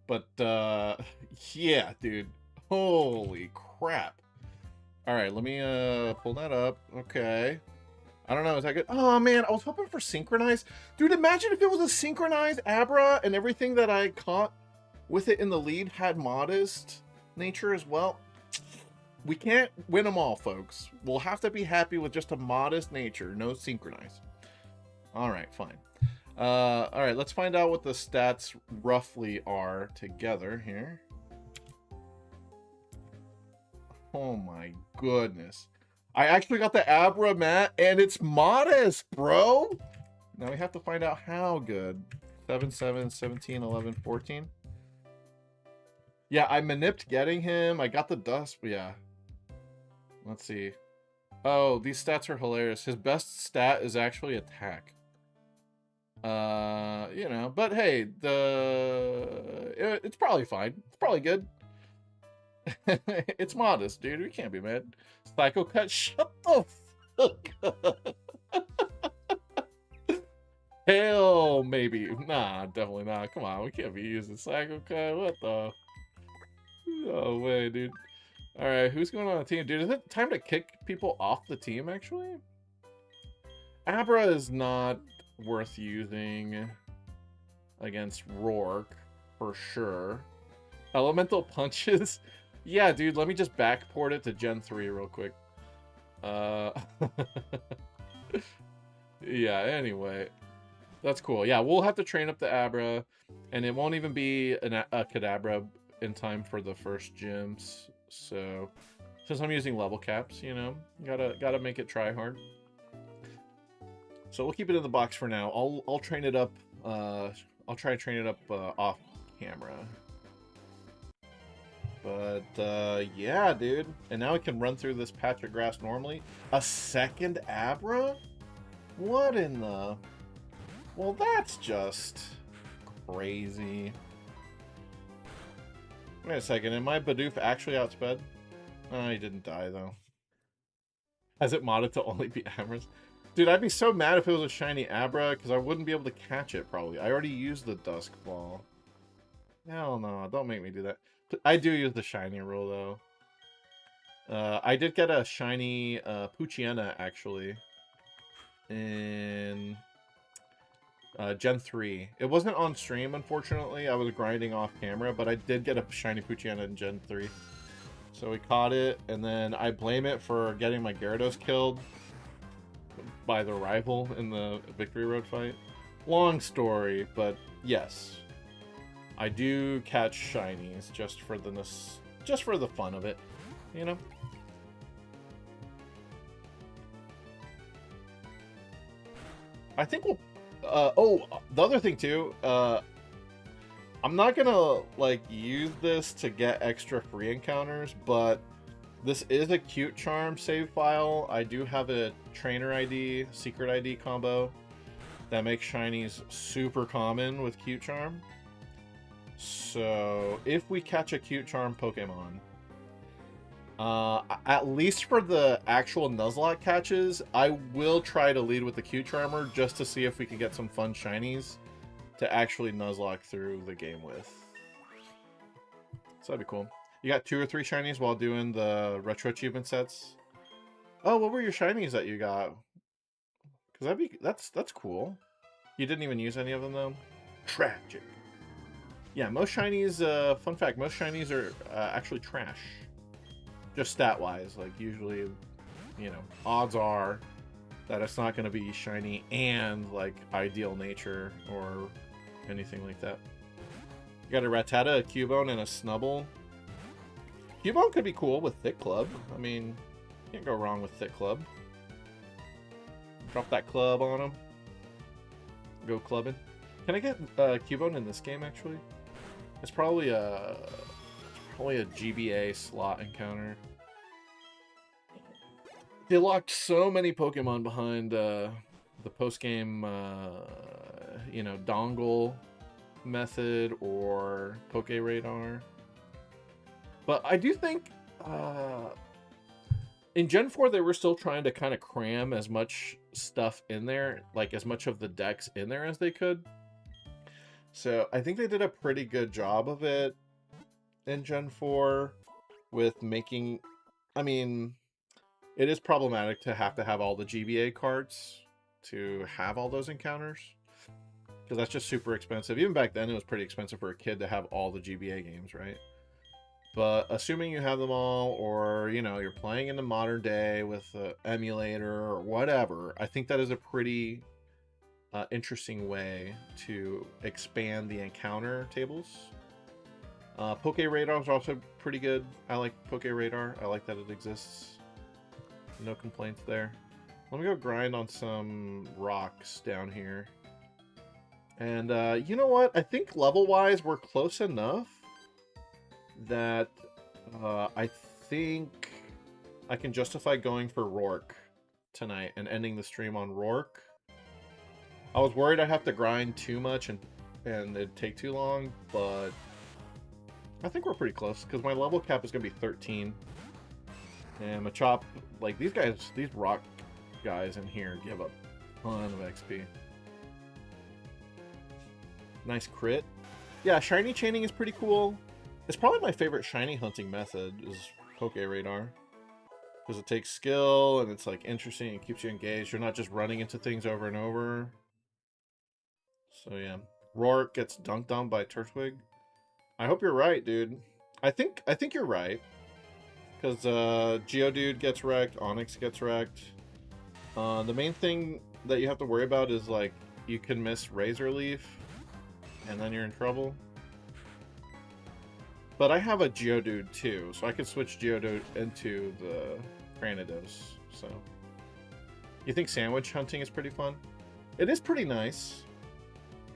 But, yeah, dude. Holy crap. All right, let me pull that up. Okay. I don't know, is that good? Oh, man, I was hoping for synchronized. Dude, imagine if it was a synchronized Abra and everything that I caught with it in the lead had modest nature as well. We can't win them all, folks. We'll have to be happy with just a modest nature, no synchronized. All right, fine. All right, let's find out what the stats roughly are together here. Oh my goodness. I actually got the Abra mat, and it's modest, bro. Now we have to find out how good. 7, 7, 17, 11, 14. Yeah, I manipped getting him. I got the dust. Yeah. Let's see. Oh, these stats are hilarious. His best stat is actually attack. You know, but hey, it's probably fine. It's probably good. It's modest, dude. We can't be mad. Psycho cut. Shut the fuck up. Hell, maybe. Nah, definitely not. Come on, we can't be using Psycho cut. What the? No way, dude. All right, who's going on the team, dude? Is it time to kick people off the team? Actually, Abra is not worth using against Rourke for sure. Elemental punches. Yeah, dude, let me just backport it to Gen 3 real quick. Yeah, anyway. That's cool. Yeah, we'll have to train up the Abra, and it won't even be a Kadabra in time for the first gyms. So, since I'm using level caps, you know, gotta make it try hard. So we'll keep it in the box for now. I'll train it up. I'll try to train it up off camera. But, yeah, dude. And now we can run through this patch of grass normally. A second Abra? What in the... Well, that's just crazy. Wait a second. Am my Bidoof actually outsped? Oh, he didn't die, though. Has it modded to only be Abras? Dude, I'd be so mad if it was a shiny Abra, because I wouldn't be able to catch it, probably. I already used the Dusk Ball. Hell no, don't make me do that. I do use the shiny rule, though. I did get a shiny Poochyena, actually, in Gen 3. It wasn't on stream, unfortunately. I was grinding off camera, but I did get a shiny Poochyena in Gen 3. So we caught it, and then I blame it for getting my Gyarados killed by the rival in the Victory Road fight. Long story, but yes. I do catch shinies just for the fun of it, you know. I think we'll. Oh, the other thing too. I'm not gonna like use this to get extra free encounters, but this is a Cute Charm save file. I do have a Trainer ID, Secret ID combo that makes shinies super common with Cute Charm. So, if we catch a Cute Charm Pokemon, at least for the actual Nuzlocke catches, I will try to lead with the Cute Charmer just to see if we can get some fun shinies to actually Nuzlocke through the game with. So that'd be cool. You got 2 or 3 shinies while doing the retro achievement sets? Oh, what were your shinies that you got? Because that's cool. You didn't even use any of them though? Tragic. Yeah, most shinies, fun fact, most shinies are actually trash. Just stat-wise, like usually, you know, odds are that it's not going to be shiny and like ideal nature or anything like that. You got a Rattata, a Cubone, and a Snubble. Cubone could be cool with Thick Club. I mean, can't go wrong with Thick Club. Drop that club on him. Go clubbing. Can I get Cubone in this game, actually? It's probably a GBA slot encounter. They locked so many Pokemon behind the post-game, you know, dongle method or Poke Radar. But I do think in Gen 4 they were still trying to kind of cram as much stuff in there, like as much of the decks in there as they could. So I think they did a pretty good job of it in Gen 4 with making, I mean, it is problematic to have all the GBA cards to have all those encounters, because that's just super expensive. Even back then it was pretty expensive for a kid to have all the GBA games, right? But assuming you have them all, or, you know, you're playing in the modern day with an emulator or whatever, I think that is a pretty interesting way to expand the encounter tables. Poke Radar is also pretty good. I like Poke Radar. I like that it exists. No complaints there. Let me go grind on some rocks down here. And you know what? I think level-wise we're close enough that I think I can justify going for Rourke tonight and ending the stream on Rourke. I was worried I'd have to grind too much and it'd take too long, but I think we're pretty close because my level cap is going to be 13. And Machop, like these guys, these rock guys in here give a ton of XP. Nice crit. Yeah, shiny chaining is pretty cool. It's probably my favorite shiny hunting method is Poke Radar. Because it takes skill and it's like interesting and keeps you engaged. You're not just running into things over and over. So yeah. Rourke gets dunked on by Turtwig. I hope you're right, dude. I think you're right. Because Geodude gets wrecked, Onyx gets wrecked. The main thing that you have to worry about is like you can miss Razor Leaf and then you're in trouble. But I have a Geodude too, so I can switch Geodude into the Granados. So, you think sandwich hunting is pretty fun? It is pretty nice.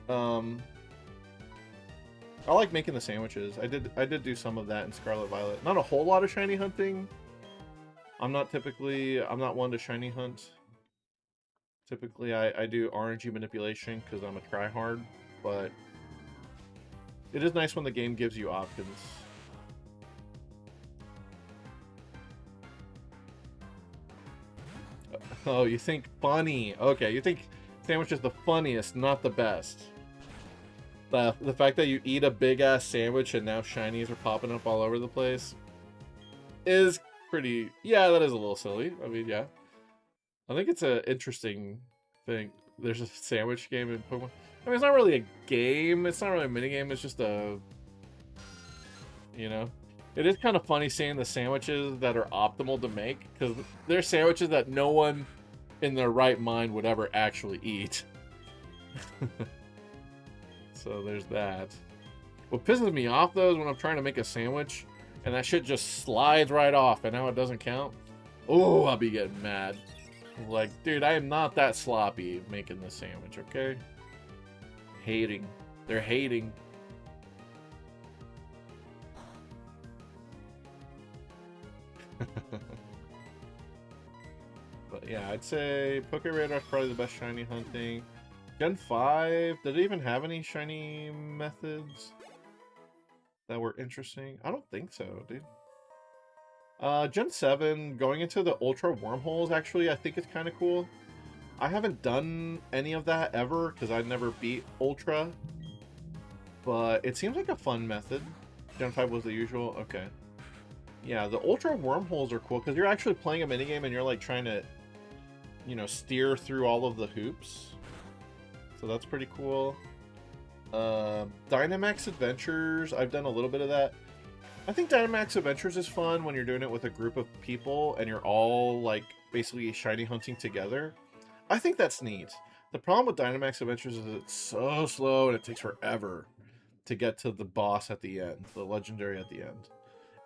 I like making the sandwiches. I did do some of that in Scarlet Violet. Not a whole lot of shiny hunting. I'm not one to shiny hunt. Typically, I do RNG manipulation because I'm a tryhard, but it is nice when the game gives you options. Oh, you think funny. Okay, you think sandwich is the funniest, not the best. The fact that you eat a big-ass sandwich and now shinies are popping up all over the place is pretty... Yeah, that is a little silly. I mean, yeah. I think it's an interesting thing. There's a sandwich game in Pokemon. I mean, it's not really a game. It's not really a minigame. It's just a... You know? It is kind of funny seeing the sandwiches that are optimal to make, because they're sandwiches that no one in their right mind would ever actually eat. So there's that. What pisses me off, though, is when I'm trying to make a sandwich, and that shit just slides right off, and now it doesn't count. Oh, I'll be getting mad. Like, dude, I am not that sloppy making this sandwich, okay? Hating. They're hating. But yeah, I'd say Poke Radar is probably the best shiny hunting. Gen 5, did it even have any shiny methods that were interesting? I don't think so, dude. Gen 7, going into the Ultra Wormholes, actually, I think it's kind of cool. I haven't done any of that ever, because I never beat Ultra. But it seems like a fun method. Gen 5 was the usual? Okay. Yeah, the Ultra Wormholes are cool, because you're actually playing a minigame and you're like trying to, you know, steer through all of the hoops. So that's pretty cool. Dynamax Adventures, I've done a little bit of that. I think Dynamax Adventures is fun when you're doing it with a group of people and you're all like basically shiny hunting together. I think that's neat. The problem with Dynamax Adventures is it's so slow and it takes forever. to get to the boss at the end, the legendary at the end.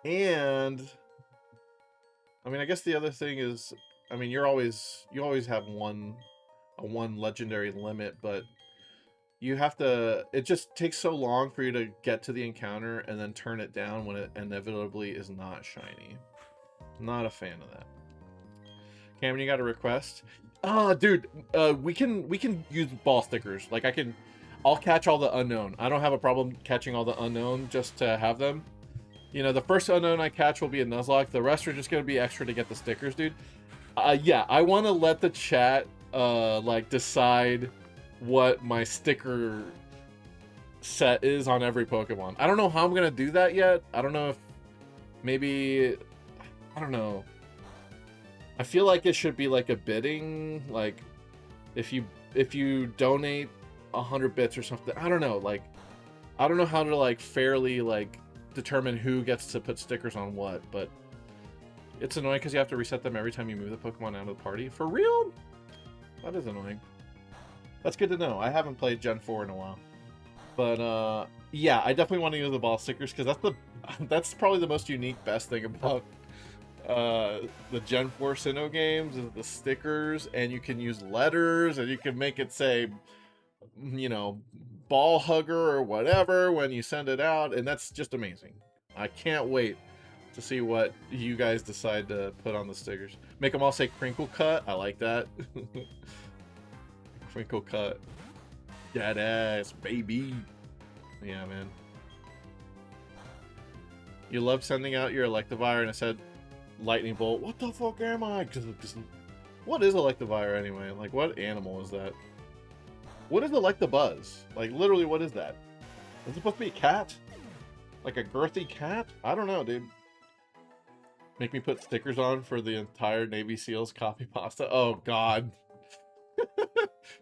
And I mean, I guess the other thing is, I mean, you always have one legendary limit, but you have to, it just takes so long for you to get to the encounter and then turn it down when it inevitably is not shiny. Not a fan of that. Cameron, you got a request? Dude, we can use ball stickers. Like I'll catch all the unknown. I don't have a problem catching all the unknown just to have them. You know, the first unknown I catch will be a Nuzlocke. The rest are just gonna be extra to get the stickers, dude. Yeah, I want to let the chat like decide what my sticker set is on every Pokemon. I don't know how I'm gonna do that yet. I don't know if maybe, I don't know. I feel like it should be like a bidding, like if you donate 100 bits or something. I don't know, like I don't know how to like fairly like determine who gets to put stickers on what, but it's annoying because you have to reset them every time you move the Pokemon out of the party. For real? That is annoying. That's good to know. I haven't played Gen 4 in a while. But yeah, I definitely want to use the ball stickers because that's probably the most unique, best thing about the Gen 4 Sinnoh games is the stickers, and you can use letters, and you can make it say, you know, ball hugger or whatever when you send it out, and that's just amazing. I can't wait to see what you guys decide to put on the stickers. Make them all say crinkle cut. I like that. Crinkle cut. That ass, baby. Yeah, man. You love sending out your Electivire, and I said lightning bolt. What the fuck am I? What is Electivire anyway? Like, what animal is that? What is Electabuzz? Like, literally, what is that? Is it supposed to be a cat? Like a girthy cat? I don't know, dude. Make me put stickers on for the entire Navy SEALs copy pasta. Oh, God.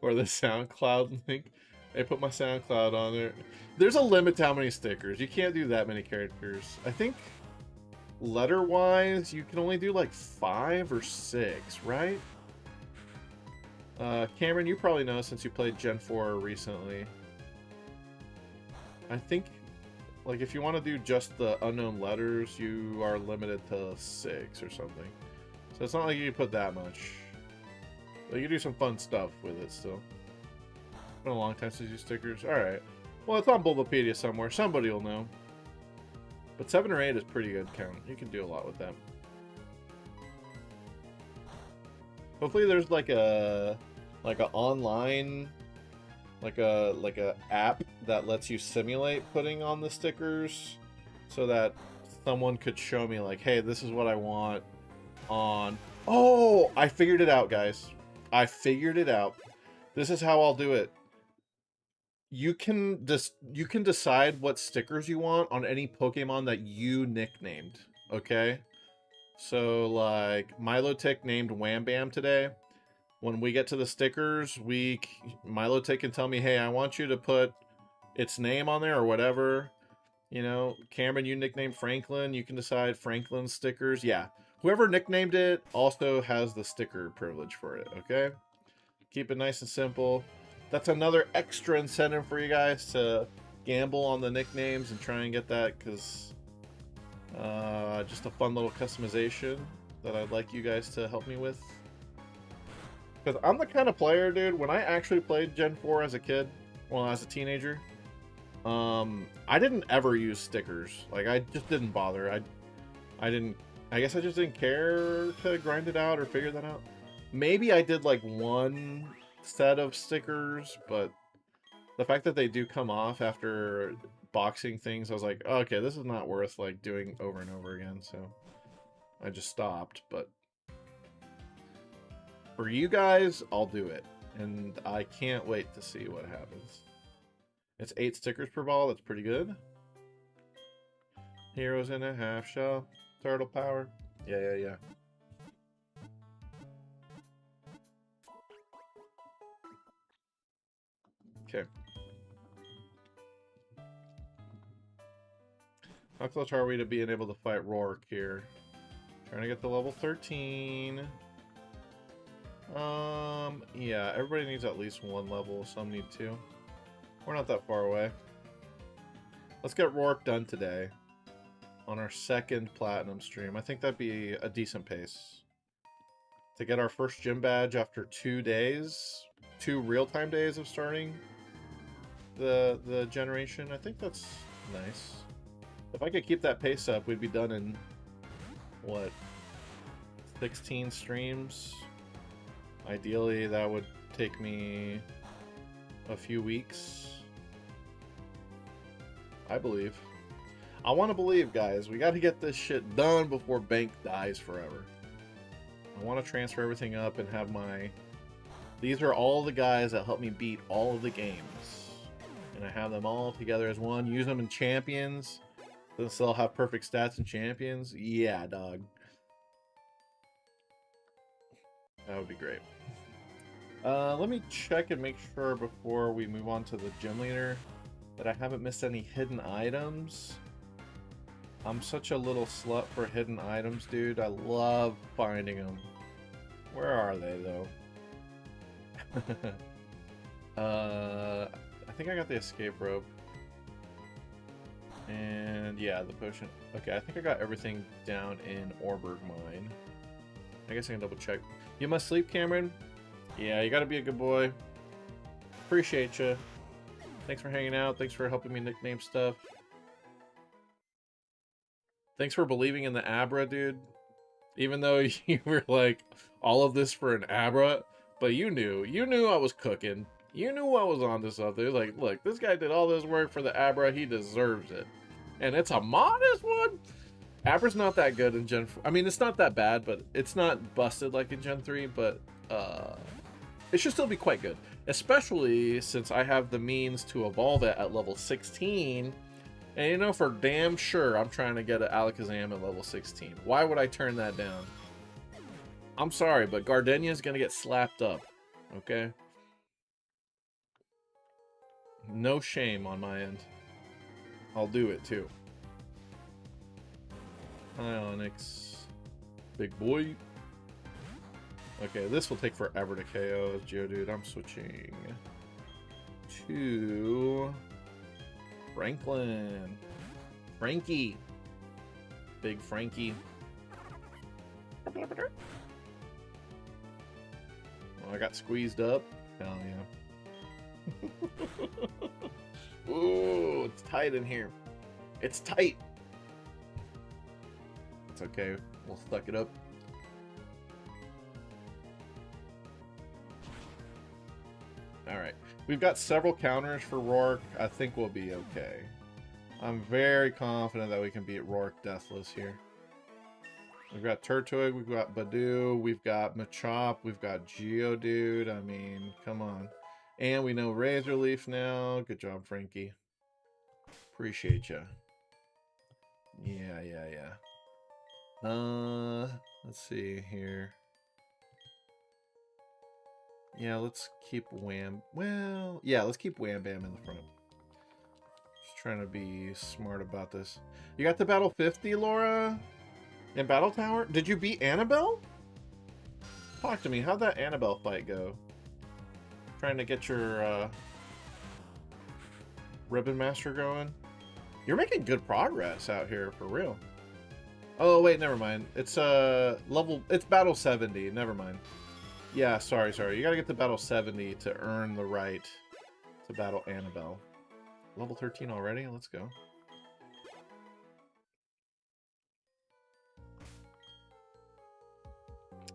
Or the SoundCloud link. I put my SoundCloud on there. There's a limit to how many stickers. You can't do that many characters. I think letter-wise, you can only do like 5 or 6, right? Cameron, you probably know since you played Gen 4 recently. I think, like, if you want to do just the unknown letters, you are limited to 6 or something. So it's not like you can put that much. But you can do some fun stuff with it still. It's been a long time since you stickers. Alright. Well, it's on Bulbapedia somewhere. Somebody will know. But 7 or 8 is pretty good count. You can do a lot with them. Hopefully there's like a online like a app that lets you simulate putting on the stickers so that someone could show me like, hey, this is what I want on. Oh, I figured it out, guys. I figured it out. This is how I'll do it. You can decide what stickers you want on any Pokemon that you nicknamed, okay? So, like, Milotic named Wham Bam today. When we get to the stickers, Milotic can tell me, hey, I want you to put its name on there or whatever. You know, Cameron, you nicknamed Franklin. You can decide Franklin's stickers. Yeah. Whoever nicknamed it also has the sticker privilege for it, okay? Keep it nice and simple. That's another extra incentive for you guys to gamble on the nicknames and try and get that, because just a fun little customization that I'd like you guys to help me with. Because I'm the kind of player, dude, when I actually played Gen 4 as a kid, well, as a teenager, I didn't ever use stickers. Like, I just didn't bother. I guess I just didn't care to grind it out or figure that out. Maybe I did like one set of stickers, but the fact that they do come off after boxing things, I was like, oh, okay, this is not worth like doing over and over again, so I just stopped. But for you guys, I'll do it, and I can't wait to see what happens. It's 8 stickers per ball. That's pretty good. Heroes in a half shell. Turtle power. Yeah. Okay. How close are we to being able to fight Rourke here? Trying to get to level 13. Yeah, everybody needs at least 1 level. Some need 2. We're not that far away. Let's get Rourke done today on our second platinum stream. I think that'd be a decent pace. To get our first gym badge after 2 days, 2 real-time days of starting the generation. I think that's nice. If I could keep that pace up, we'd be done in, what, 16 streams? Ideally, that would take me a few weeks. I believe. I want to believe, guys. We got to get this shit done before Bank dies forever. I want to transfer everything up and have my... These are all the guys that help me beat all of the games. And I have them all together as one. Use them in Champions. Since they'll have perfect stats in Champions. Yeah, dog. That would be great. Let me check and make sure before we move on to the gym leader that I haven't missed any hidden items. I'm such a little slut for hidden items, dude. I love finding them. Where are they, though? I think I got the escape rope. And yeah, the potion. Okay, I think I got everything down in Oreburgh mine. I guess I can double check. You must sleep, Cameron? Yeah, you gotta be a good boy. Appreciate you. Thanks for hanging out. Thanks for helping me nickname stuff. Thanks for believing in the Abra, dude. Even though you were like, all of this for an Abra, but you knew I was cooking. You knew I was on to something. Like, look, this guy did all this work for the Abra. He deserves it. And it's a modest one. Abra's not that good in Gen 4. I mean, it's not that bad, but it's not busted like in Gen 3, but it should still be quite good. Especially since I have the means to evolve it at level 16. And you know for damn sure I'm trying to get an Alakazam at level 16. Why would I turn that down? I'm sorry, but Gardenia's gonna get slapped up. Okay? No shame on my end. I'll do it too. Hi, Onyx. Big boy. Okay, this will take forever to KO as Geodude. I'm switching to Franklin. Frankie. Big Frankie. Oh, I got squeezed up. Hell yeah. Ooh, it's tight in here. It's tight. It's okay. We'll suck it up. Alright. We've got several counters for Rourke. I think we'll be okay. I'm very confident that we can beat Rourke deathless here. We've got Turtwig, we've got Badoo, we've got Machop, we've got Geodude. I mean, come on. And we know Razor Leaf now. Good job, Frankie. Appreciate ya. Yeah. Let's see here. Yeah, let's keep Wham. Well, yeah, let's keep Wham Bam in the front. Just trying to be smart about this. You got the Battle 50, Laura? In Battle Tower? Did you beat Annabelle? Talk to me. How'd that Annabelle fight go? Trying to get your Ribbon Master going. You're making good progress out here, for real. Oh, wait, never mind. It's it's Battle 70. Never mind. Yeah, sorry. You gotta get to Battle 70 to earn the right to battle Annabelle. Level 13 already? Let's go.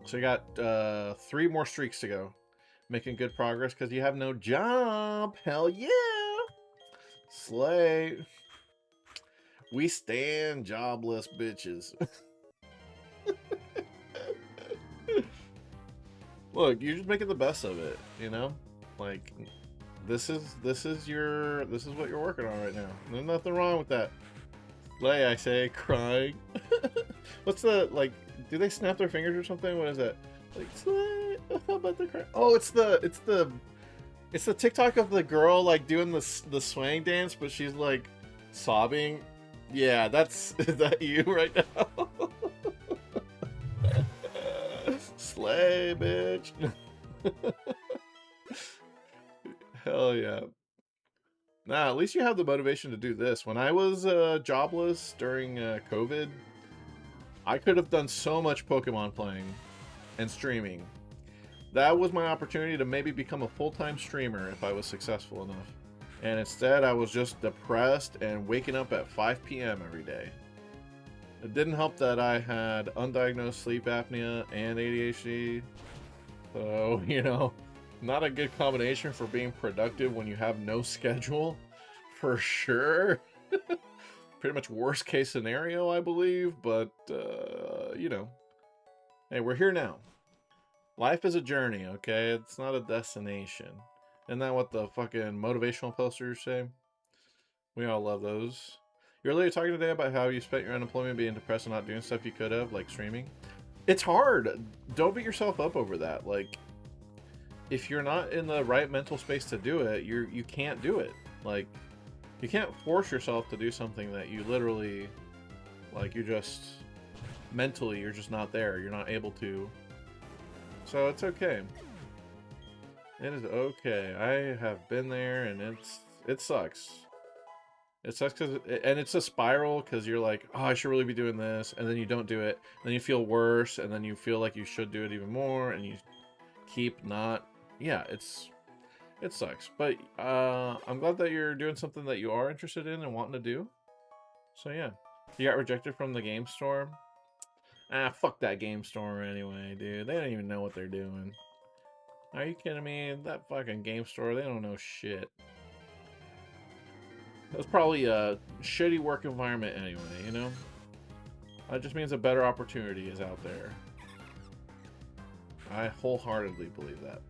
So you got 3 more streaks to go. Making good progress because you have no job. Hell yeah! Slay. We stand jobless bitches. Look, you're just making the best of it, you know? Like, this is what you're working on right now. There's nothing wrong with that. Slay, I say, crying. What's the, like, do they snap their fingers or something? What is that? Like, slay. How about the cry? Oh, it's the TikTok of the girl like doing the swang dance, but she's like sobbing. Yeah, is that you right now? Slay, bitch. Hell yeah. Nah, at least you have the motivation to do this. When I was jobless during COVID, I could have done so much Pokemon playing and streaming. That was my opportunity to maybe become a full-time streamer if I was successful enough. And instead, I was just depressed and waking up at 5 p.m. every day. It didn't help that I had undiagnosed sleep apnea and ADHD. So, you know, not a good combination for being productive when you have no schedule, for sure. Pretty much worst case scenario, I believe, but, you know. Hey, we're here now. Life is a journey, okay? It's not a destination. Isn't that what the fucking motivational posters say? We all love those. You're literally talking today about how you spent your unemployment being depressed and not doing stuff you could have, like streaming. It's hard. Don't beat yourself up over that. Like, if you're not in the right mental space to do it, you can't do it. Like, you can't force yourself to do something that you literally, like, you just mentally, you're just not there. You're not able to. So it's okay. It is okay. I have been there, and it sucks. It sucks and it's a spiral because you're like, oh, I should really be doing this, and then you don't do it, and then you feel worse, and then you feel like you should do it even more, and you keep not. Yeah, it sucks. But I'm glad that you're doing something that you are interested in and wanting to do. So yeah, you got rejected from the game store. Ah, fuck that game store anyway, dude. They don't even know what they're doing. Are you kidding me? That fucking game store, they don't know shit. That's probably a shitty work environment anyway, you know? That just means a better opportunity is out there. I wholeheartedly believe that.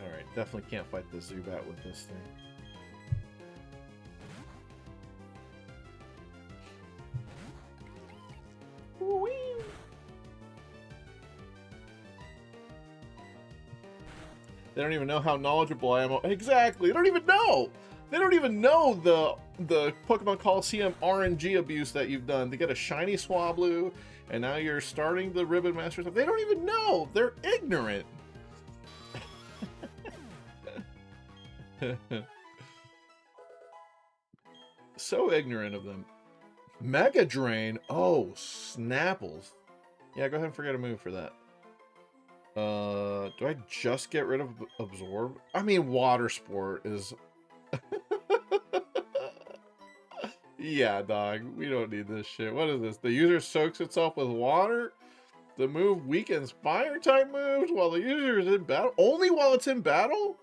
Alright, definitely can't fight the Zubat with this thing. Whee! They don't even know how knowledgeable I am. Exactly. They don't even know. They don't even know the Pokemon Coliseum RNG abuse that you've done to get a shiny Swablu, and now you're starting the Ribbon Master stuff. They don't even know. They're ignorant. So ignorant of them. Mega Drain. Oh, Snapples. Yeah, go ahead and forget a move for that. Do I just get rid of Absorb? I mean, Water Sport is... Yeah, dog. We don't need this shit. What is this? The user soaks itself with water? The move weakens fire-type moves while the user is in battle? Only while it's in battle?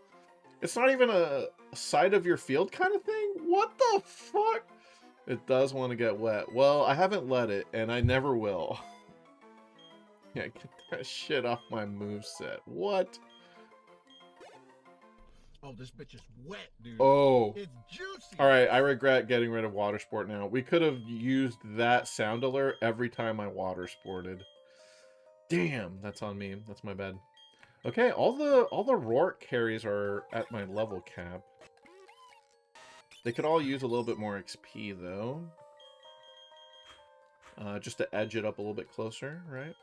It's not even a side of your field kind of thing? What the fuck? It does want to get wet. Well, I haven't let it, and I never will. Yeah, get that shit off my moveset. What? Oh, this bitch is wet, dude. Oh. It's juicy. Alright, I regret getting rid of Water Sport now. We could have used that sound alert every time I water sported. Damn, that's on me. That's my bad. Okay, all the Roark carries are at my level cap. They could all use a little bit more XP, though. Just to edge it up a little bit closer, right?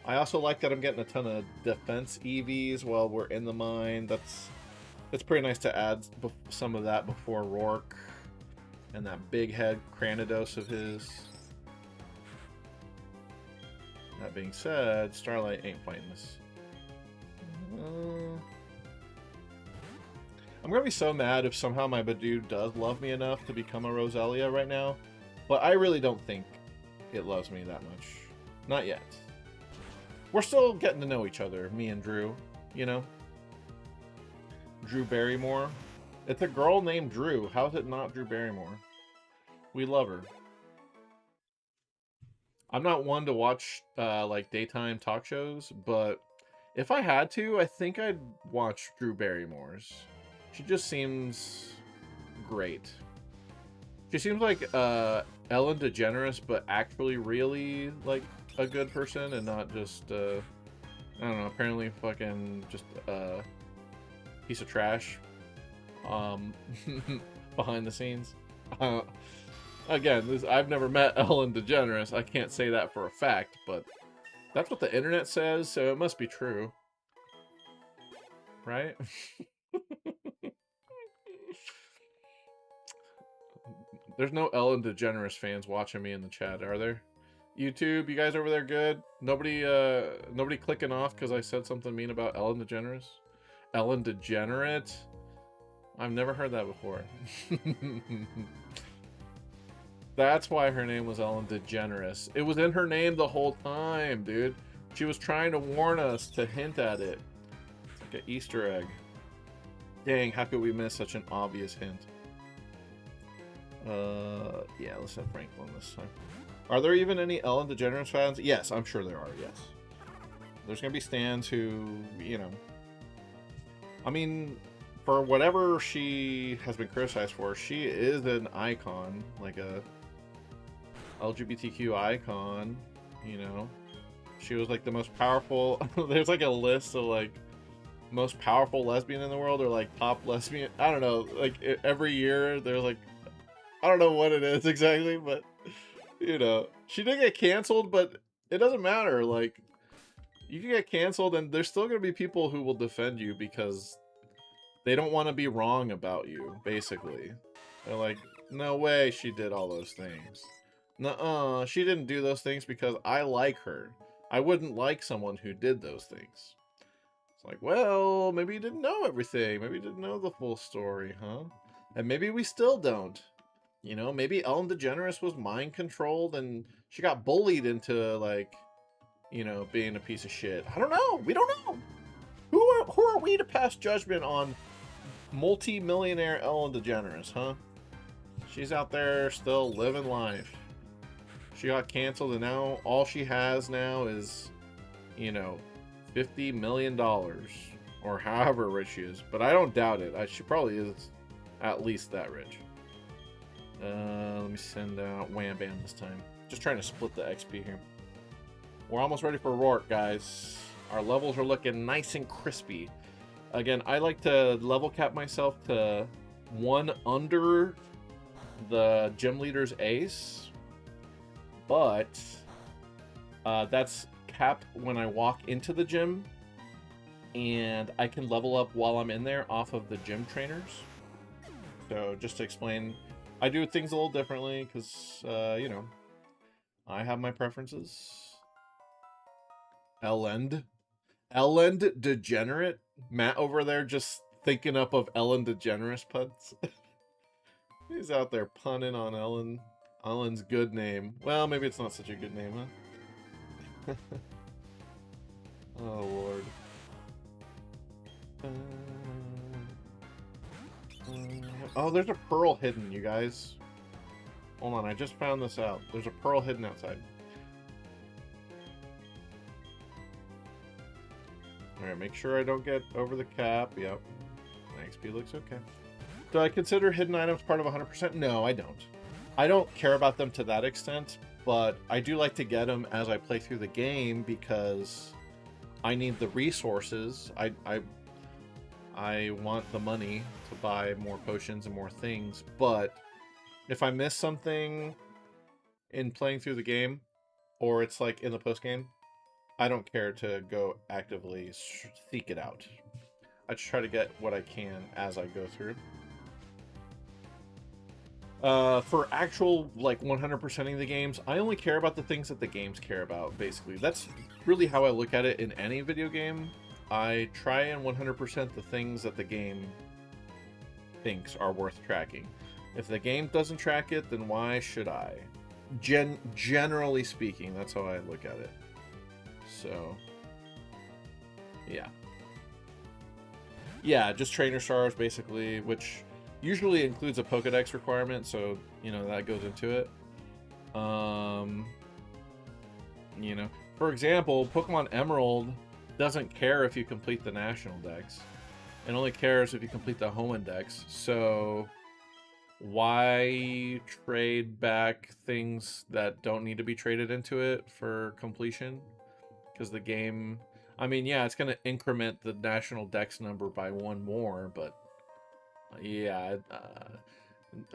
I also like that I'm getting a ton of defense EVs while we're in the mine. It's pretty nice to add some of that before Roark and that big head Cranidos of his. That being said, Starlight ain't fighting this. I'm gonna be so mad if somehow my Badoo does love me enough to become a Roselia right now, but I really don't think it loves me that much. Not yet. We're still getting to know each other, me and Drew, you know? Drew Barrymore. It's a girl named Drew. How is it not Drew Barrymore? We love her. I'm not one to watch, like, daytime talk shows, but if I had to, I think I'd watch Drew Barrymore's. She just seems great. She seems like Ellen DeGeneres, but actually really, like, a good person and not just, I don't know, apparently fucking just a piece of trash behind the scenes. Again, I've never met Ellen DeGeneres. I can't say that for a fact, but that's what the internet says, so it must be true. right? There's no Ellen DeGeneres fans watching me in the chat, are there? YouTube, you guys over there good? Nobody clicking off because I said something mean about Ellen DeGeneres? Ellen DeGenerate? I've never heard that before. That's why her name was Ellen DeGeneres. It was in her name the whole time, dude. She was trying to warn us to hint at it. It's like an Easter egg. Dang, how could we miss such an obvious hint? Yeah, let's have Franklin this time. Are there even any Ellen DeGeneres fans? Yes, I'm sure there are, yes. There's gonna be stands who, you know... I mean, for whatever she has been criticized for, she is an icon, like a LGBTQ icon, you know? She was like the most powerful... There's like a list of like most powerful lesbian in the world, or like top lesbian... I don't know, like every year there's like... I don't know what it is exactly, but, you know, she did get canceled, but it doesn't matter. Like, you can get canceled and there's still going to be people who will defend you because they don't want to be wrong about you, basically. They're like, no way she did all those things. Nuh-uh, she didn't do those things because I like her. I wouldn't like someone who did those things. It's like, well, maybe you didn't know everything. Maybe you didn't know the full story, huh? And maybe we still don't. You know, maybe Ellen DeGeneres was mind controlled and she got bullied into, like, you know, being a piece of shit. I don't know. We don't know. Who are we to pass judgment on multi-millionaire Ellen DeGeneres, huh? She's out there still living life. She got canceled and now all she has now is, you know, $50 million or however rich she is. But I don't doubt it. She probably is at least that rich. Let me send out Wham Bam this time. Just trying to split the XP here. We're almost ready for Rourke, guys. Our levels are looking nice and crispy. Again, I like to level cap myself to 1 under the gym leader's ace. But that's capped when I walk into the gym. And I can level up while I'm in there off of the gym trainers. So just to explain... I do things a little differently because, you know, I have my preferences. Ellen DeGenerate? Matt over there just thinking up of Ellen DeGeneres puns. He's out there punning on Ellen's good name. Well, maybe it's not such a good name, huh? Oh, Lord. Oh, there's a pearl hidden, you guys. Hold on, I just found this out. There's a pearl hidden outside. Alright, make sure I don't get over the cap. Yep. My XP looks okay. Do I consider hidden items part of 100%? No, I don't. I don't care about them to that extent, but I do like to get them as I play through the game because I need the resources. I want the money to buy more potions and more things, but if I miss something in playing through the game, or it's like in the post game, I don't care to go actively seek it out. I just try to get what I can as I go through. For actual, like, 100%ing the games, I only care about the things that the games care about, basically. That's really how I look at it in any video game. I try and 100% the things that the game thinks are worth tracking. If the game doesn't track it, then why should I? Generally speaking, that's how I look at it. So, yeah. Yeah, just trainer stars, basically, which usually includes a Pokedex requirement, so, you know, that goes into it. You know, for example, Pokemon Emerald doesn't care if you complete the National Dex. It only cares if you complete the Home Index. So why trade back things that don't need to be traded into it for completion? Because the game... I mean, yeah, it's going to increment the National Dex number by 1 more, but... yeah,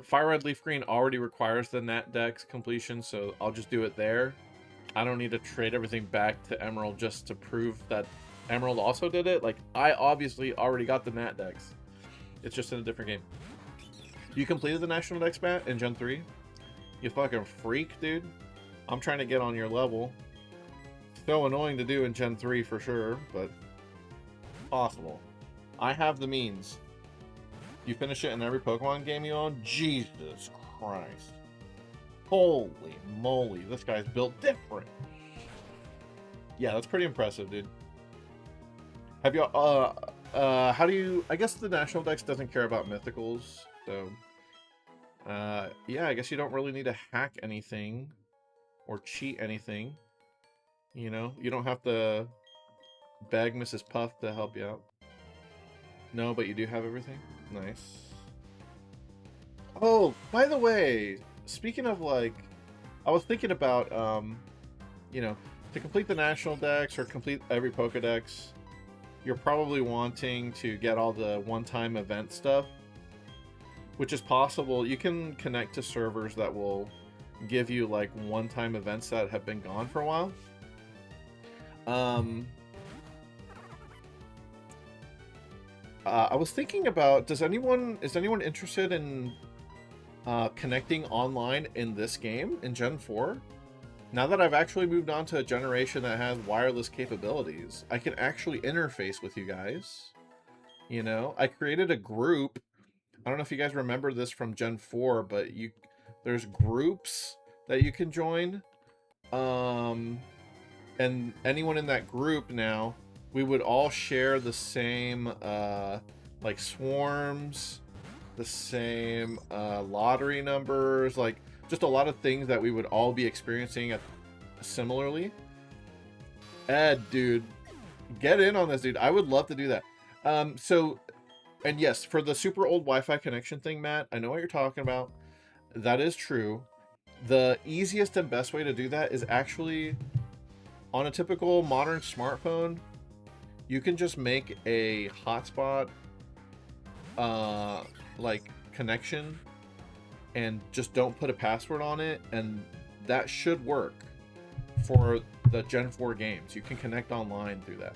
Fire Red Leaf Green already requires the Nat Dex completion, so I'll just do it there. I don't need to trade everything back to Emerald just to prove that Emerald also did it. Like, I obviously already got the Nat Dex. It's just in a different game. You completed the National Dex, Matt, in Gen 3? You fucking freak, dude. I'm trying to get on your level. So annoying to do in Gen 3 for sure, but possible. I have the means. You finish it in every Pokemon game you own? Jesus Christ. Holy moly, this guy's built different. Yeah, that's pretty impressive, dude. Have you, how do you, I guess the National Dex doesn't care about mythicals, so, yeah, I guess you don't really need to hack anything or cheat anything. You know, you don't have to beg Mrs. Puff to help you out. No, but you do have everything? Nice. Oh, by the way, speaking of, like, I was thinking about, you know, to complete the National Dex or complete every Pokedex, you're probably wanting to get all the one-time event stuff, which is possible. You can connect to servers that will give you, like, one-time events that have been gone for a while. I was thinking about, is anyone interested in connecting online in this game, in Gen 4? Now that I've actually moved on to a generation that has wireless capabilities, I can actually interface with you guys. You know, I created a group. I don't know if you guys remember this from Gen 4, but there's groups that you can join. And anyone in that group now, we would all share the same, like, swarms, the same lottery numbers, like, just a lot of things that we would all be experiencing similarly. Ed, dude, get in on this, dude. I would love to do that. So, and yes, for the super old Wi-Fi connection thing, Matt, I know what you're talking about. That is true. The easiest and best way to do that is actually on a typical modern smartphone. You can just make a hotspot, like, connection, and just don't put a password on it, and that should work for the Gen 4 games. You can connect online through that.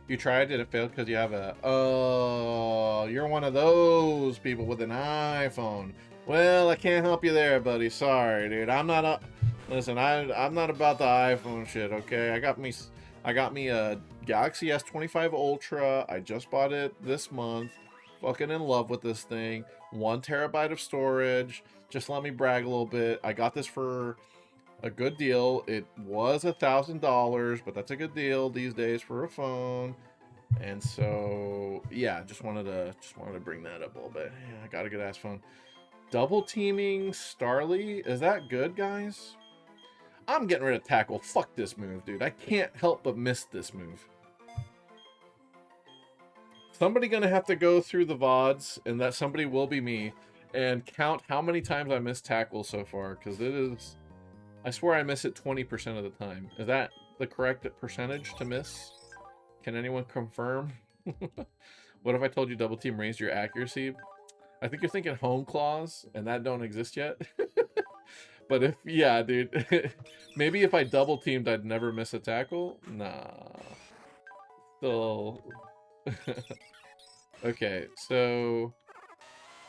You tried it, it failed because you have a... Oh, you're one of those people with an iPhone. Well, I can't help you there, buddy. Sorry, dude. I'm not a... Listen, I'm not about the iPhone shit, okay? I got me a Galaxy S25 Ultra. I just bought it this month. Fucking in love with this thing. 1 terabyte of storage. Just let me brag a little bit. I got this for a good deal. It was $1,000, but that's a good deal these days for a phone. And so, yeah, just wanted to bring that up a little bit. Yeah, I got a good ass phone. Double teaming Starly, is that good, guys? I'm getting rid of tackle. Fuck this move, dude. I can't help but miss this move. Somebody gonna have to go through the VODs, and that somebody will be me, and count how many times I missed tackle so far, because it is... I swear I miss it 20% of the time. Is that the correct percentage to miss? Can anyone confirm? What if I told you double team raised your accuracy? I think you're thinking home claws, and that don't exist yet. But if, yeah, dude. Maybe if I double teamed, I'd never miss a tackle? Nah. Still. Okay, so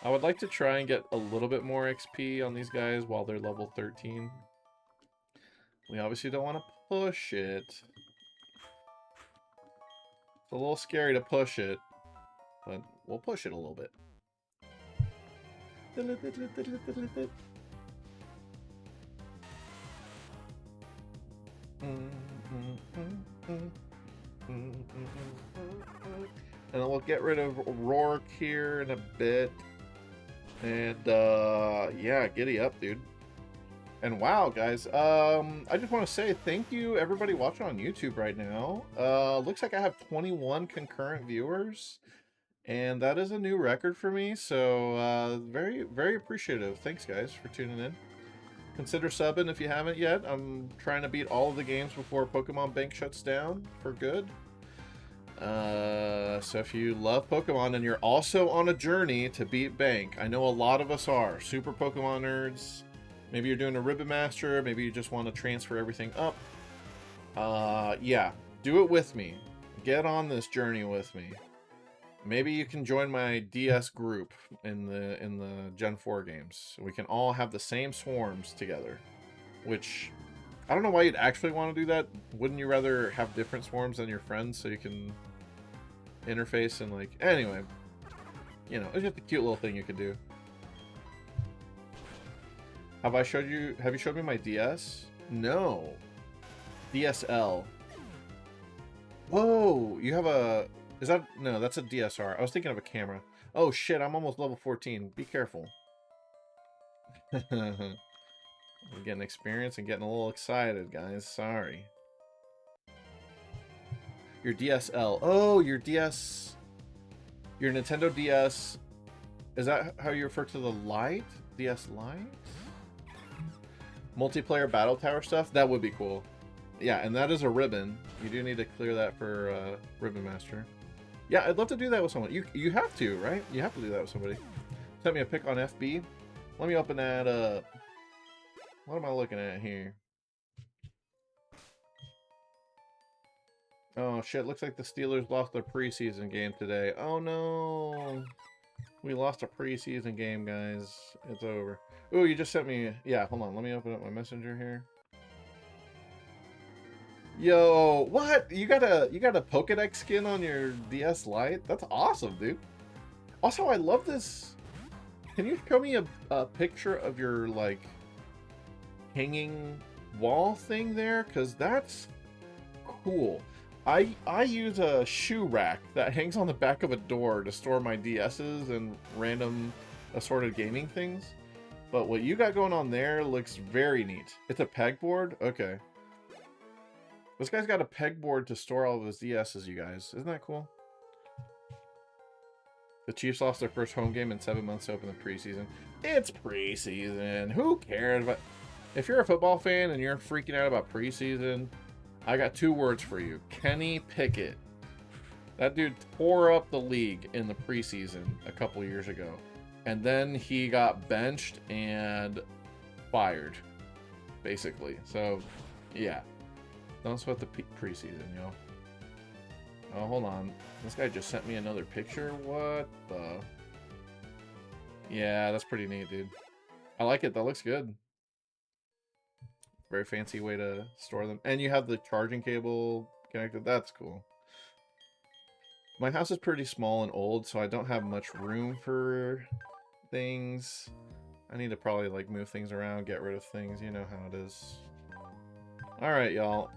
I would like to try and get a little bit more XP on these guys while they're level 13. We obviously don't want to push it. It's a little scary to push it, but we'll push it a little bit. And then we'll get rid of Rourke here in a bit. And yeah, giddy up, dude. And wow, guys, I just want to say thank you everybody watching on YouTube right now. Looks like I have 21 concurrent viewers, and that is a new record for me, so very, very appreciative. Thanks, guys, for tuning in. Consider subbing if you haven't yet. I'm trying to beat all of the games before Pokemon Bank shuts down for good. So if you love Pokemon and you're also on a journey to beat Bank, I know a lot of us are super Pokemon nerds. Maybe you're doing a Ribbon Master, maybe you just want to transfer everything up. Yeah, do it with me. get on this journey with me. Maybe you can join my DS group in the Gen 4 games. We can all have the same swarms together. Which, I don't know why you'd actually want to do that. Wouldn't you rather have different swarms than your friends so you can interface and like... Anyway. You know, it's just a cute little thing you could do. Have you showed me my DS? No. DSL. Whoa, you have a... Is that... No, that's a DSR. I was thinking of a camera. Oh shit, I'm almost level 14. Be careful. I'm getting experience and getting a little excited, guys. Sorry. Your DSL. Oh, your DS... Your Nintendo DS... Is that how you refer to the Lite? DS Lite? Multiplayer Battle Tower stuff? That would be cool. Yeah, and that is a ribbon. You do need to clear that for Ribbon Master. Yeah, I'd love to do that with someone. You have to, right? You have to do that with somebody. Sent me a pic on FB. Let me open that up. What am I looking at here? Oh shit, looks like the Steelers lost their preseason game today. Oh no. We lost a preseason game, guys. It's over. Oh, you just sent me... Yeah, hold on. Let me open up my messenger here. Yo, what? You got a Pokédex skin on your DS Lite? That's awesome, dude. Also, I love this. Can you show me a picture of your, like, hanging wall thing there? Because that's cool. I use a shoe rack that hangs on the back of a door to store my DS's and random assorted gaming things. But what you got going on there looks very neat. It's a pegboard? Okay. This guy's got a pegboard to store all of his DS's, you guys. Isn't that cool? The Chiefs lost their first home game in 7 months to open the preseason. It's preseason. Who cares? But if you're a football fan and you're freaking out about preseason, I got 2 words for you. Kenny Pickett. That dude tore up the league in the preseason a couple years ago. And then he got benched and fired, basically. So, yeah. Don't sweat the preseason, yo. Oh, hold on. This guy just sent me another picture? What the... Yeah, that's pretty neat, dude. I like it. That looks good. Very fancy way to store them. And you have the charging cable connected. That's cool. My house is pretty small and old, so I don't have much room for things. I need to probably, like, move things around, get rid of things. You know how it is. Alright, y'all.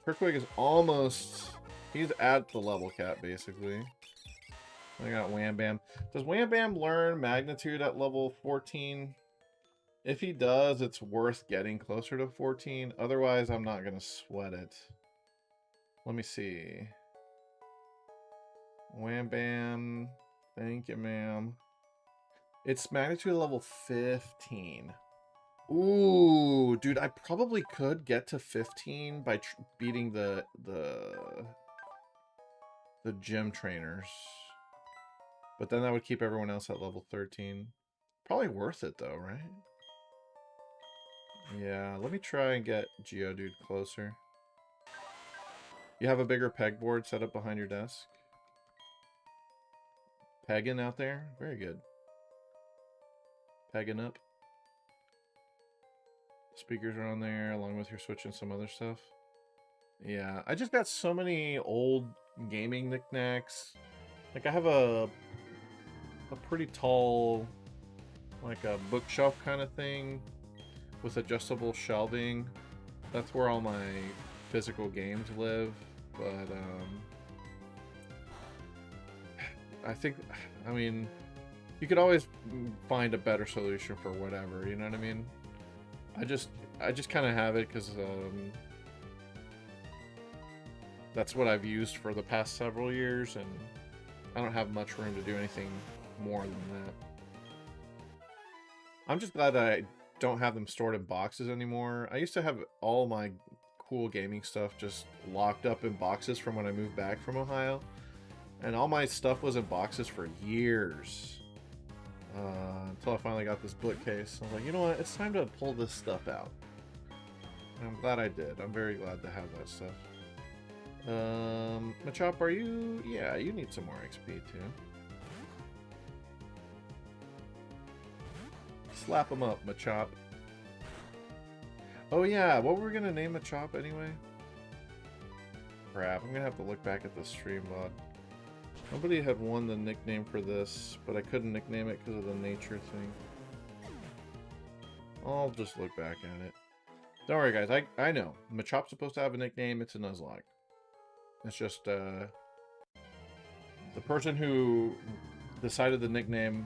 Turtwig is almost... He's at the level cap, basically. I got Wham Bam. Does Wham Bam learn magnitude at level 14? If he does, it's worth getting closer to 14. Otherwise, I'm not going to sweat it. Let me see. Wham Bam. Thank you, ma'am. It's magnitude level 15. Ooh, dude, I probably could get to 15 by beating the gym trainers. But then that would keep everyone else at level 13. Probably worth it though, right? Yeah, let me try and get Geodude closer. You have a bigger pegboard set up behind your desk? Pegging out there? Very good. Pegging up. Speakers are on there, along with your Switch and some other stuff. Yeah, I just got so many old gaming knickknacks. Like, I have a pretty tall, like a bookshelf kind of thing with adjustable shelving. That's where all my physical games live. But, I mean, you could always find a better solution for whatever, you know what I mean? I just kind of have it because that's what I've used for the past several years, and I don't have much room to do anything more than that. I'm just glad that I don't have them stored in boxes anymore. I used to have all my cool gaming stuff just locked up in boxes from when I moved back from Ohio, and all my stuff was in boxes for years. Until I finally got this bookcase. I was like, you know what? It's time to pull this stuff out. And I'm glad I did. I'm very glad to have that stuff. Machop, are you? Yeah, you need some more XP too. Slap him up, Machop. Oh yeah, what were we gonna name Machop anyway? Crap, I'm gonna have to look back at the stream VOD. Nobody had won the nickname for this, but I couldn't nickname it because of the nature thing. I'll just look back at it. Don't worry, guys. I know. Machop's supposed to have a nickname. It's a Nuzlocke. It's just, the person who decided the nickname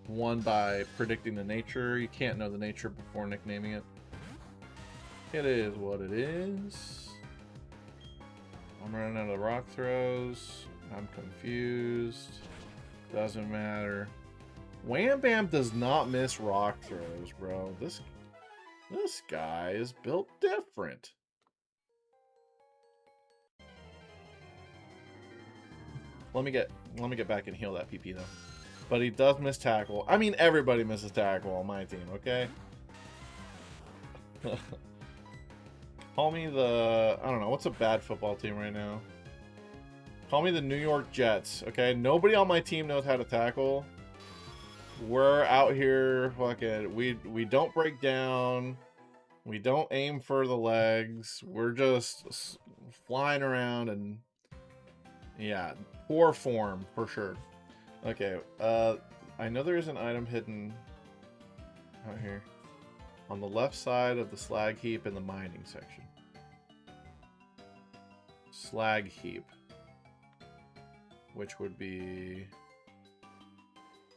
won by predicting the nature. You can't know the nature before nicknaming it. It is what it is. I'm running out of rock throws. I'm confused. Doesn't matter. Wham Bam does not miss rock throws, bro. This guy is built different. Let me get back and heal that PP though. But he does miss tackle. I mean, everybody misses tackle on my team, okay? Call me the, I don't know, what's a bad football team right now? Call me the New York Jets, okay? Nobody on my team knows how to tackle. We're out here fucking, we don't break down. We don't aim for the legs. We're just flying around and yeah, poor form for sure. Okay, I know there is an item hidden out here on the left side of the slag heap in the mining section. Slag heap. Which would be...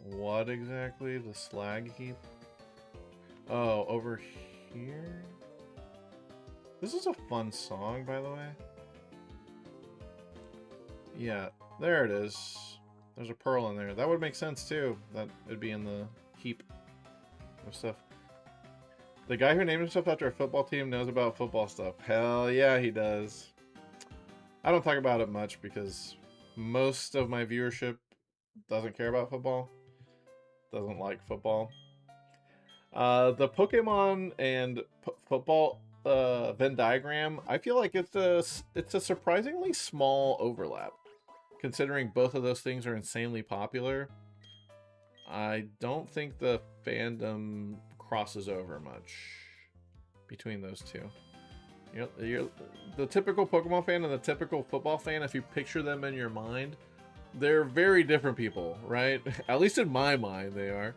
what exactly? The slag heap? Oh, over here? This is a fun song, by the way. Yeah, there it is. There's a pearl in there. That would make sense, too. That it'd be in the heap of stuff. The guy who named himself after a football team knows about football stuff. Hell yeah, he does. I don't talk about it much because most of my viewership doesn't care about football. Doesn't like football. The Pokemon and football Venn diagram, I feel like it's a surprisingly small overlap. Considering both of those things are insanely popular, I don't think the fandom crosses over much between those two. You're the typical Pokemon fan and the typical football fan, if you picture them in your mind, they're very different people, right? At least in my mind, they are.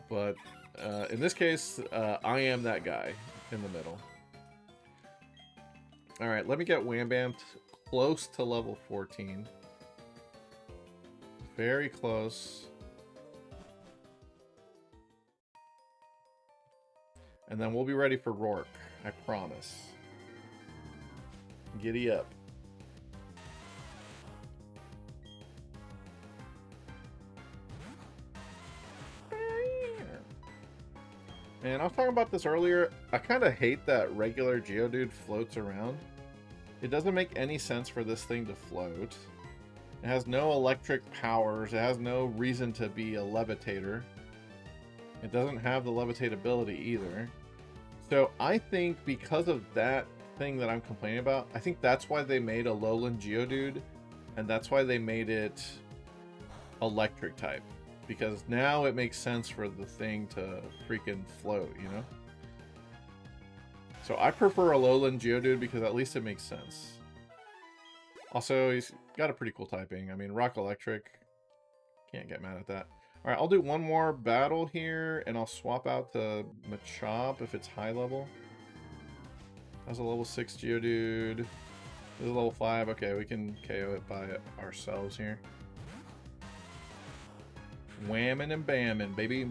But in this case, I am that guy in the middle. All right, let me get Wham Bam close to level 14. Very close. And then we'll be ready for Rourke, I promise. Giddy up. Man, I was talking about this earlier. I kind of hate that regular Geodude floats around. It doesn't make any sense for this thing to float. It has no electric powers. It has no reason to be a levitator. It doesn't have the levitate ability either. So I think because of that thing that I'm complaining about, I think that's why they made a Lowland Geodude, and that's why they made it electric type. Because now it makes sense for the thing to freaking float, you know? So I prefer a Lowland Geodude because at least it makes sense. Also, he's got a pretty cool typing. I mean, Rock Electric. Can't get mad at that. Alright, I'll do one more battle here, and I'll swap out to Machop if it's high level. That's a level 6 Geodude. This is level 5. Okay, we can KO it by ourselves here. Whamming and bamming, baby.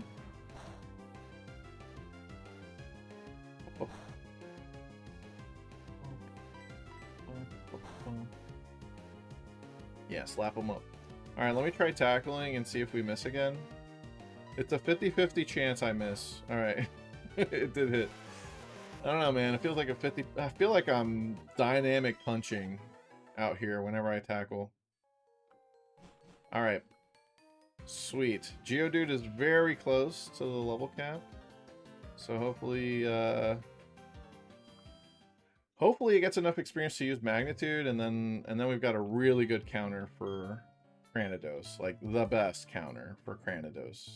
Yeah, slap them up. Alright, let me try tackling and see if we miss again. It's a 50-50 chance I miss. Alright. It did hit. I don't know, man. It feels like a 50... I feel like I'm dynamic punching out here whenever I tackle. Alright. Sweet. Geodude is very close to the level cap. So hopefully, Hopefully it gets enough experience to use magnitude, and then we've got a really good counter for Cranidos, like the best counter for Cranidos.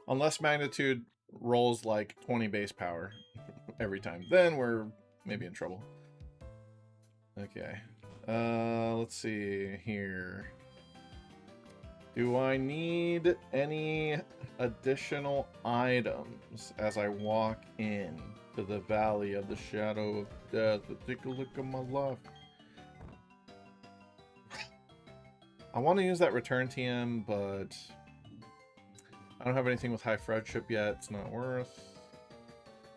Unless magnitude rolls like 20 base power every time, then we're maybe in trouble. Okay, let's see here. Do I need any additional items as I walk in to the Valley of the Shadow of Death? Take a look at my life. I want to use that return TM, but I don't have anything with high friendship yet. It's not worth.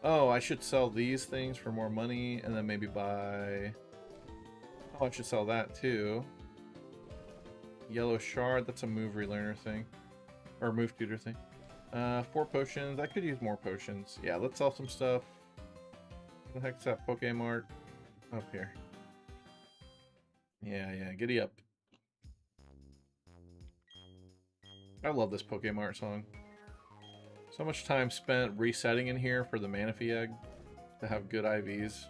Oh, I should sell these things for more money and then maybe buy... Oh, I should sell that too. Yellow shard, that's a move relearner thing. Or move tutor thing. 4 potions. I could use more potions. Yeah, let's sell some stuff. What the heck's that Pokemart? Up here. Yeah, giddy up. I love this Pokemart song. So much time spent resetting in here for the Manaphy egg to have good IVs.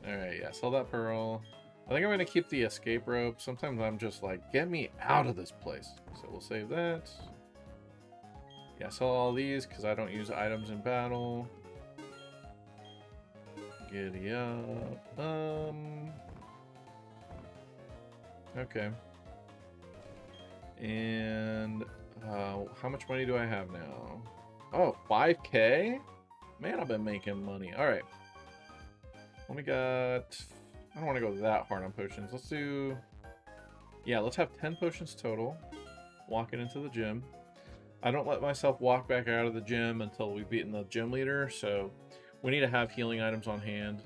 Alright, yeah, sell that pearl. I think I'm going to keep the escape rope. Sometimes I'm just like, get me out of this place. So we'll save that. Yeah, sell all these because I don't use items in battle. Giddy up. Okay. And how much money do I have now? Oh, 5K? Man, I've been making money. All right. Let me got... I don't want to go that hard on potions. Let's do... Yeah, let's have 10 potions total. Walking into the gym. I don't let myself walk back out of the gym until we've beaten the gym leader, so we need to have healing items on hand.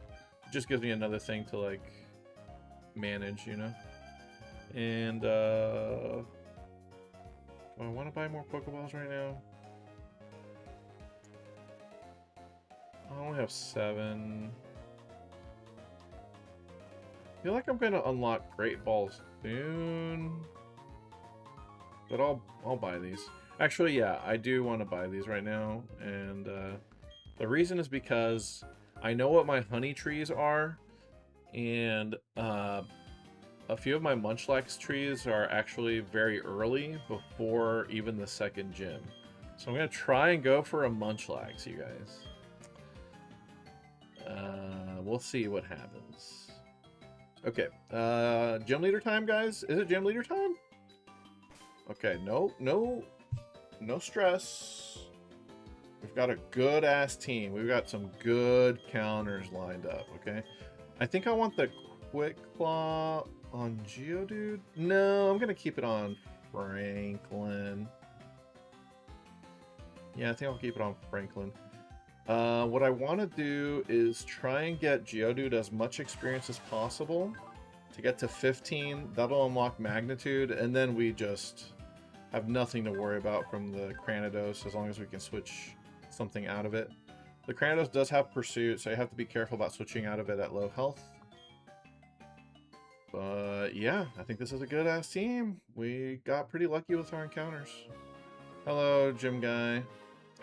It just gives me another thing to, like, manage, you know? And, do I want to buy more Pokeballs right now? I only have 7. I feel like I'm going to unlock Great Balls soon. But I'll buy these. Actually, yeah, I do want to buy these right now. And the reason is because I know what my honey trees are. And a few of my Munchlax trees are actually very early before even the second gym. So I'm going to try and go for a Munchlax, you guys. We'll see what happens. Okay, gym leader time, guys? Is it gym leader time? Okay, no stress. We've got a good-ass team. We've got some good counters lined up, okay? I think I want the Quick Claw on Geodude. No, I'm going to keep it on Franklin. Yeah, I think I'll keep it on Franklin. What I want to do is try and get Geodude as much experience as possible to get to 15. That'll unlock Magnitude, and then we just have nothing to worry about from the Cranidos as long as we can switch something out of it. The Cranidos does have Pursuit, so you have to be careful about switching out of it at low health. But yeah, I think this is a good-ass team. We got pretty lucky with our encounters. Hello, gym guy.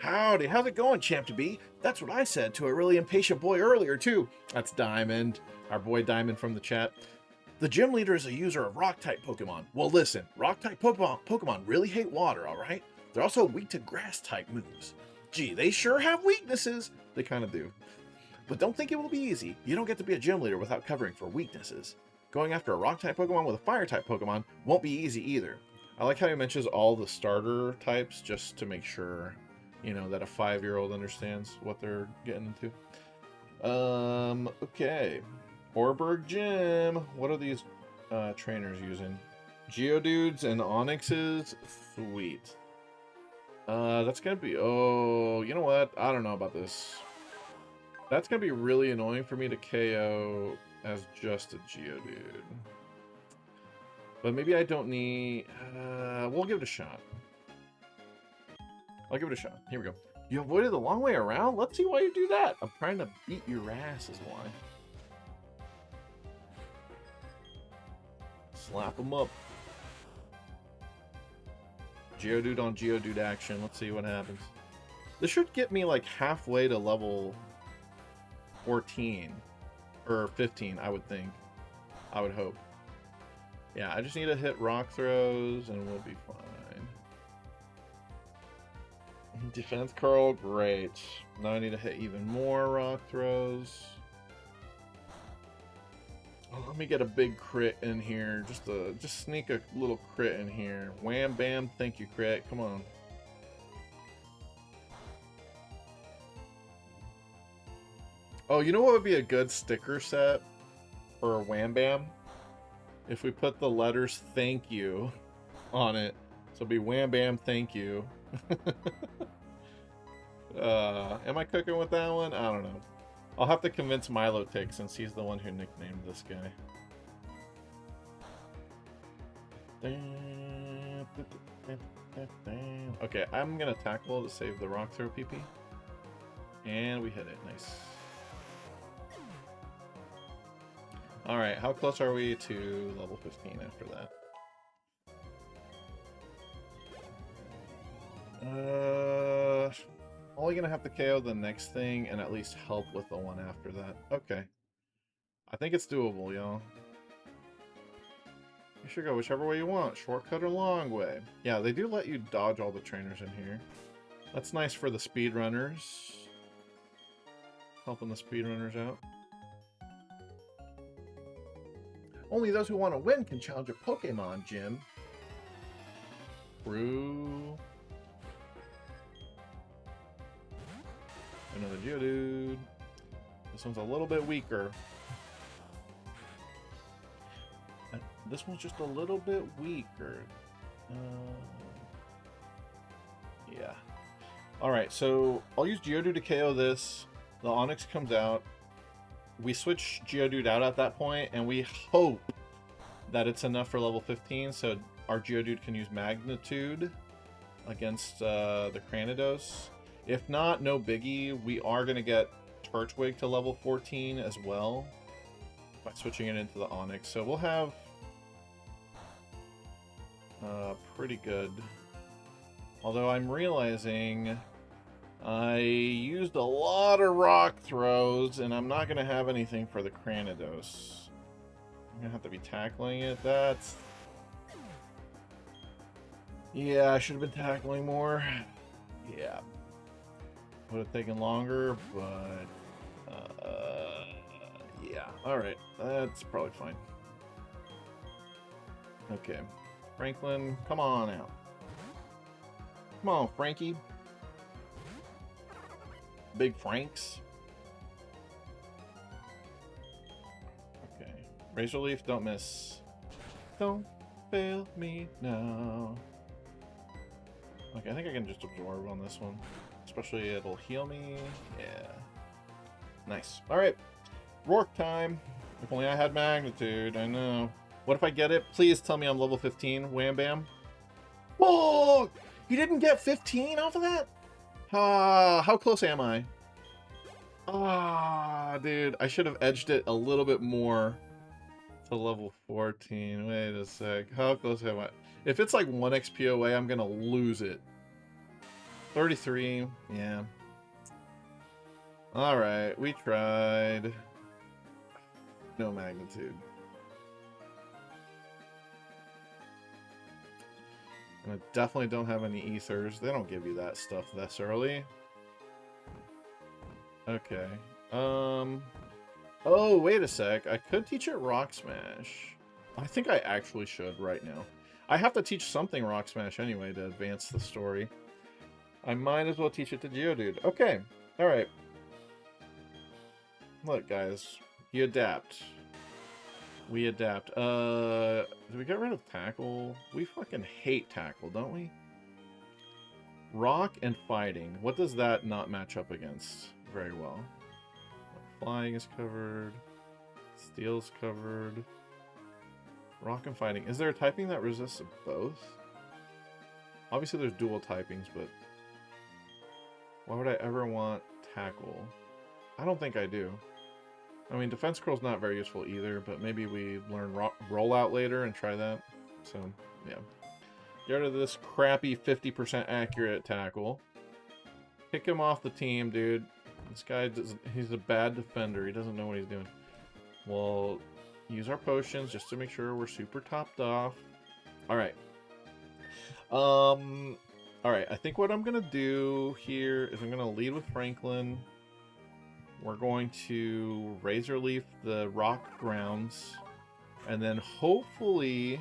Howdy, how's it going, Champ-to-Be? That's what I said to a really impatient boy earlier, too. That's Diamond, our boy Diamond from the chat. The gym leader is a user of Rock-type Pokemon. Well, listen, Rock-type Pokemon really hate water, alright? They're also weak to Grass-type moves. Gee, they sure have weaknesses. They kind of do. But don't think it will be easy. You don't get to be a gym leader without covering for weaknesses. Going after a Rock-type Pokemon with a Fire-type Pokemon won't be easy either. I like how he mentions all the starter types just to make sure, you know, that a 5-year-old understands what they're getting into. Okay. Oreburgh Gym. What are these trainers using? Geodudes and Onyxes? Sweet. That's gonna be... Oh, you know what? I don't know about this. That's gonna be really annoying for me to KO as just a Geodude. But maybe I don't need... we'll give it a shot. I'll give it a shot. Here we go. You avoided the long way around? Let's see why you do that. I'm trying to beat your ass is why. Slap him up. Geodude on Geodude action. Let's see what happens. This should get me like halfway to level 14 or 15, I would think. I would hope. Yeah, I just need to hit rock throws and we'll be fine. Defense curl, great. Now I need to hit even more rock throws. Oh, let me get a big crit in here. Just sneak a little crit in here. Wham bam, thank you, crit. Come on. Oh, you know what would be a good sticker set for a Wham Bam? If we put the letters thank you on it. So it'd be Wham Bam thank you. Am I cooking with that one? I don't know. I'll have to convince Milo Tick since he's the one who nicknamed this guy. Okay, I'm gonna tackle to save the rock throw PP. And we hit it. Nice. Alright, how close are we to level 15 after that? Only gonna have to KO the next thing and at least help with the one after that. Okay. I think it's doable, y'all. You should go whichever way you want. Shortcut or long way. Yeah, they do let you dodge all the trainers in here. That's nice for the speedrunners. Helping the speedrunners out. Only those who want to win can challenge a Pokemon gym. True. Another Geodude. This one's a little bit weaker. This one's just a little bit weaker. Yeah. Alright, so I'll use Geodude to KO this. The Onix comes out. We switch Geodude out at that point, and we hope that it's enough for level 15, so our Geodude can use Magnitude against the Cranidos. If not, no biggie. We are going to get Turtwig to level 14 as well by switching it into the Onix. So we'll have pretty good. Although I'm realizing I used a lot of rock throws, and I'm not going to have anything for the Cranidos. I'm going to have to be tackling it. That's... Yeah, I should have been tackling more. Yeah. Would have taken longer, but... yeah. Alright, that's probably fine. Okay. Franklin, come on out. Come on, Frankie. Big Franks. Okay. Razor Leaf, don't miss. Don't fail me now. Okay, I think I can just absorb on this one. Especially it'll heal me. Yeah. Nice. Alright. Rourke time. If only I had Magnitude. I know. What if I get it? Please tell me I'm level 15. Wham bam. Oh! He didn't get 15 off of that? How close am I? Ah, dude. I should have edged it a little bit more to level 14. Wait a sec. How close am I? If it's like 1 XP away, I'm going to lose it. 33. Yeah. Alright. We tried. No Magnitude. And I definitely don't have any ethers. They don't give you that stuff this early. Okay. Oh, wait a sec. I could teach it Rock Smash. I think I actually should right now. I have to teach something Rock Smash anyway to advance the story. I might as well teach it to Geodude. Okay. Alright. Look, guys. You adapt. We adapt. Do we get rid of Tackle? We fucking hate Tackle, don't we? Rock and Fighting. What does that not match up against very well? Flying is covered. Steel's covered. Rock and Fighting. Is there a typing that resists both? Obviously there's dual typings, but why would I ever want Tackle? I don't think I do. I mean, Defense Curl's not very useful either, but maybe we learn Rollout later and try that. So, yeah. Get rid of this crappy 50% accurate Tackle. Kick him off the team, dude. This guy, he's a bad defender. He doesn't know what he's doing. We'll use our potions just to make sure we're super topped off. Alright. Alright, I think what I'm going to do here is I'm going to lead with Franklin. We're going to Razor Leaf the rock grounds. And then hopefully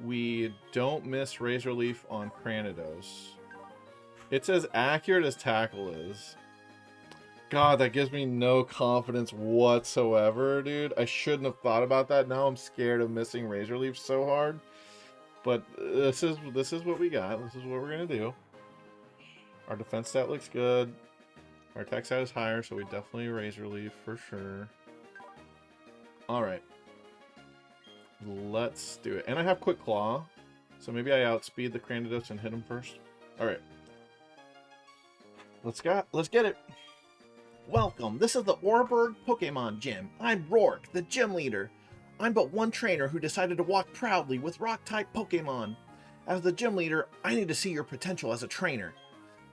we don't miss Razor Leaf on Cranidos. It's as accurate as Tackle is. God, that gives me no confidence whatsoever, dude. I shouldn't have thought about that. Now I'm scared of missing Razor Leaf so hard. But this is what we got. This is what we're gonna do. Our defense stat looks good. Our attack stat is higher, so we definitely Razor Leaf for sure. Alright. Let's do it. And I have Quick Claw, so maybe I outspeed the Cranidos and hit him first. Alright. Let's get it. Welcome, this is the Oreburgh Pokemon Gym. I'm Rourke, the gym leader. I'm but one trainer who decided to walk proudly with rock-type Pokemon. As the gym leader, I need to see your potential as a trainer.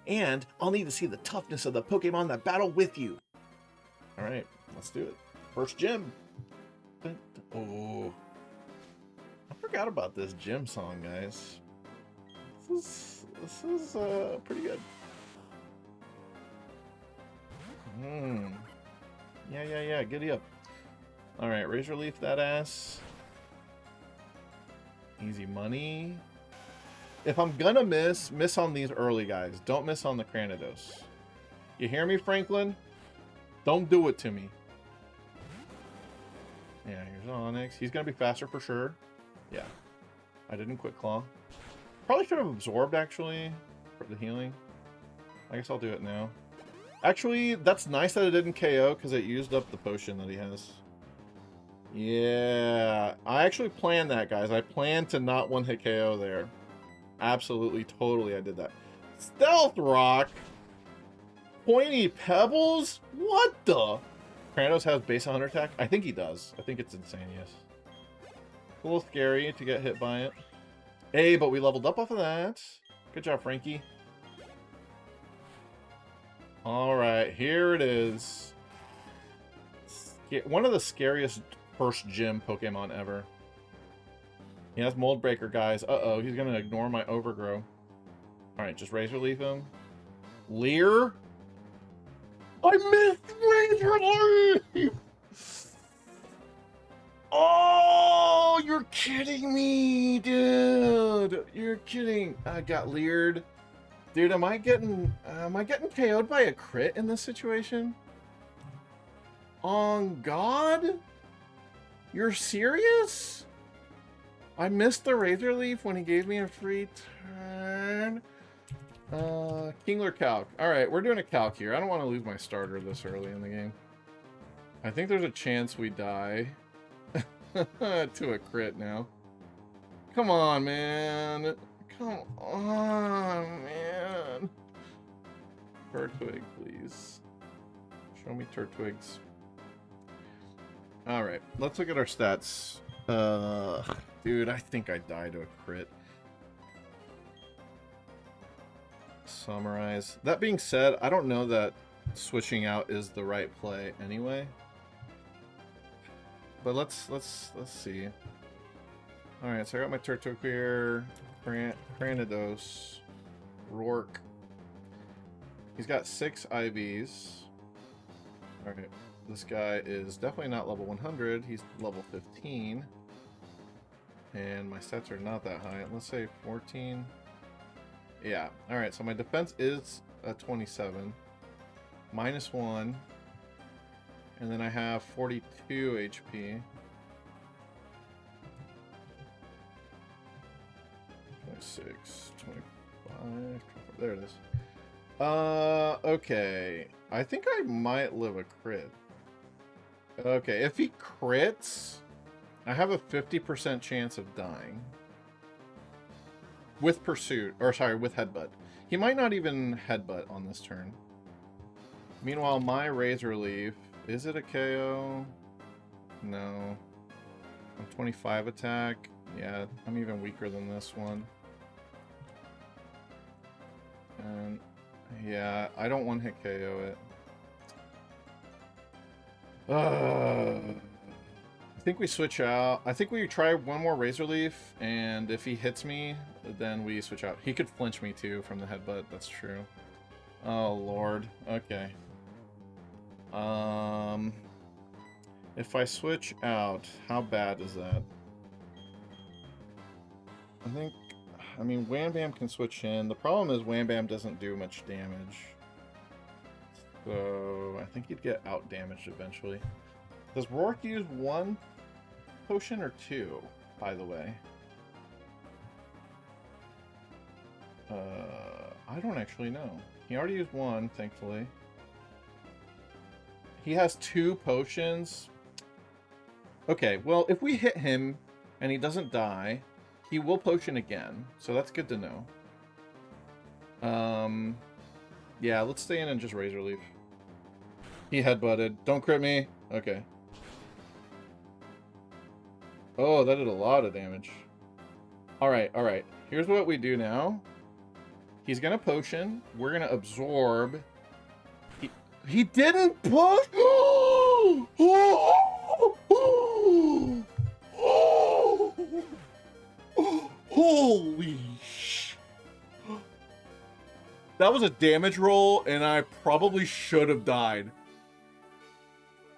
And I'll need to see the toughness of the Pokemon that battle with you. Alright, let's do it. First gym. Oh. I forgot about this gym song, guys. This is pretty good. Yeah, giddy up. Alright, Razor Leaf that ass. Easy money. If I'm gonna miss on these early guys. Don't miss on the Cranidos. You hear me, Franklin? Don't do it to me. Yeah, here's Onyx. He's gonna be faster for sure. Yeah. I didn't Quick Claw. Probably should have absorbed, actually, for the healing. I guess I'll do it now. Actually, that's nice that it didn't KO, because it used up the potion that he has. Yeah. I actually planned that, guys. I planned to not one-hit KO there. Absolutely, totally, I did that. Stealth Rock? Pointy Pebbles? What the? Kratos has base 100 attack? I think he does. I think it's insane, yes. A little scary to get hit by it. Hey, but we leveled up off of that. Good job, Frankie. Alright, here it is. One of the scariest first gym Pokemon ever. He has Mold Breaker, guys. Uh-oh, he's gonna ignore my Overgrow. Alright, just Razor Leaf him. Leer? I missed Razor Leaf! Oh, you're kidding me, dude! You're kidding. I got leered. Dude, am I getting KO'd by a crit in this situation? On God? You're serious? I missed the Razor Leaf when he gave me a free turn. Kingler Calc. Alright, we're doing a Calc here. I don't want to lose my starter this early in the game. I think there's a chance we die. To a crit now. Come on, man. Come on, man. Turtwig, please. Show me Turtwigs. Alright, let's look at our stats. Dude, I think I died to a crit. Summarize. That being said, I don't know that switching out is the right play anyway. But let's see. Alright, so I got my Turtwig here. Cranidos. Rourke. He's got 6 IVs. Alright, this guy is definitely not level 100. He's level 15. And my stats are not that high. Let's say 14. Yeah. Alright, so my defense is a 27. -1. And then I have 42 HP. 26, 25, 24. There it is. Okay. I think I might live a crit. Okay, if he crits, I have a 50% chance of dying. With Pursuit, or sorry, with Headbutt. He might not even Headbutt on this turn. Meanwhile, my Razor Leaf, is it a KO? No. I'm 25 attack. Yeah, I'm even weaker than this one. And Yeah, I don't one hit KO it. I think we switch out. I think we try one more Razor Leaf, and if he hits me, then we switch out. He could flinch me too from the headbutt. That's true. Oh lord. Okay. If I switch out, how bad is that? I mean, Wham Bam can switch in. The problem is Wham Bam doesn't do much damage. So I think he'd get out damaged eventually. Does Rourke use one potion or two, by the way? I don't actually know. He already used one, thankfully. He has two potions. Okay, well, if we hit him and he doesn't die, he will potion again. So that's good to know. Yeah, let's stay in and just Razor Leaf. He headbutted. Don't crit me. Okay. Oh, that did a lot of damage. Alright, alright. Here's what we do now. He's gonna potion. We're gonna absorb. He didn't push! Holy sh... That was a damage roll, and I probably should have died.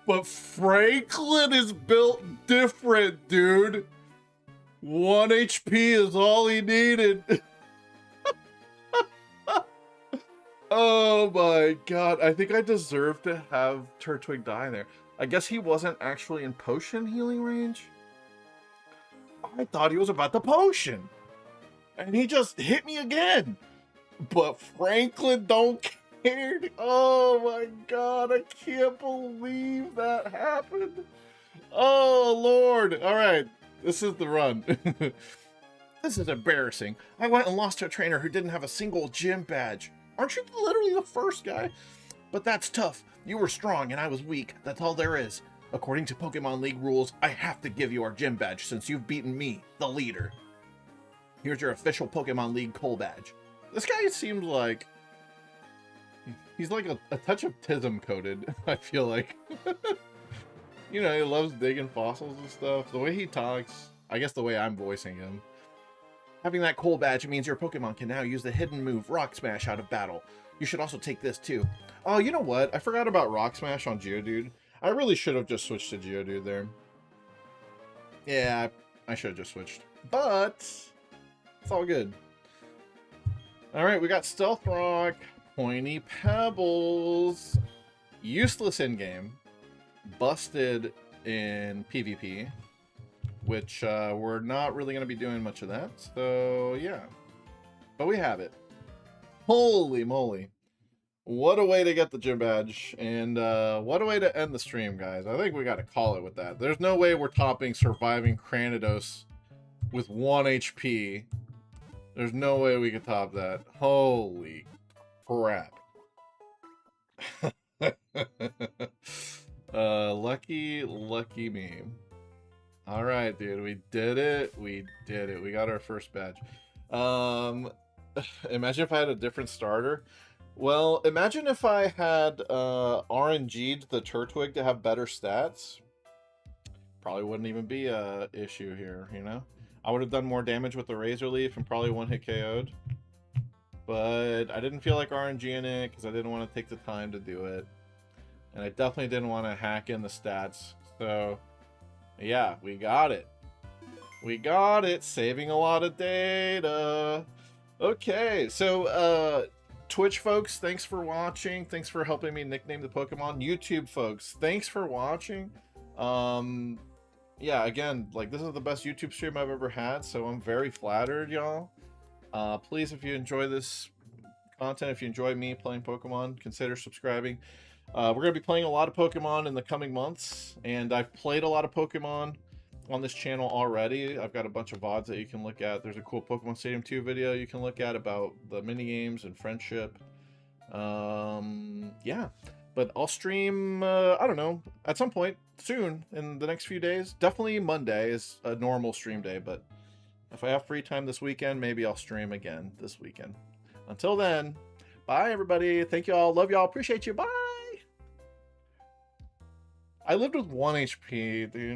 But Franklin is built different, dude. 1 HP is all he needed. Oh my god. I think I deserve to have Turtwig die there. I guess he wasn't actually in potion healing range. I thought he was about to potion. And he just hit me again. But Franklin don't care. Oh my god. I can't believe that happened. Oh lord. Alright. This is the run. This is embarrassing. I went and lost to a trainer who didn't have a single gym badge. Aren't you literally the first guy? But that's tough. You were strong and I was weak. That's all there is. According to Pokemon League rules, I have to give you our gym badge since you've beaten me, the leader. Here's your official Pokemon League Coal badge. This guy seems like... he's like a touch of Tism coated, I feel like. You know, he loves digging fossils and stuff. The way he talks, I guess the way I'm voicing him. Having that coal badge means your Pokemon can now use the hidden move Rock Smash out of battle. You should also take this too. Oh, you know what? I forgot about Rock Smash on Geodude. I really should have just switched to Geodude there. Yeah, I should have just switched. But it's all good. Alright, we got Stealth Rock, Pointy Pebbles, useless in-game, busted in PvP. Which we're not really going to be doing much of that. So, yeah. But we have it. Holy moly. What a way to get the gym badge. And what a way to end the stream, guys. I think we got to call it with that. There's no way we're topping surviving Cranidos with 1 HP. There's no way we could top that. Holy crap. Lucky me. All right, dude, we did it. We did it. We got our first badge. Imagine if I had a different starter. Well, imagine if I had RNG'd the Turtwig to have better stats. Probably wouldn't even be a issue here, you know? I would have done more damage with the Razor Leaf and probably one hit KO'd. But I didn't feel like RNGing it because I didn't want to take the time to do it. And I definitely didn't want to hack in the stats. So... yeah, we got it. We got it. Saving a lot of data. Okay, so Twitch folks, thanks for watching. Thanks for helping me nickname the Pokemon. YouTube folks, thanks for watching. Yeah, again, like this is the best YouTube stream I've ever had, so I'm very flattered, y'all. Please, if you enjoy this content, if you enjoy me playing Pokemon, consider subscribing. We're going to be playing a lot of Pokemon in the coming months, and I've played a lot of Pokemon on this channel already. I've got a bunch of VODs that you can look at. There's a cool Pokemon Stadium 2 video you can look at about the minigames and friendship. Yeah, but I'll stream, I don't know, at some point soon in the next few days. Definitely Monday is a normal stream day, but if I have free time this weekend, maybe I'll stream again this weekend. Until then, Bye, everybody. Thank you all. Love y'all. Appreciate you. Bye. I lived with 1 HP, dude.